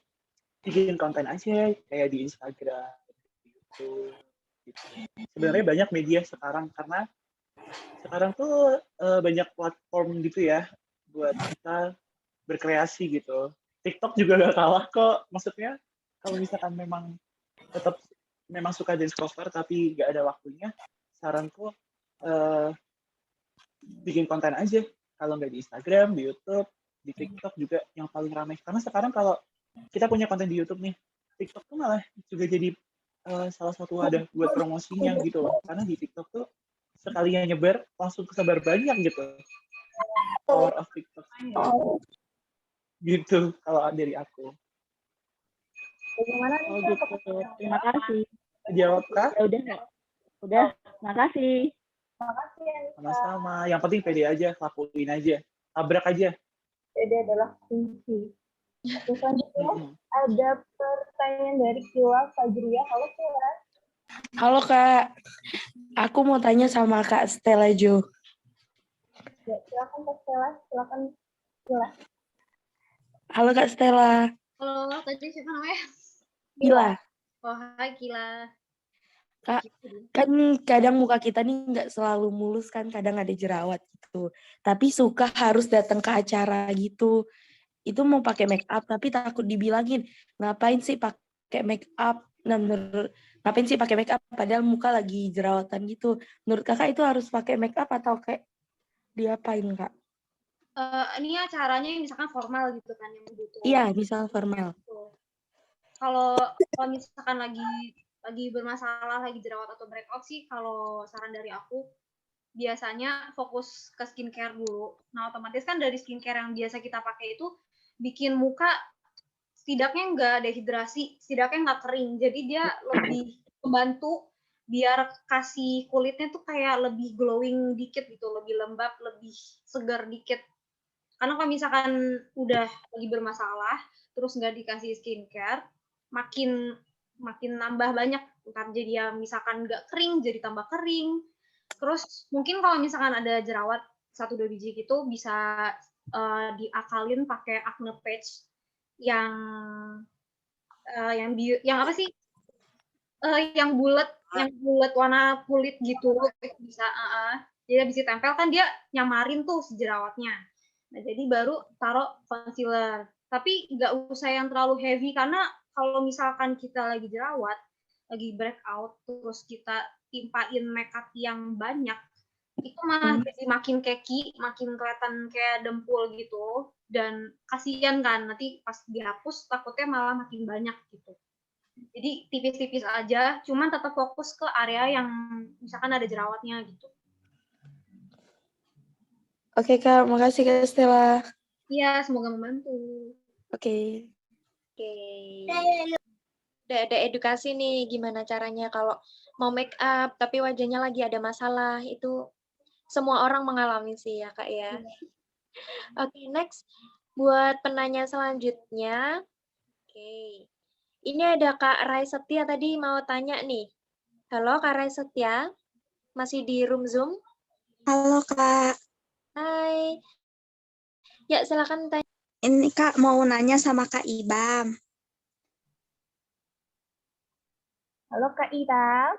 bikin konten aja kayak di Instagram, di YouTube gitu. Sebenarnya banyak media sekarang, karena sekarang tuh banyak platform gitu ya buat kita berkreasi gitu. TikTok juga gak kalah kok. Maksudnya kalau misalkan memang tetap suka dance cover tapi gak ada waktunya, saranku bikin konten aja. Kalau nggak di Instagram, di YouTube, di TikTok juga yang paling ramai. Karena sekarang kalau kita punya konten di YouTube nih, TikTok tuh malah juga jadi salah satu wadah buat promosinya gitu loh. Karena di TikTok tuh sekalinya nyebar langsung kesebar banyak gitu. Power of TikTok. Gitu kalau dari aku. Bagaimana Oh gitu. Terima kasih. Jawab Kak? Udah. Makasih. Makasih Anissa. Sama-sama. Yang penting pede aja, lakuin aja. Tabrak aja. Pede adalah kunci. Selanjutnya ada pertanyaan dari Kila Fajria. Halo Kila. Halo Kak, aku mau tanya sama Kak Stella Jo. Ya, silakan Kak Stella, silakan Gila. Halo Kak Stella. Halo, tadi siapa namanya? Gila. Oh, hai Gila. Kak, kan kadang muka kita nih nggak selalu mulus kan, kadang ada jerawat gitu. Tapi suka harus datang ke acara gitu. Itu mau pakai make up tapi takut dibilangin, ngapain sih pakai make up? Nah, ngapain sih pakai make up padahal muka lagi jerawatan gitu. Menurut Kakak itu harus pakai make up atau kayak diapain, Kak? Ini acaranya yang misalkan formal gitu kan, yang butuh. Iya, misal formal. Kalau misalkan lagi bermasalah, lagi jerawat atau breakout sih, kalau saran dari aku biasanya fokus ke skincare dulu. Nah, otomatis kan dari skincare yang biasa kita pakai itu bikin muka setidaknya nggak dehidrasi, setidaknya nggak kering. Jadi dia lebih membantu biar kasih kulitnya tuh kayak lebih glowing dikit gitu, lebih lembab, lebih segar dikit. Karena kalau misalkan udah lagi bermasalah, terus nggak dikasih skincare, makin nambah banyak. Ntar jadi ya misalkan nggak kering, jadi tambah kering. Terus mungkin kalau misalkan ada jerawat 1-2 biji gitu, bisa diakalin pakai acne patch yang yang apa sih? Yang bulat warna kulit gitu, bisa jadi habis ditempel kan dia nyamarin tuh si jerawatnya. Nah, jadi baru taruh concealer. Tapi nggak usah yang terlalu heavy, karena kalau misalkan kita lagi jerawat, lagi breakout, terus kita timpain makeup yang banyak, itu malah jadi makin keki, makin kelihatan kayak dempul gitu. Dan kasihan kan, nanti pas dihapus takutnya malah makin banyak gitu. Jadi tipis-tipis aja, cuman tetap fokus ke area yang misalkan ada jerawatnya gitu. Oke Kak, makasih Kak Stella. Iya, semoga membantu. Oke. Udah ada edukasi nih gimana caranya kalau mau make up tapi wajahnya lagi ada masalah. Itu semua orang mengalami sih ya Kak ya. Oke, next buat penanya selanjutnya. Oke. Ini ada Kak Rai Setia tadi mau tanya nih. Halo Kak Rai Setia, masih di room Zoom? Halo Kak. Hai. Ya, silakan tanya. Ini Kak mau nanya sama Kak Ibam. Halo Kak Ira.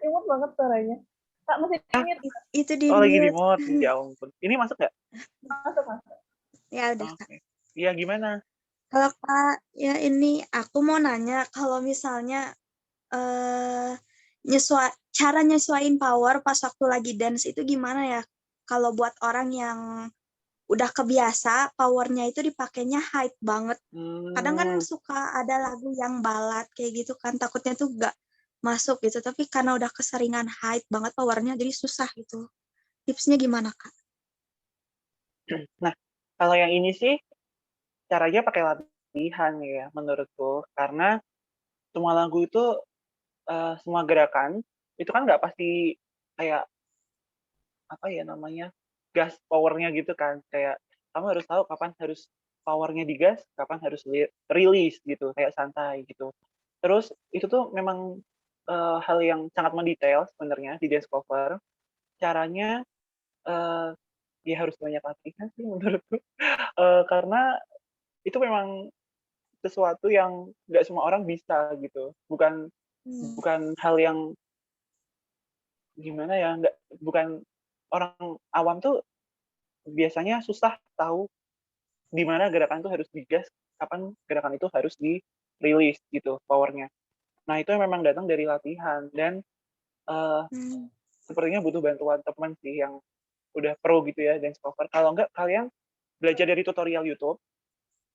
Imut banget suaranya. Kak masih di-mute. Itu di Oh, lagi di mute. mute. Ya ampun. Ini masuk nggak? Masuk. Ya udah Kak. Iya, gimana? Halo Kak, ya ini aku mau nanya kalau misalnya cara nyesuaiin power pas waktu lagi dance itu gimana ya? Kalau buat orang yang udah kebiasa powernya itu dipakainya high banget. Kadang kan suka ada lagu yang ballad kayak gitu kan, takutnya tuh gak masuk gitu. Tapi karena udah keseringan high banget powernya jadi susah gitu. Tipsnya gimana Kak? Nah, kalau yang ini sih caranya pakai latihan ya menurutku, karena semua lagu itu semua gerakan itu kan nggak pasti kayak apa ya namanya gas powernya gitu kan, kayak kamu harus tahu kapan harus powernya digas, kapan harus release gitu, kayak santai gitu. Terus itu tuh memang hal yang sangat mendetail sebenarnya di dance cover. Caranya ya harus banyak latihan sih menurutku, karena itu memang sesuatu yang nggak semua orang bisa gitu. Bukan hal yang gimana ya, bukan orang awam tuh biasanya susah tahu di mana gerakan itu harus digas, kapan gerakan itu harus di-release gitu powernya. Nah, itu memang datang dari latihan dan sepertinya butuh bantuan teman sih yang udah pro gitu ya dance cover. Kalau enggak, kalian belajar dari tutorial YouTube.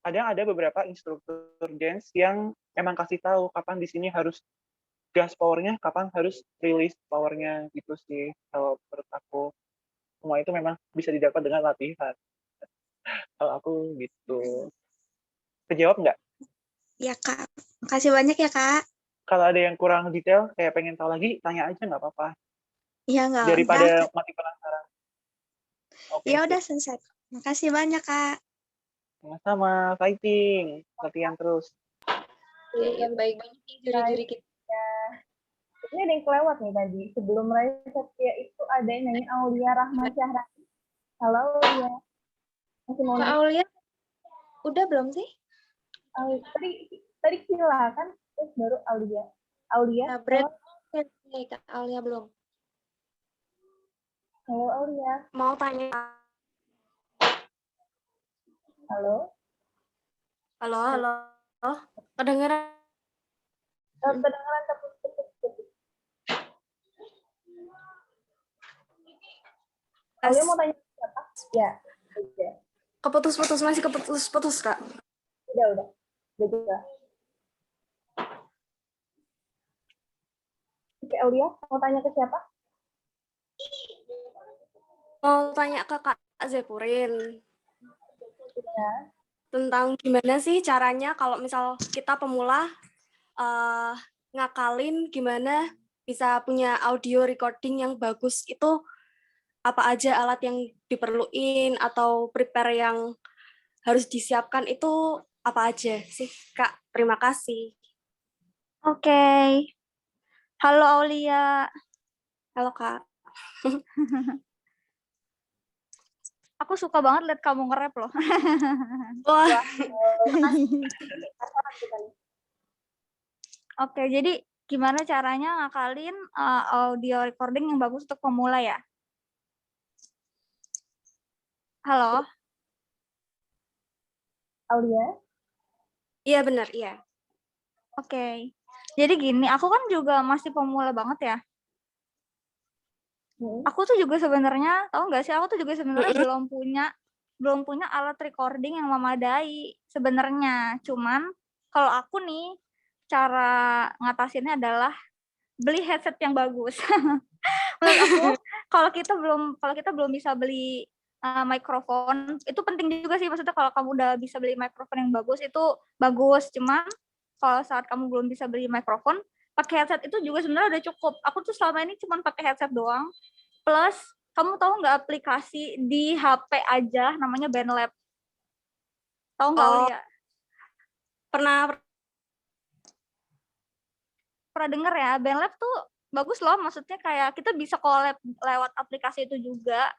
Ada beberapa instruktur dance yang emang kasih tahu kapan di sini harus gas powernya, kapan harus release powernya gitu sih. Kalau menurut aku, semua itu memang bisa didapat dengan latihan. Kalau aku gitu. Kejawab nggak? Ya Kak, makasih banyak ya Kak. Kalau ada yang kurang detail, kayak pengen tahu lagi, tanya aja nggak apa-apa. Iya nggak. Daripada mati penasaran. Okay, ya udah selesai. Makasih banyak Kak. Sama-sama, fighting, latihan terus. Ya, baik banyak nih juri-juri kita. Ya. Ini ada yang kelewat nih tadi. Sebelum Rai Setia itu ada yang nyanyi Aulia Rahma Syahrani. Halo Aulia, masih mau Kak Aulia, udah belum sih? Tadi Kila kan, terus baru Aulia. Aulia, Nah, halo, Kak Aulia belum. halo Aulia, Mau tanya. halo. Halo, halo. Oh, kedengeran? Kedengeran terputus-putus. Aulia mau tanya siapa? Ya, udah. Keputus-putus, masih keputus-putus, Kak. Udah juga. Oke, Aulia, mau tanya ke siapa? Mau tanya ke Kak Zepurin Ya. tentang gimana sih caranya kalau misal kita pemula ngakalin gimana bisa punya audio recording yang bagus itu apa aja alat yang diperluin atau prepare yang harus disiapkan itu apa aja sih, Kak? Terima kasih. Oke. Halo Aulia. Halo, Kak. Aku suka banget lihat kamu nge-rap loh. Wah. Oke, jadi gimana caranya ngakalin audio recording yang bagus untuk pemula ya? Halo? Aulia? Iya benar, iya. Oke. Jadi gini, aku kan juga masih pemula banget ya. Aku tuh juga sebenarnya, tahu nggak sih, aku tuh juga sebenarnya belum punya alat recording yang memadai sebenarnya. Cuman kalau aku nih cara ngatasinnya adalah beli headset yang bagus. Menurut aku kalau kita belum bisa beli mikrofon, itu penting juga sih, maksudnya kalau kamu udah bisa beli mikrofon yang bagus itu bagus. Cuman kalau saat kamu belum bisa beli mikrofon, pakai headset itu juga sebenarnya udah cukup. Aku tuh selama ini cuma pakai headset doang. Plus, kamu tahu nggak aplikasi di HP aja namanya BandLab? Tahu nggak, Aulia? Pernah Denger ya, BandLab tuh bagus loh, maksudnya kayak kita bisa collab lewat aplikasi itu juga.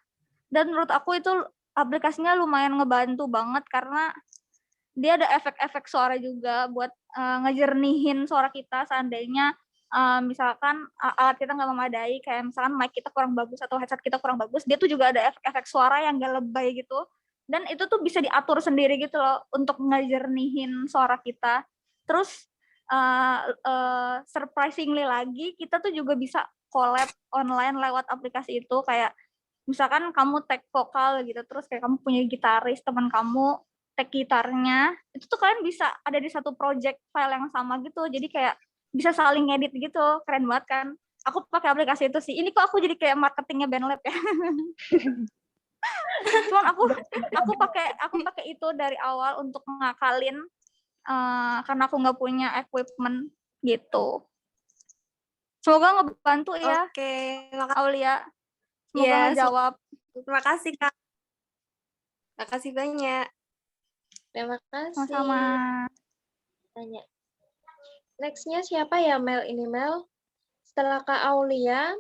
Dan menurut aku itu aplikasinya lumayan ngebantu banget karena dia ada efek-efek suara juga buat ngejernihin suara kita seandainya misalkan alat kita nggak memadai, kayak misalkan mic kita kurang bagus atau headset kita kurang bagus, dia tuh juga ada efek-efek suara yang gak lebay gitu, dan itu tuh bisa diatur sendiri gitu loh untuk ngejernihin suara kita. Terus surprisingly lagi, kita tuh juga bisa collab online lewat aplikasi itu, kayak misalkan kamu tag vokal gitu, terus kayak kamu punya gitaris teman kamu tag gitarnya, itu tuh kalian bisa ada di satu project file yang sama gitu, jadi kayak bisa saling edit gitu, keren banget kan. Aku pakai aplikasi itu sih. Ini kok aku jadi kayak marketingnya BandLab ya. Cuman aku pakai itu dari awal untuk ngakalin karena aku nggak punya equipment gitu. Semoga ngebantu ya. Oke, Aulia. Semoga ya, ngejawab. Terima kasih, Kak. Terima kasih banyak. Terima kasih. Sama-sama. Tanya. Next-nya siapa ya, Mel? Ini Mel. Setelah Kak Aulia.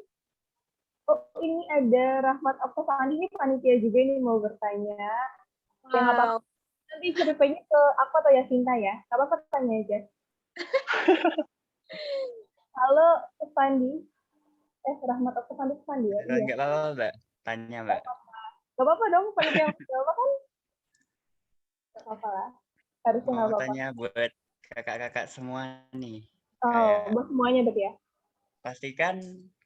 Oh, ini ada Rahmat Oktavandi, ini panitia juga nih mau bertanya. Wow. Ya nggak apa-apa. Nanti ceritanya ke aku atau Yasinta ya. Nggak apa-apa, tanya aja. Halo, Fandi. Rahmat Oktavandi, Fandi ya? Iya. Nggak apa-apa, Mbak. Tanya, Mbak. Nggak apa-apa dong, panitia yang apa kan? Nggak apa-apa lah. Harusnya nggak Mau apa-apa. tanya buat kakak-kakak semua nih. Oh, buat semuanya berarti ya? Pastikan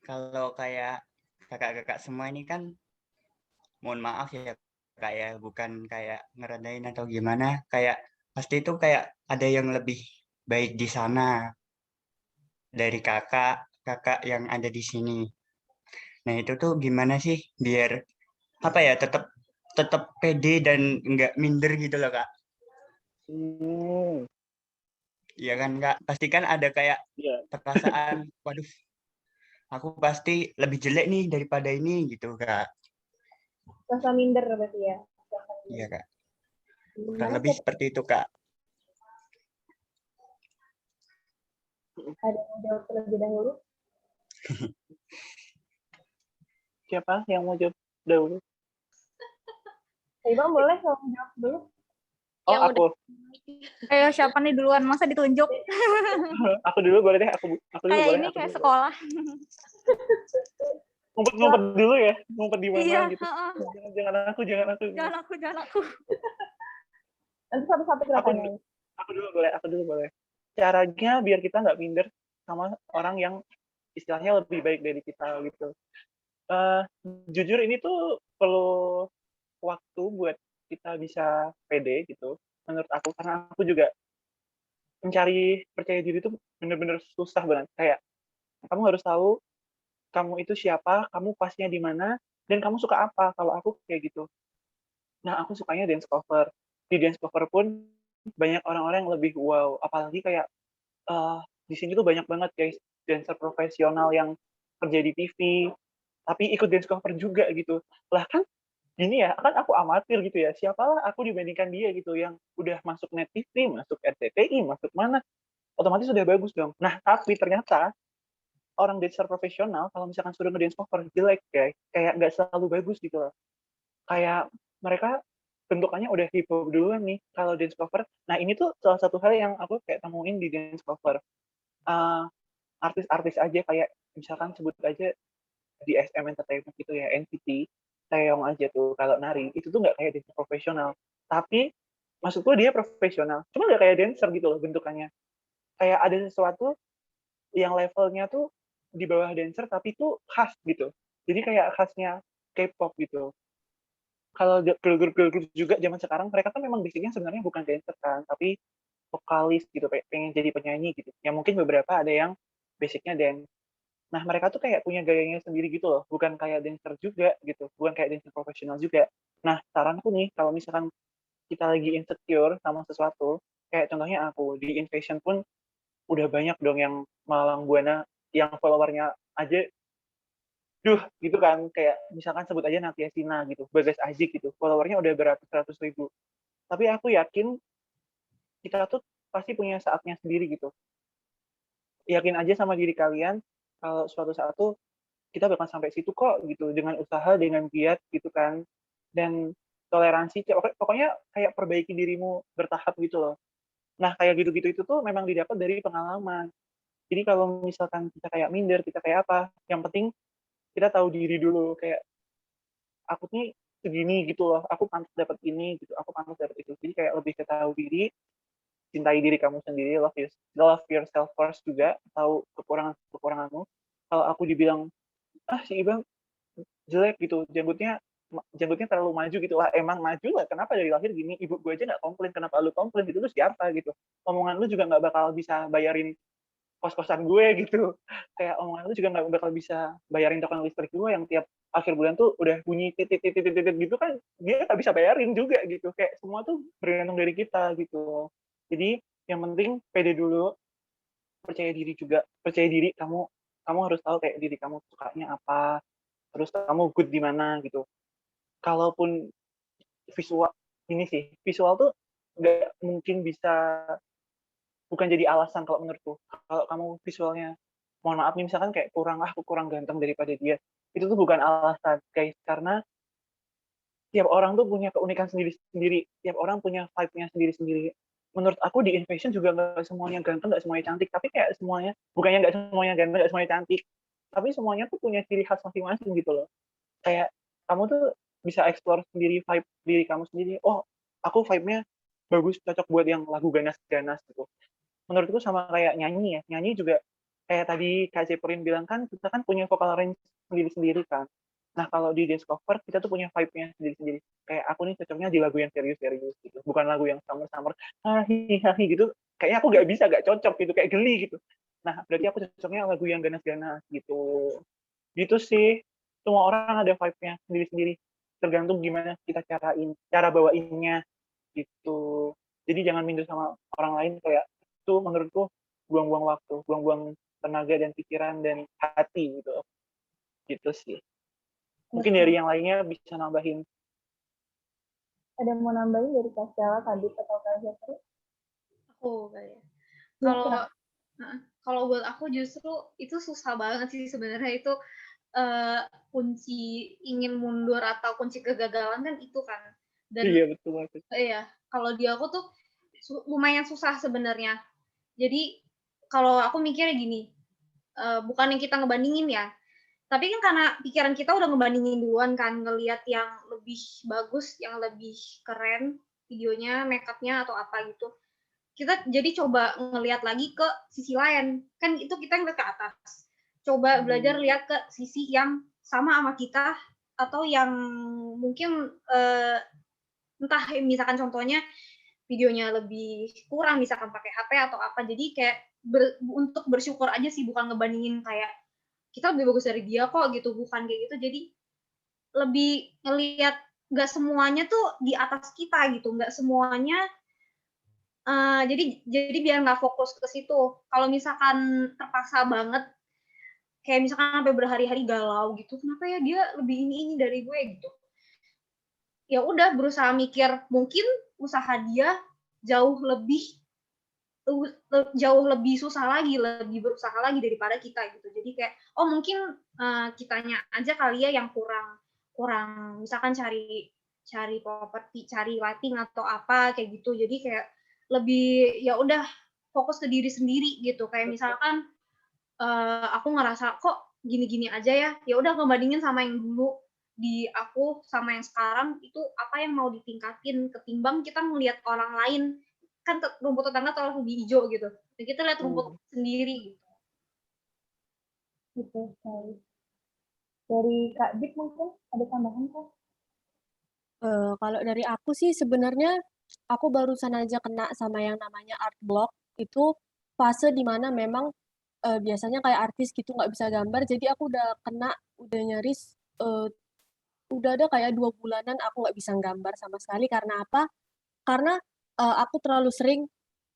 kalau kayak kakak-kakak semua ini kan, mohon maaf ya Kak ya, bukan kayak ngerendahin atau gimana, kayak pasti itu kayak ada yang lebih baik di sana dari kakak yang ada di sini. Nah itu tuh gimana sih biar apa ya tetap pede dan nggak minder gitu loh Kak. Iya kan Kak, pasti kan ada kayak perasaan, waduh, aku pasti lebih jelek nih daripada ini gitu Kak. Rasa minder berarti ya? Iya Kak, kurang lebih seperti itu Kak. Ada yang jawab terlebih dahulu? Siapa yang mau jawab dahulu? Ibang boleh kalau jawab dulu. Oh, Yang aku. Ayo siapa nih duluan? Masa ditunjuk? Aku dulu boleh deh, aku dulu Kayak boleh. ini Aku kayak dulu boleh. sekolah. Ngumpet-ngumpet dulu ya, ngumpet di mana Iya, gitu. heeh. Jangan aku. Jangan aku. Nanti satu-satu kita Aku dulu, tanyain. aku dulu boleh. Caranya biar kita nggak minder sama orang yang istilahnya lebih baik dari kita gitu. Jujur ini tuh perlu waktu buat kita bisa pede gitu, menurut aku, karena aku juga mencari percaya diri itu bener-bener susah banget. Kayak kamu harus tahu kamu itu siapa, kamu pasnya di mana, dan kamu suka apa. Kalau aku kayak gitu. Nah, aku sukanya dance cover. Di dance cover pun banyak orang-orang yang lebih wow. Apalagi kayak di sini tuh banyak banget guys dancer profesional yang kerja di TV, tapi ikut dance cover juga gitu. Lah kan gini ya, kan aku amatir gitu ya. Siapalah aku dibandingkan dia gitu yang udah masuk Net TV, masuk RCTI, masuk mana, otomatis sudah bagus dong. Nah, tapi ternyata orang dancer profesional kalau misalkan suruh nge-dance cover jelek guys, kayak nggak selalu bagus gitu loh. Kayak mereka bentukannya udah hip hop duluan nih kalau dance cover. Nah, ini tuh salah satu hal yang aku kayak temuin di dance cover. Artis-artis aja kayak misalkan sebut aja di SM Entertainment gitu ya, NCT, Taeyong aja tuh kalau nari itu tuh nggak kayak dancer profesional, tapi maksudku dia profesional, cuma nggak kayak dancer gitu loh bentukannya. Kayak ada sesuatu yang levelnya tuh di bawah dancer tapi tuh khas gitu. Jadi kayak khasnya K-pop gitu. Kalau girl group juga zaman sekarang mereka kan memang basicnya sebenarnya bukan dancer kan, tapi vokalis gitu, pengen jadi penyanyi gitu. Ya mungkin beberapa ada yang basicnya dance. Nah, mereka tuh kayak punya gayanya sendiri gitu loh, bukan kayak dancer juga gitu, bukan kayak dancer profesional juga. Nah, saranku nih, kalau misalkan kita lagi insecure sama sesuatu, kayak contohnya aku, di Invasion pun udah banyak dong yang malang buana, yang followernya aja, gitu kan, kayak misalkan sebut aja Natia Sina gitu, Bagas Azik gitu, followernya udah beratus-ratus ribu. Tapi aku yakin kita tuh pasti punya saatnya sendiri gitu. Yakin aja sama diri kalian, kalau suatu saat tuh kita bakal sampai situ kok gitu dengan usaha, dengan giat gitu kan, dan toleransi, pokoknya kayak perbaiki dirimu bertahap gitu loh. Nah, kayak gitu-gitu itu tuh memang didapat dari pengalaman. Jadi kalau misalkan kita kayak minder, kita kayak apa, yang penting kita tahu diri dulu, kayak aku nih segini gitu loh, aku pantas dapat ini gitu, aku pantas dapat itu. Jadi kayak lebih ke tahu diri, cintai diri kamu sendiri, love yourself first juga, tahu kekuranganmu. Kalau aku dibilang, si Ibang jelek gitu, janggutnya terlalu maju gitu lah, emang maju lah, kenapa dari lahir gini, ibu gue aja nggak komplain, kenapa lu komplain gitu, lu siapa gitu, omongan lu juga nggak bakal bisa bayarin kos-kosan gue gitu, kayak omongan lu juga nggak bakal bisa bayarin token listrik gue yang tiap akhir bulan tuh udah bunyi titit gitu kan, dia nggak bisa bayarin juga gitu, kayak semua tuh bergantung dari kita gitu. Jadi yang penting pede dulu, percaya diri juga, percaya diri, kamu harus tahu kayak diri kamu sukanya apa, terus kamu good di mana gitu. Kalaupun visual ini sih, visual tuh nggak mungkin bisa, bukan jadi alasan kalau menurutku. Kalau kamu visualnya, mohon maaf nih, misalkan kayak aku kurang ganteng daripada dia, itu tuh bukan alasan guys, karena tiap orang tuh punya keunikan sendiri-sendiri, tiap orang punya vibe-nya sendiri-sendiri. Menurut aku di Invasion juga nggak semuanya ganteng, nggak semuanya cantik, tapi kayak semuanya, bukannya nggak semuanya ganteng, nggak semuanya cantik, tapi semuanya tuh punya ciri khas masing-masing gitu loh. Kayak kamu tuh bisa explore sendiri vibe diri kamu sendiri. Oh, aku vibe-nya bagus, cocok buat yang lagu ganas-ganas gitu. Menurutku sama kayak nyanyi ya. Nyanyi juga kayak tadi Kak Zepurin bilang kan, kita kan punya vocal range sendiri-sendiri kan. Nah, kalau di dance cover, kita tuh punya vibe-nya sendiri-sendiri. Kayak aku nih cocoknya di lagu yang serius-serius gitu. Bukan lagu yang summer-summer, hahi gitu. Kayaknya aku nggak bisa, nggak cocok gitu. Kayak geli gitu. Nah, berarti aku cocoknya lagu yang ganas-ganas gitu. Gitu sih. Semua orang ada vibe-nya sendiri-sendiri. Tergantung gimana kita cara bawainnya gitu. Jadi jangan minder sama orang lain, kayak itu menurutku buang-buang waktu, buang-buang tenaga dan pikiran dan hati gitu. Gitu sih. Mungkin dari yang lainnya bisa nambahin. Ada yang mau nambahin dari Kak Stella, Kadit, atau Kak Zafri? Aku kali ya. Ya, Kalau buat aku justru itu susah banget sih sebenarnya, itu kunci ingin mundur atau kunci kegagalan kan itu kan. Dan Iya betul banget. iya, kalau di aku tuh lumayan susah sebenarnya. Jadi kalau aku mikirnya gini, bukan yang kita ngebandingin ya, tapi kan karena pikiran kita udah ngebandingin duluan kan, ngelihat yang lebih bagus, yang lebih keren videonya, make up-nya atau apa gitu. Kita jadi coba ngelihat lagi ke sisi lain. Kan itu kita ngeliat ke atas. Coba belajar lihat ke sisi yang sama sama kita atau yang mungkin entah misalkan contohnya videonya lebih kurang misalkan pakai HP atau apa. Jadi kayak untuk bersyukur aja sih, bukan ngebandingin kayak kita lebih bagus dari dia kok gitu, bukan kayak gitu. Jadi lebih ngelihat nggak semuanya tuh di atas kita gitu, nggak semuanya jadi biar nggak fokus ke situ. Kalau misalkan terpaksa banget kayak misalkan sampai berhari-hari galau gitu, kenapa ya dia lebih ini dari gue gitu. Ya udah berusaha mikir, mungkin usaha dia jauh lebih susah lagi, lebih berusaha lagi daripada kita gitu. Jadi kayak mungkin kitanya aja kali ya yang kurang misalkan cari properti, cari lighting atau apa kayak gitu. Jadi kayak lebih ya udah fokus ke diri sendiri gitu. Kayak misalkan aku ngerasa kok gini-gini aja ya udah ngebandingin sama yang dulu di aku sama yang sekarang itu apa yang mau ditingkatin, ketimbang kita ngelihat orang lain kan rumput tetangga terlalu lebih hijau gitu. Dan kita lihat rumput sendiri gitu. Betul sekali. Dari Kak Dik mungkin ada tambahan Kak? Kalau dari aku sih sebenarnya aku barusan aja kena sama yang namanya art block. Itu fase dimana memang biasanya kayak artis gitu nggak bisa gambar. Jadi aku udah nyaris udah ada kayak 2 bulanan aku nggak bisa gambar sama sekali. Karena apa? Karena aku terlalu sering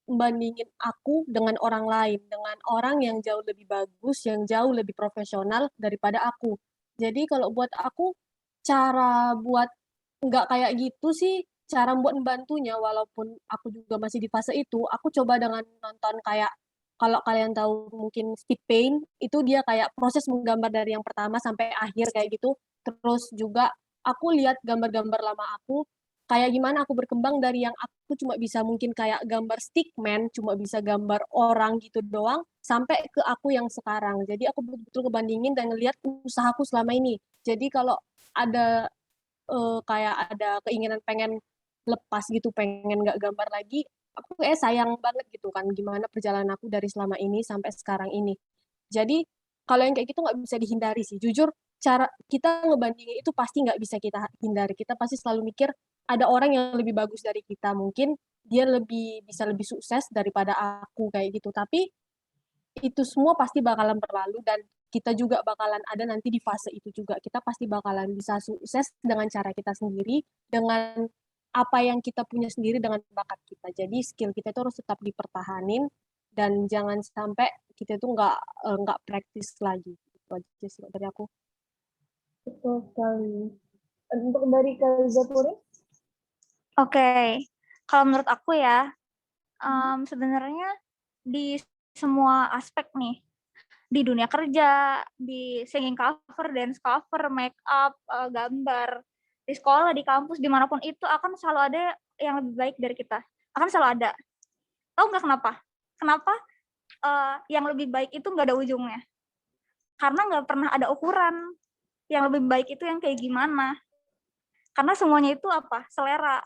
membandingin aku dengan orang lain, dengan orang yang jauh lebih bagus, yang jauh lebih profesional daripada aku. Jadi kalau buat aku, cara buat nggak kayak gitu sih, cara buat membantunya, walaupun aku juga masih di fase itu, aku coba dengan nonton kayak, kalau kalian tahu mungkin Stick Paint, itu dia kayak proses menggambar dari yang pertama sampai akhir kayak gitu. Terus juga aku lihat gambar-gambar lama aku, kayak gimana aku berkembang dari yang aku cuma bisa mungkin kayak gambar stickman, cuma bisa gambar orang gitu doang, sampai ke aku yang sekarang. Jadi aku betul-betul ngebandingin dan ngelihat usahaku selama ini. Jadi kalau ada kayak ada keinginan pengen lepas gitu, pengen nggak gambar lagi, aku kayak sayang banget gitu kan, gimana perjalanan aku dari selama ini sampai sekarang ini. Jadi kalau yang kayak gitu nggak bisa dihindari sih. Jujur, cara kita ngebandingin itu pasti nggak bisa kita hindari. Kita pasti selalu mikir ada orang yang lebih bagus dari kita. Mungkin dia bisa lebih sukses daripada aku kayak gitu. Tapi itu semua pasti bakalan berlalu dan kita juga bakalan ada nanti di fase itu juga. Kita pasti bakalan bisa sukses dengan cara kita sendiri, dengan apa yang kita punya sendiri, dengan bakat kita. Jadi skill kita itu harus tetap dipertahanin dan jangan sampai kita itu nggak praktis lagi. Itu aja sih dari aku. Betul sekali. Untuk dari Kak Zepuri? Oke, kalau menurut aku ya, sebenarnya di semua aspek nih, di dunia kerja, di singing cover, dance cover, make up, gambar, di sekolah, di kampus, dimanapun itu akan selalu ada yang lebih baik dari kita. Akan selalu ada. Tahu nggak kenapa? Kenapa yang lebih baik itu nggak ada ujungnya? Karena nggak pernah ada ukuran. Yang lebih baik itu yang kayak gimana? Karena semuanya itu apa? Selera.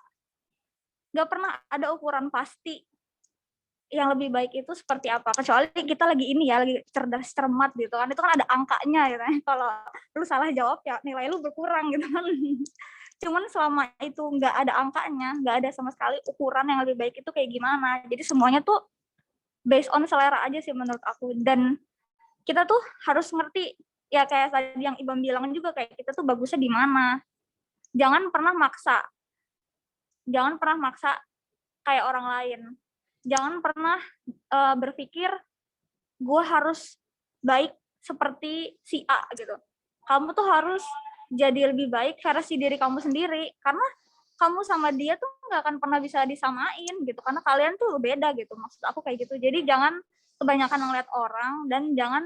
Nggak pernah ada ukuran pasti yang lebih baik itu seperti apa, kecuali kita lagi ini ya, lagi cerdas cermat gitu kan, itu kan ada angkanya gitu kan. Kalau lu salah jawab ya nilai lu berkurang gitu kan. Cuman selama itu nggak ada angkanya, nggak ada sama sekali ukuran yang lebih baik itu kayak gimana. Jadi semuanya tuh based on selera aja sih menurut aku. Dan kita tuh harus ngerti ya, kayak tadi yang Ibam bilang juga, kayak kita tuh bagusnya di mana. Jangan pernah maksa kayak orang lain. Jangan pernah berpikir gue harus baik seperti si A gitu. Kamu tuh harus jadi lebih baik versi diri kamu sendiri, karena kamu sama dia tuh nggak akan pernah bisa disamain gitu, karena kalian tuh beda gitu. Maksud aku kayak gitu. Jadi jangan kebanyakan ngeliat orang, dan jangan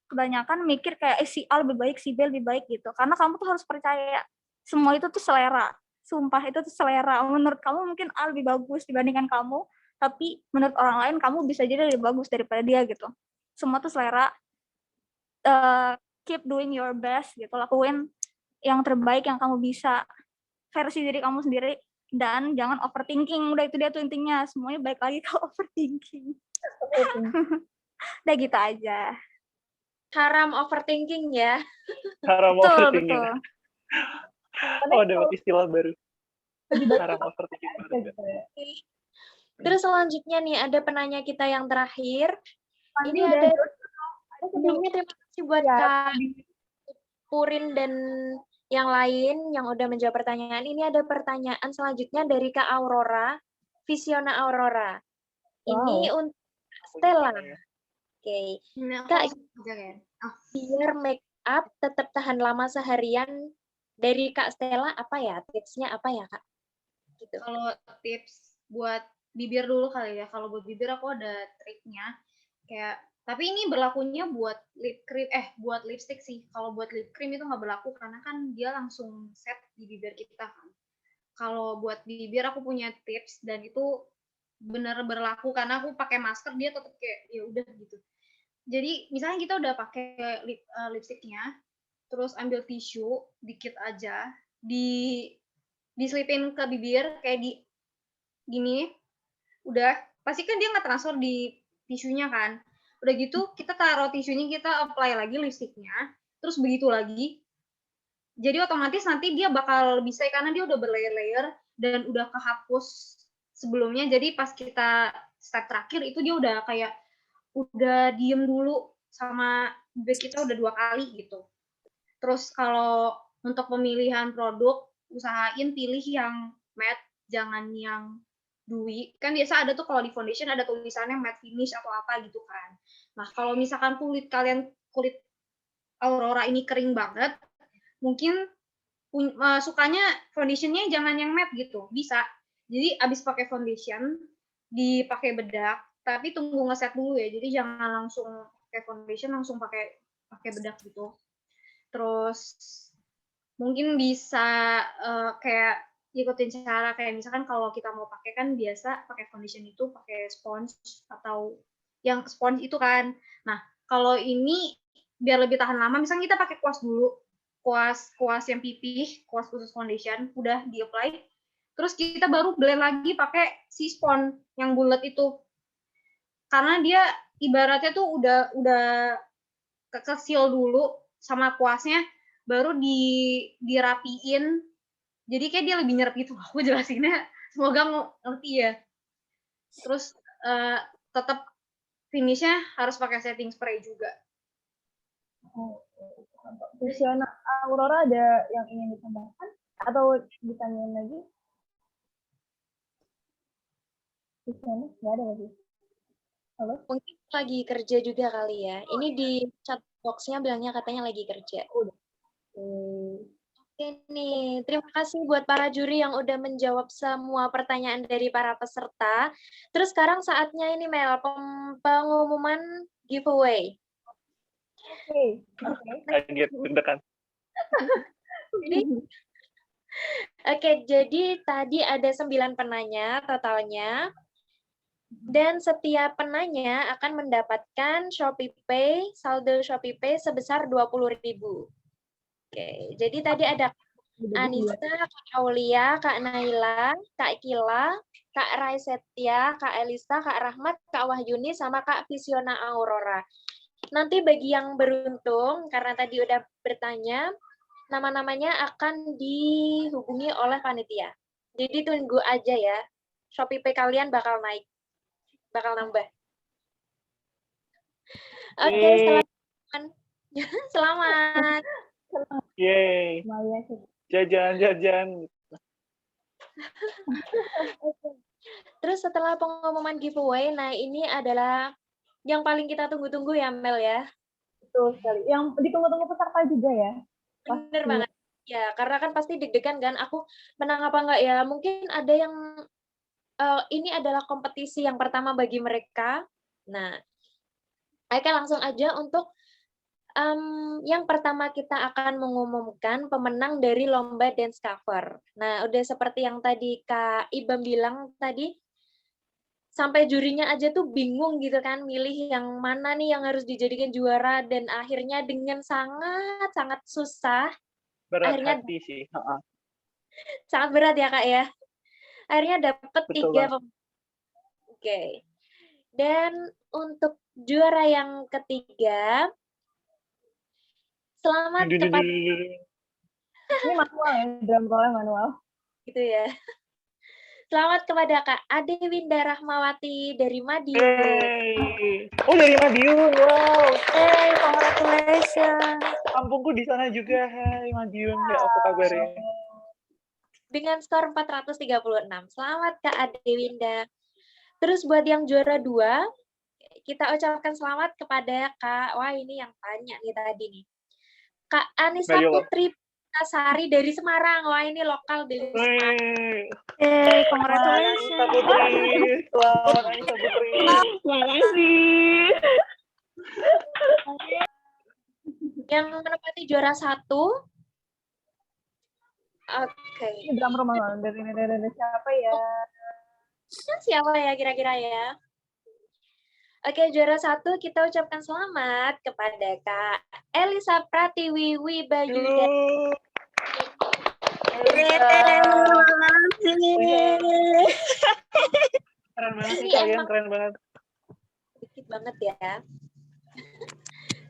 kebanyakan mikir kayak si A lebih baik, si B lebih baik gitu. Karena kamu tuh harus percaya semua itu tuh selera. Sumpah itu tuh selera. Menurut kamu mungkin A lebih bagus dibandingkan kamu, tapi menurut orang lain kamu bisa jadi lebih bagus daripada dia gitu. Semua tuh selera. Keep doing your best gitu, lakuin yang terbaik yang kamu bisa, versi diri kamu sendiri, dan jangan overthinking. Udah itu dia tuh intinya, semuanya balik lagi ke overthinking. Udah gitu aja. Haram overthinking ya. Haram Betul, overthinking. betul. Oh, dapat istilah baru. Haram overthinking. Terus selanjutnya nih ada penanya kita yang terakhir. Ini udah ada jawab. sebelumnya terima kasih buat Kak Purin dan yang lain yang udah menjawab pertanyaan. Ini ada pertanyaan selanjutnya dari Kak Aurora, Visiona Aurora. Ini untuk Stella. Oke. Kak, biar make up tetap tahan lama seharian, dari Kak Stella apa ya? Tipsnya apa ya, Kak? Gitu. Kalau tips buat bibir dulu kali ya. Kalau buat bibir aku ada triknya. Kayak tapi ini berlakunya buat lip cream, buat lipstick sih. Kalau buat lip cream itu nggak berlaku karena kan dia langsung set di bibir kita kan. Kalau buat bibir aku punya tips dan itu benar berlaku karena aku pakai masker dia tetap kayak ya udah gitu. Jadi misalnya kita udah pakai lipsticknya, terus ambil tisu dikit aja, diselipin ke bibir kayak di gini, udah pasti kan dia nggak transfer di tisunya kan. Udah gitu kita taruh tisunya, kita apply lagi lipstiknya, terus begitu lagi. Jadi otomatis nanti dia bakal bisa karena dia udah berlayer-layer dan udah kehapus sebelumnya. Jadi pas kita step terakhir itu dia udah kayak udah diem dulu sama bibir kita udah 2 kali gitu. Terus kalau untuk pemilihan produk, usahain pilih yang matte, jangan yang dewy. Kan biasa ada tuh kalau di foundation ada tulisannya matte finish atau apa gitu kan. Nah, kalau misalkan kulit Aurora ini kering banget, mungkin sukanya foundationnya jangan yang matte gitu, bisa. Jadi abis pakai foundation, dipakai bedak, tapi tunggu ngeset dulu ya. Jadi jangan langsung pakai foundation langsung pakai bedak gitu. Terus mungkin bisa kayak ikutin cara kayak misalkan kalau kita mau pakai kan biasa pakai foundation itu pakai sponge atau yang sponge itu kan. Nah, kalau ini biar lebih tahan lama, misalnya kita pakai kuas dulu, kuas yang pipih, kuas khusus foundation, udah di-apply, terus kita baru blend lagi pakai si sponge yang bulat itu. Karena dia ibaratnya tuh udah kekecil dulu sama kuasnya, baru dirapiin. Jadi kayak dia lebih nyerap gitu. Aku jelasinnya semoga ngerti ya. Terus tetap finishnya harus pakai setting spray juga. Visiona Aurora ada yang ingin ditambahkan atau ditanyain lagi? Visiona nggak ada lagi. Halo? Mungkin lagi kerja juga kali ya. Ini di chat box-nya bilangnya katanya lagi kerja. Oke nih, terima kasih buat para juri yang udah menjawab semua pertanyaan dari para peserta. Terus sekarang saatnya ini Mel, pengumuman giveaway. Oke. Kaget, deg-degan. Jadi tadi ada 9 penanya totalnya. Dan setiap penanya akan mendapatkan ShopeePay, saldo ShopeePay sebesar 20.000. Oke, jadi tadi ada Anissa, Kak Aulia, Kak Naila, Kak Kila, Kak Raisetia, Kak Elisa, Kak Rahmat, Kak Wahyuni, sama Kak Visiona Aurora. Nanti bagi yang beruntung, karena tadi udah bertanya, nama-namanya akan dihubungi oleh panitia. Jadi tunggu aja ya, ShopeePay kalian bakal naik, bakal nambah. Oke, selamat. Yeay. Jajan. Terus setelah pengumuman giveaway, nah ini adalah yang paling kita tunggu-tunggu ya Mel ya. Betul sekali. Yang ditunggu-tunggu peserta juga ya. Bener banget. Ya, karena kan pasti deg-degan kan, aku menang apa enggak ya. Mungkin ada yang ini adalah kompetisi yang pertama bagi mereka. Nah, oke langsung aja untuk Yang pertama kita akan mengumumkan pemenang dari lomba dance cover. Nah, udah seperti yang tadi Kak Ibam bilang tadi, sampai jurinya aja tuh bingung gitu kan, milih yang mana nih yang harus dijadikan juara, dan akhirnya dengan sangat-sangat susah, Berat akhirnya hati sih. Ha-ha. sangat berat ya Kak ya. Akhirnya dapat Betul 3 banget. Oke. Dan untuk juara yang ketiga, selamat kepada Ini manual ya, drum roll manual. gitu ya. Selamat kepada Kak Ade Winda Rahmawati dari Madiun. Oh, dari Madiun. Wow. Hey, congratulations. Kampungku di sana juga. Hai Madiun. Ya, apa kabarnya? Dengan skor 436. Selamat Kak Ade Winda. Terus buat yang juara 2, kita ucapkan selamat kepada Kak, wah ini yang tanya nih tadi nih. Kak Anissa Bayola. Putri Sari dari Semarang. Wah ini lokal dari Semarang. Hey, Anissa congratulations. Putri. Selamat Anissa Putri. Makasih. Yang menempati juara 1. Oke. Ini drum roll manual dari siapa ya? Siapa ya kira-kira ya? Oke, juara 1 kita ucapkan selamat kepada Kak Elisa Pratiwi Wibayuda. Keren banget sih Ini kalian, emang keren banget. dikit banget ya.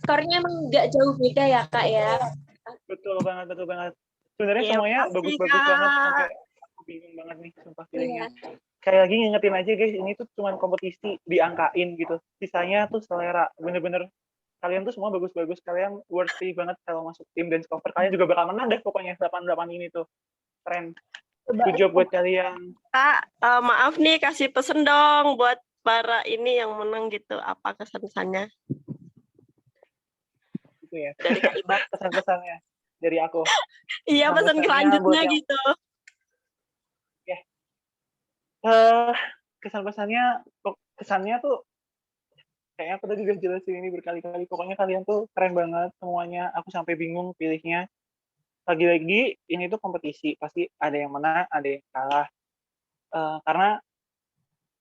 Skornya emang nggak jauh beda ya Kak ya. Betul banget, betul banget. Sebenarnya Iya, semuanya makasih, bagus-bagus Kak. banget. Sampai aku bingung banget nih, sumpah feelingnya. Iya. Kayak lagi ngingetin aja guys, ini tuh cuma kompetisi diangkain gitu. Sisanya tuh selera. Bener-bener kalian tuh semua bagus-bagus. Kalian worthy banget kalau masuk tim dance cover. Kalian juga bakal menang deh pokoknya 88 ini tuh. Keren. Good job buat kalian. Kak, maaf nih kasih pesen dong buat para ini yang menang gitu. Apa kesan-kesannya? Gitu ya. Dari Kak Ibam. Pesan-pesannya dari aku. Iya, pesan Pesan-pesannya buat selanjutnya yang- gitu. Kesannya tuh kayaknya aku tadi udah jelasin ini berkali-kali. Pokoknya kalian tuh keren banget semuanya. Aku sampai bingung pilihnya. Lagi-lagi ini tuh kompetisi, pasti ada yang menang, ada yang kalah. Karena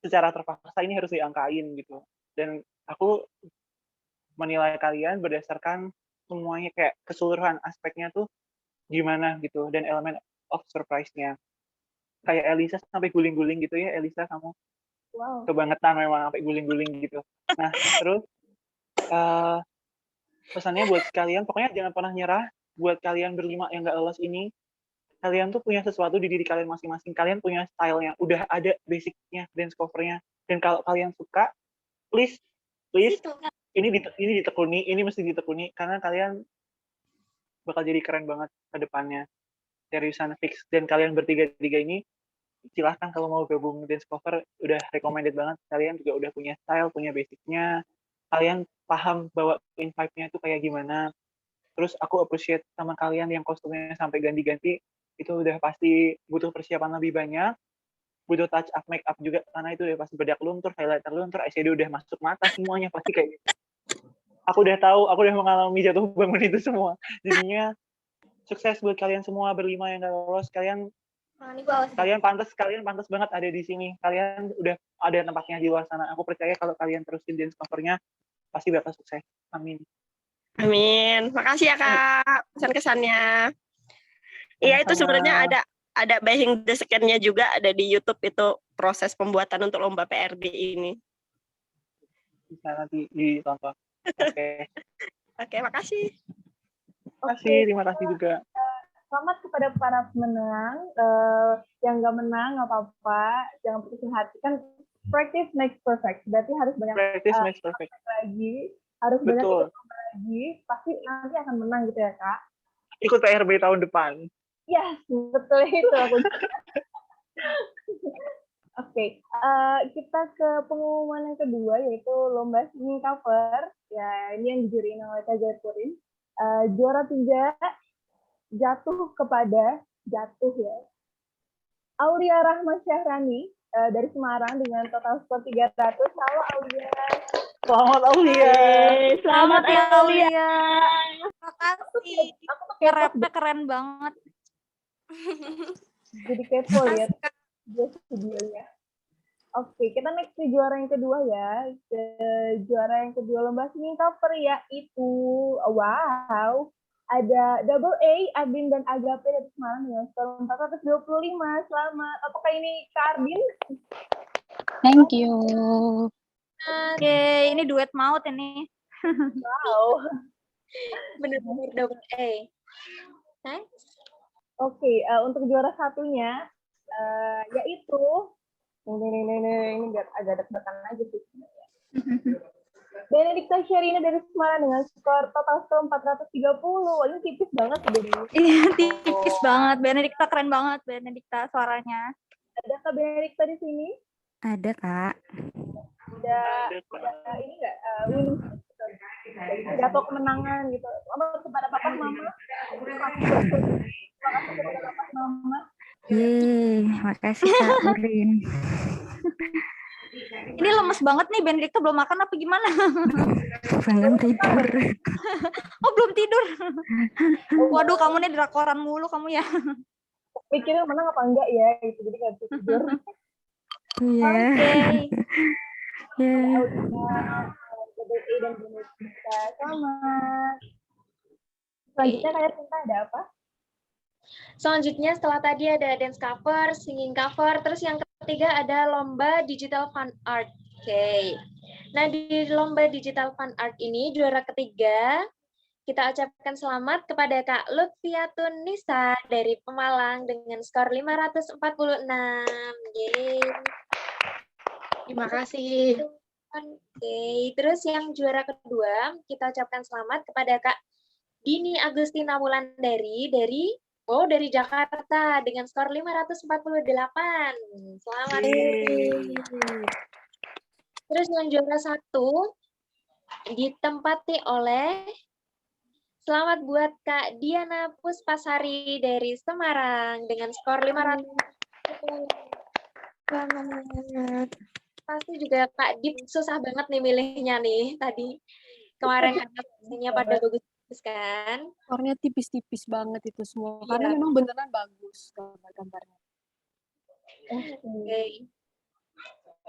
secara terpaksa ini harus diangkain gitu. Dan aku menilai kalian berdasarkan semuanya, kayak keseluruhan aspeknya tuh gimana gitu, dan elemen of surprise-nya. Kayak Elisa sampai guling-guling gitu ya, Elisa kamu Wow. kebangetan memang sampai guling-guling gitu. Nah, terus pesannya buat kalian, pokoknya jangan pernah nyerah. Buat kalian berlima yang nggak lolos ini, kalian tuh punya sesuatu di diri kalian masing-masing. Kalian punya style-nya, udah ada basic-nya, dance cover-nya. Dan kalau kalian suka, please, ini ditekuni, ini mesti ditekuni, karena kalian bakal jadi keren banget ke depannya. Seriusan fix. Dan kalian bertiga-tiga ini, silahkan kalau mau gabung dance cover, udah recommended banget. Kalian juga udah punya style, punya basic-nya. Kalian paham bawain vibe-nya itu kayak gimana. Terus aku appreciate sama kalian yang kostumnya sampai ganti-ganti. Itu udah pasti butuh persiapan lebih banyak. Butuh touch up, make up juga. Karena itu udah pasti bedak luntur, highlighter luntur, eyeshadow udah masuk mata, semuanya pasti kayak gitu. Aku udah tahu, aku udah mengalami jatuh bangun itu semua. Jadinya, sukses buat kalian semua berlima yang gak lolos. Kalian pantas banget ada di sini. Kalian udah ada tempatnya di luar sana. Aku percaya kalau kalian terusin dance cover-nya, pasti bakal sukses. Amin. Amin. Makasih ya Kak pesan-kesannya. Iya, itu sebenarnya ada behind the scene-nya juga, ada di YouTube itu proses pembuatan untuk lomba PRD ini. Bisa nanti ditonton. Oke. Oke, makasih. Terima kasih juga. Selamat kepada para pemenang. Yang nggak menang nggak apa-apa, jangan putus hati. Kan practice makes perfect. Berarti harus banyak Practice makes perfect. lagi, harus banyak ikut lomba lagi. Pasti nanti akan menang gitu ya Kak. Ikut PRB tahun depan. Yes, betul itu aku. Oke, kita ke pengumuman yang kedua, yaitu lomba singing cover. Ya, ini yang dijuriin oleh Kak Zepurin. Juara 3 jatuh ya. Aulia Rahma Syahrani dari Semarang dengan total skor 300. Halo Aulia. Selamat Aulia. Selamat ya Aulia. nge-rapnya keren banget. Jadi kepo lihat dia videonya. Oke, kita next ke juara yang kedua ya. Ke juara yang kedua lomba singing cover yaitu wow, ada double A, Ardin dan Agape dari Semarang dengan skor 425. Selamat. Apakah ini Kak Ardin? Thank you. Oke, ini duet maut ini. Wow. Benar-benar double A. Nice. Oke, untuk juara satunya yaitu ini biar agak deg-degan aja sih sebenarnya. Benedikta Sherina dari Semarang dengan skor total skor 430. Wah, ini tipis banget sebenarnya. Iya, tipis banget. Benedikta keren banget, Benedikta suaranya. Ada Kak Benedikta di sini? Ada, Kak. Ada ini enggak pidato kemenangan gitu. Selamat kepada Papa Mama. Terima kasih kepada Papa Mama. Yeay, makasih Kak Urin. Ini lemes banget nih, Benedikta belum makan apa gimana? Bangun tidur. Oh, belum tidur. Waduh, kamu nih drakoran mulu kamu ya. Pikirnya menang apa enggak ya, gitu. Jadi nggak bisa tidur. Iya. Ya. Dan Benedikta, selamat. Selanjutnya kayak Cinta ada apa? Selanjutnya setelah tadi ada dance cover, singing cover, terus yang ketiga ada lomba digital fan art. Oke. Nah, di lomba digital fan art ini juara ketiga kita ucapkan selamat kepada Kak Lutfiatun Nisa dari Pemalang dengan skor 546. Yeay. Terima kasih. Oke, terus yang juara kedua kita ucapkan selamat kepada Kak Dini Agustina Wulandari dari Jakarta dengan skor 548. Selamat. Terus yang juara satu ditempati oleh selamat buat Kak Diana Puspasari dari Semarang dengan skor 500. Selamat. Pasti juga Kak Dip susah banget nih milihnya nih tadi. Kemarin hasilnya pada bagus kan? Skornya tipis-tipis banget itu semua. Iya. Karena memang beneran bagus gambar-gambarnya. Oke.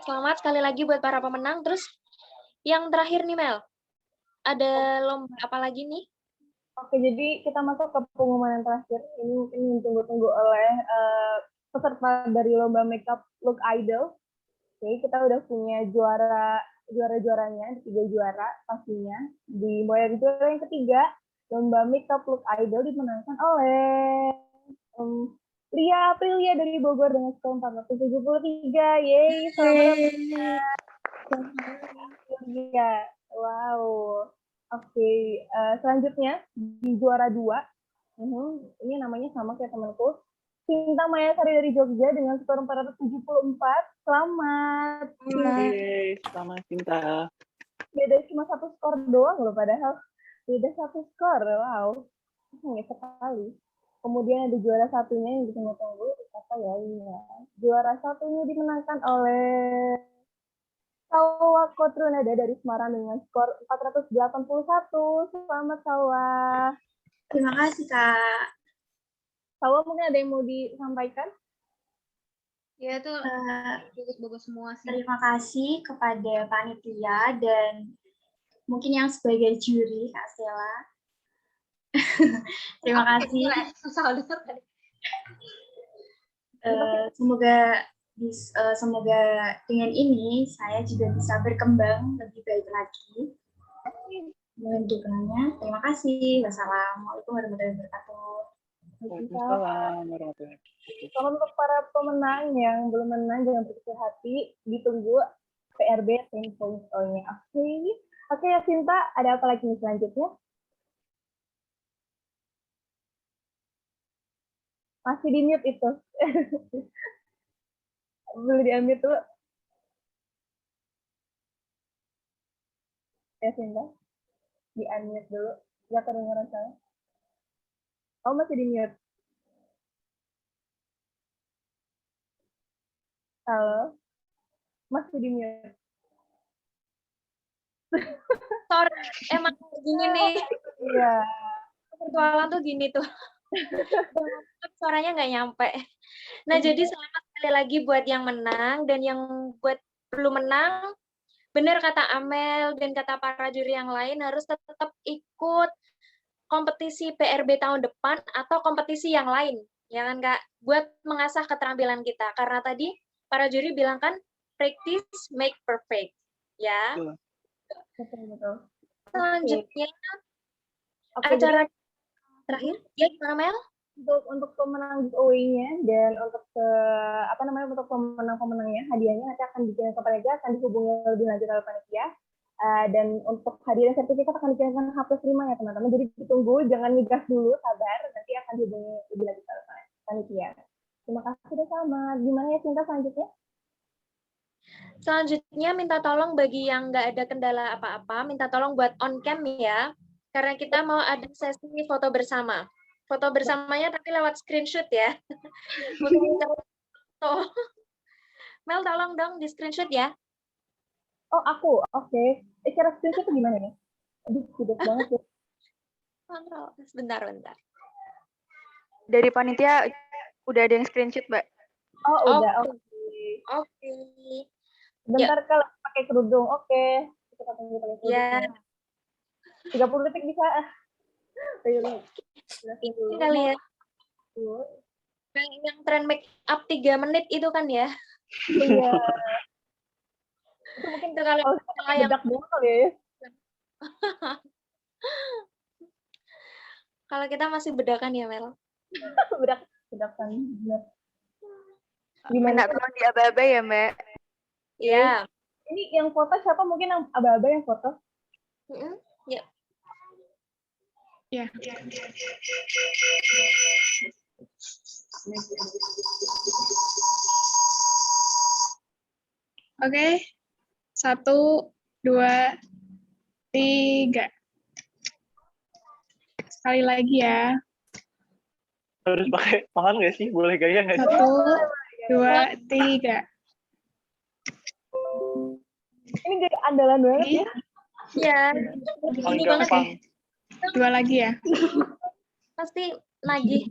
Selamat sekali lagi buat para pemenang. Terus yang terakhir nih Mel, ada lomba apa lagi nih? Oke, jadi kita masuk ke pengumuman yang terakhir. Ini mungkin ditunggu-tunggu oleh peserta dari lomba Makeup Look Idol. Oke, kita udah punya juara-juaranya, 3 juara pastinya. Mulai dari juara yang ketiga, lomba Makeup Look Idol dimenangkan oleh Lia Aprilia dari Bogor dengan skor 473. Yeay, selamat. Lia. Wow. Oke, selanjutnya di juara 2. Ini namanya sama kayak temanku. Cinta Mayasari dari Jogja dengan skor 474. Selamat. Yeay, selamat Cinta. Beda cuma 1 skor doang loh padahal. Beda 1 skor. Wow. Sangat sekali. Kemudian ada juara satunya yang ditunggu-tunggu. Apa ya ini ya? Juara satunya dimenangkan oleh Salwa Kotrunada dari Semarang dengan skor 481. Selamat Salwa. Terima kasih, Kak. Salwa mungkin ada yang mau disampaikan? Ya, itu bagus-bagus semua sih. Terima kasih kepada panitia dan mungkin yang sebagai juri, Kak Stella. Terima kasih. Semoga dengan ini saya juga bisa berkembang lebih baik lagi. Mohon dukungannya. Terima kasih. Wassalamualaikum warahmatullahi wabarakatuh. Waalaikumsalam warahmatullahi wabarakatuh. Kalau untuk para pemenang yang belum menang, jangan berkecil hati, ditunggu PRB 10.0-nya. Oke ya Sinta, ada apa lagi nih selanjutnya? Masih di mute itu. Boleh di-unmute dulu. Ya Sinta, di-unmute dulu. Nggak kedengeran saya. Oh, masih di mute. Halo? Masih di mute. Sorry, emang begini nih. Iya. virtualan tuh gini tuh. Suaranya nggak nyampe. Nah, jadi selamat sekali lagi buat yang menang dan yang buat belum menang. Benar kata Amel dan kata para juri yang lain harus tetap ikut kompetisi PRB tahun depan atau kompetisi yang lain. Ya kan, Kak? Buat mengasah keterampilan kita. Karena tadi para juri bilang kan practice make perfect. Ya. Betul. Selanjutnya Oke, acara jadi terakhir. Ya, gimana Mel? untuk pemenang giveaway-nya dan untuk untuk pemenang-pemenangnya hadiahnya nanti akan dikirim ke panitia, akan dihubungi lebih lanjut oleh panitia. Dan untuk hadiah dan sertifikat akan dikirimkan H+5 ya teman-teman. Jadi ditunggu, jangan migas dulu, sabar. Nanti akan dihubungi lebih lanjut oleh panitia. Terima kasih dan selamat. Gimana ya Sinta selanjutnya? Selanjutnya minta tolong bagi yang nggak ada kendala apa-apa, minta tolong buat on cam ya, karena kita mau ada sesi foto bersama. Foto bersamanya tapi lewat screenshot ya. Bukan foto. Mel tolong dong di screenshot ya. Oh aku, oke. Cara screenshot itu gimana ya? Aduh, tidak banget ya. Kontrol, sebentar. Dari panitia udah ada yang screenshot, Mbak. Oh, udah. Oke. Bentar kalau pakai kerudung, oke. Kita tunggu pakai kerudung. Ya. 30 detik bisa. Ayo. Ini kali ya. Yang tren make up 3 menit itu kan ya. Iya. Itu mungkin kalau yang bedak dulu kali ya. Kalau kita masih bedakan ya, Mel. Bedakan benar. Gimana tolong di aba-aba ya, Mbak? Iya. Ini yang foto siapa? Mungkin yang aba-aba yang foto? Ya. Ya. Oke. 1, 2, 3. Sekali lagi ya. Harus pakai tangan nggak sih? Boleh gaya nggak sih? 1, 2, 3. Ini jadi andalan banget ya. Iya. Paling gampang. 2 lagi ya. Pasti nagih.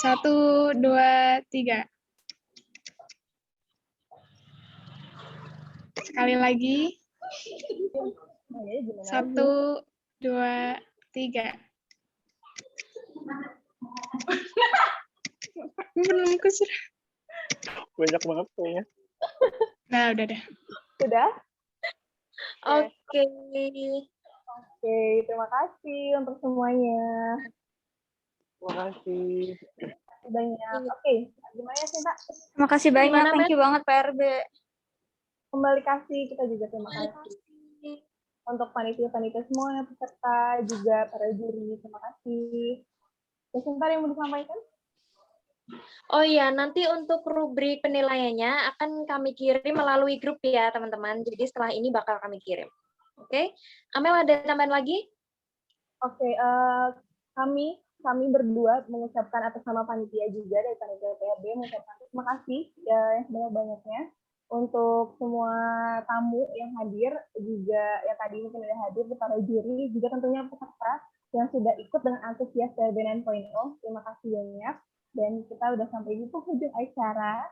1, 2, 3. Sekali lagi. 1, 2, 3. Belum kusir. Banyak banget kayaknya. Nah, udah deh. Sudah? Oke. Oke, terima kasih untuk semuanya. Terima kasih. Banyak. Oke, gimana ya Sinta? Terima kasih banyak, thank you banget PRB. Kembali kasih, kita juga terima kasih. Untuk panitia-panitia semua, peserta, juga para juri, terima kasih. Sebentar yang mau disampaikan? Oh iya, nanti untuk rubrik penilaiannya akan kami kirim melalui grup ya, teman-teman. Jadi setelah ini bakal kami kirim. Oke? Amel, ada tambahan lagi? Oke, kami berdua mengucapkan atas nama panitia juga dari panitia PRB mengucapkan terima kasih ya yang sebanyak-banyaknya untuk semua tamu yang hadir, juga yang tadi mungkin ada hadir, para juri, juga tentunya peserta yang sudah ikut dengan antusias PRB 9.0. Terima kasih banyak. Dan kita udah sampai di penghujung acara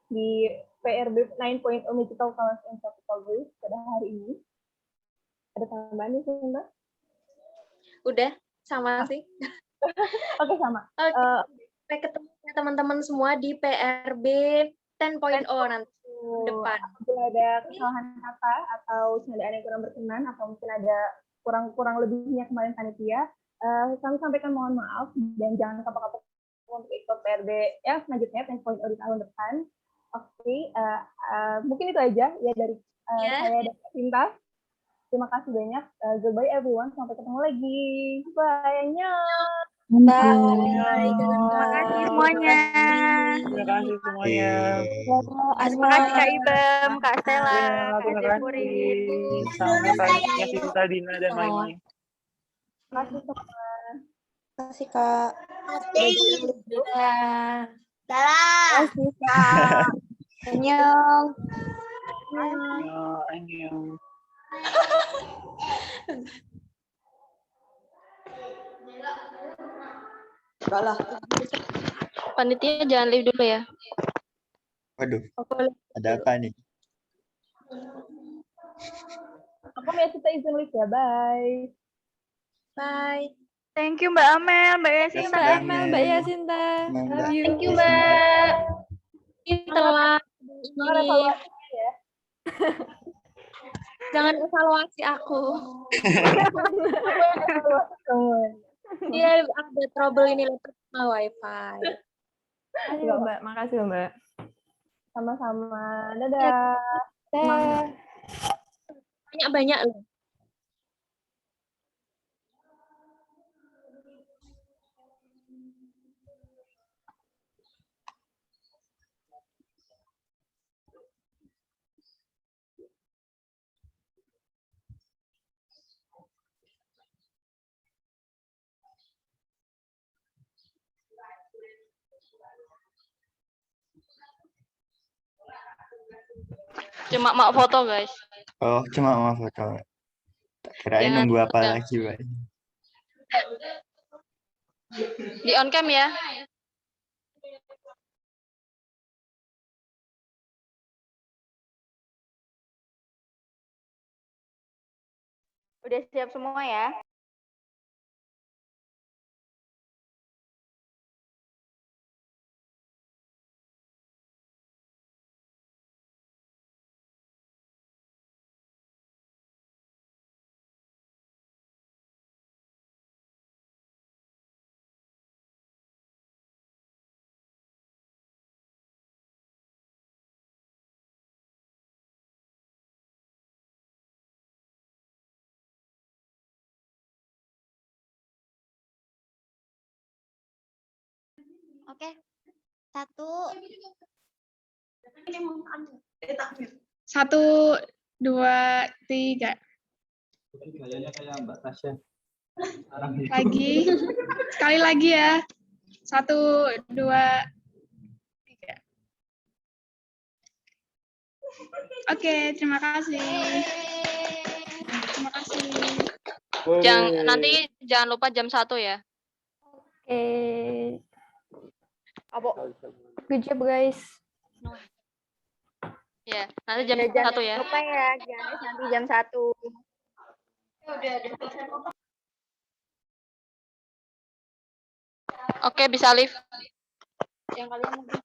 di PRB 9.0 Magical Colors and Tropical Breeze pada hari ini. Ada tambahan nih, Mbak? Udah, sama sih. Oke, sama. Sampai ketemu teman-teman semua di PRB 10.0 nanti depan. Apabila ada kesalahan kata atau candaan yang kurang berkenan atau mungkin ada kurang lebihnya kemarin panitia, kami sampaikan mohon maaf dan jangan kapok-kapok untuk ikut PRB yang selanjutnya 10.0 di tahun depan. Oke, mungkin itu aja ya dari saya dan Sinta. Terima kasih banyak. Goodbye everyone. Sampai ketemu lagi. Bye. Bye. Terima kasih semuanya. Terima kasih semuanya. Terima kasih Kak Ibem, Kak Stella, Kak Terima Zepurin. kasih. Sampai paginya Sinta, Dina, dan lain-lain. Terima kasih semua. Terima kasih, Kak. Dadah. Terima kasih, Kak. Annyeong. Annyeong. Gila. Enggak lah. Panitia jangan live dulu ya. Waduh, Aku ada apa nih? Aku Mbak izin live ya, bye. Bye. Thank you Mbak Amel, Mbak Terima kasih, Yasinta. Mbak Amel, Mbak Yasinta. Mbak Thank you, Yasinta. Mbak. Telah ini. Ya. Jangan evaluasi aku. Teman. Iya, ada trouble ini laptop sama wifi. Makasih loh, Mbak. Makasih loh, Mbak. Sama-sama. Dadah. Dah. Banyak-banyak loh. Cuma mau foto, guys. Oh, cuma mau foto. Tak kirain Jangan nunggu apa udah. lagi, Mbak. Di on cam ya. Udah siap semua ya? Oke. 1, 1, 2, 3. Gayanya kayak Mbak Tasya. Lagi. Sekali lagi ya. 1, 2, 3. Oke, terima kasih. Terima kasih. Nanti jangan lupa jam 1 ya. Oke. Apa? Good job, guys. Ya, nanti jam 1 ya. Lupa ya, guys, nanti jam 1. Oke, bisa live. Yang kalian mungkin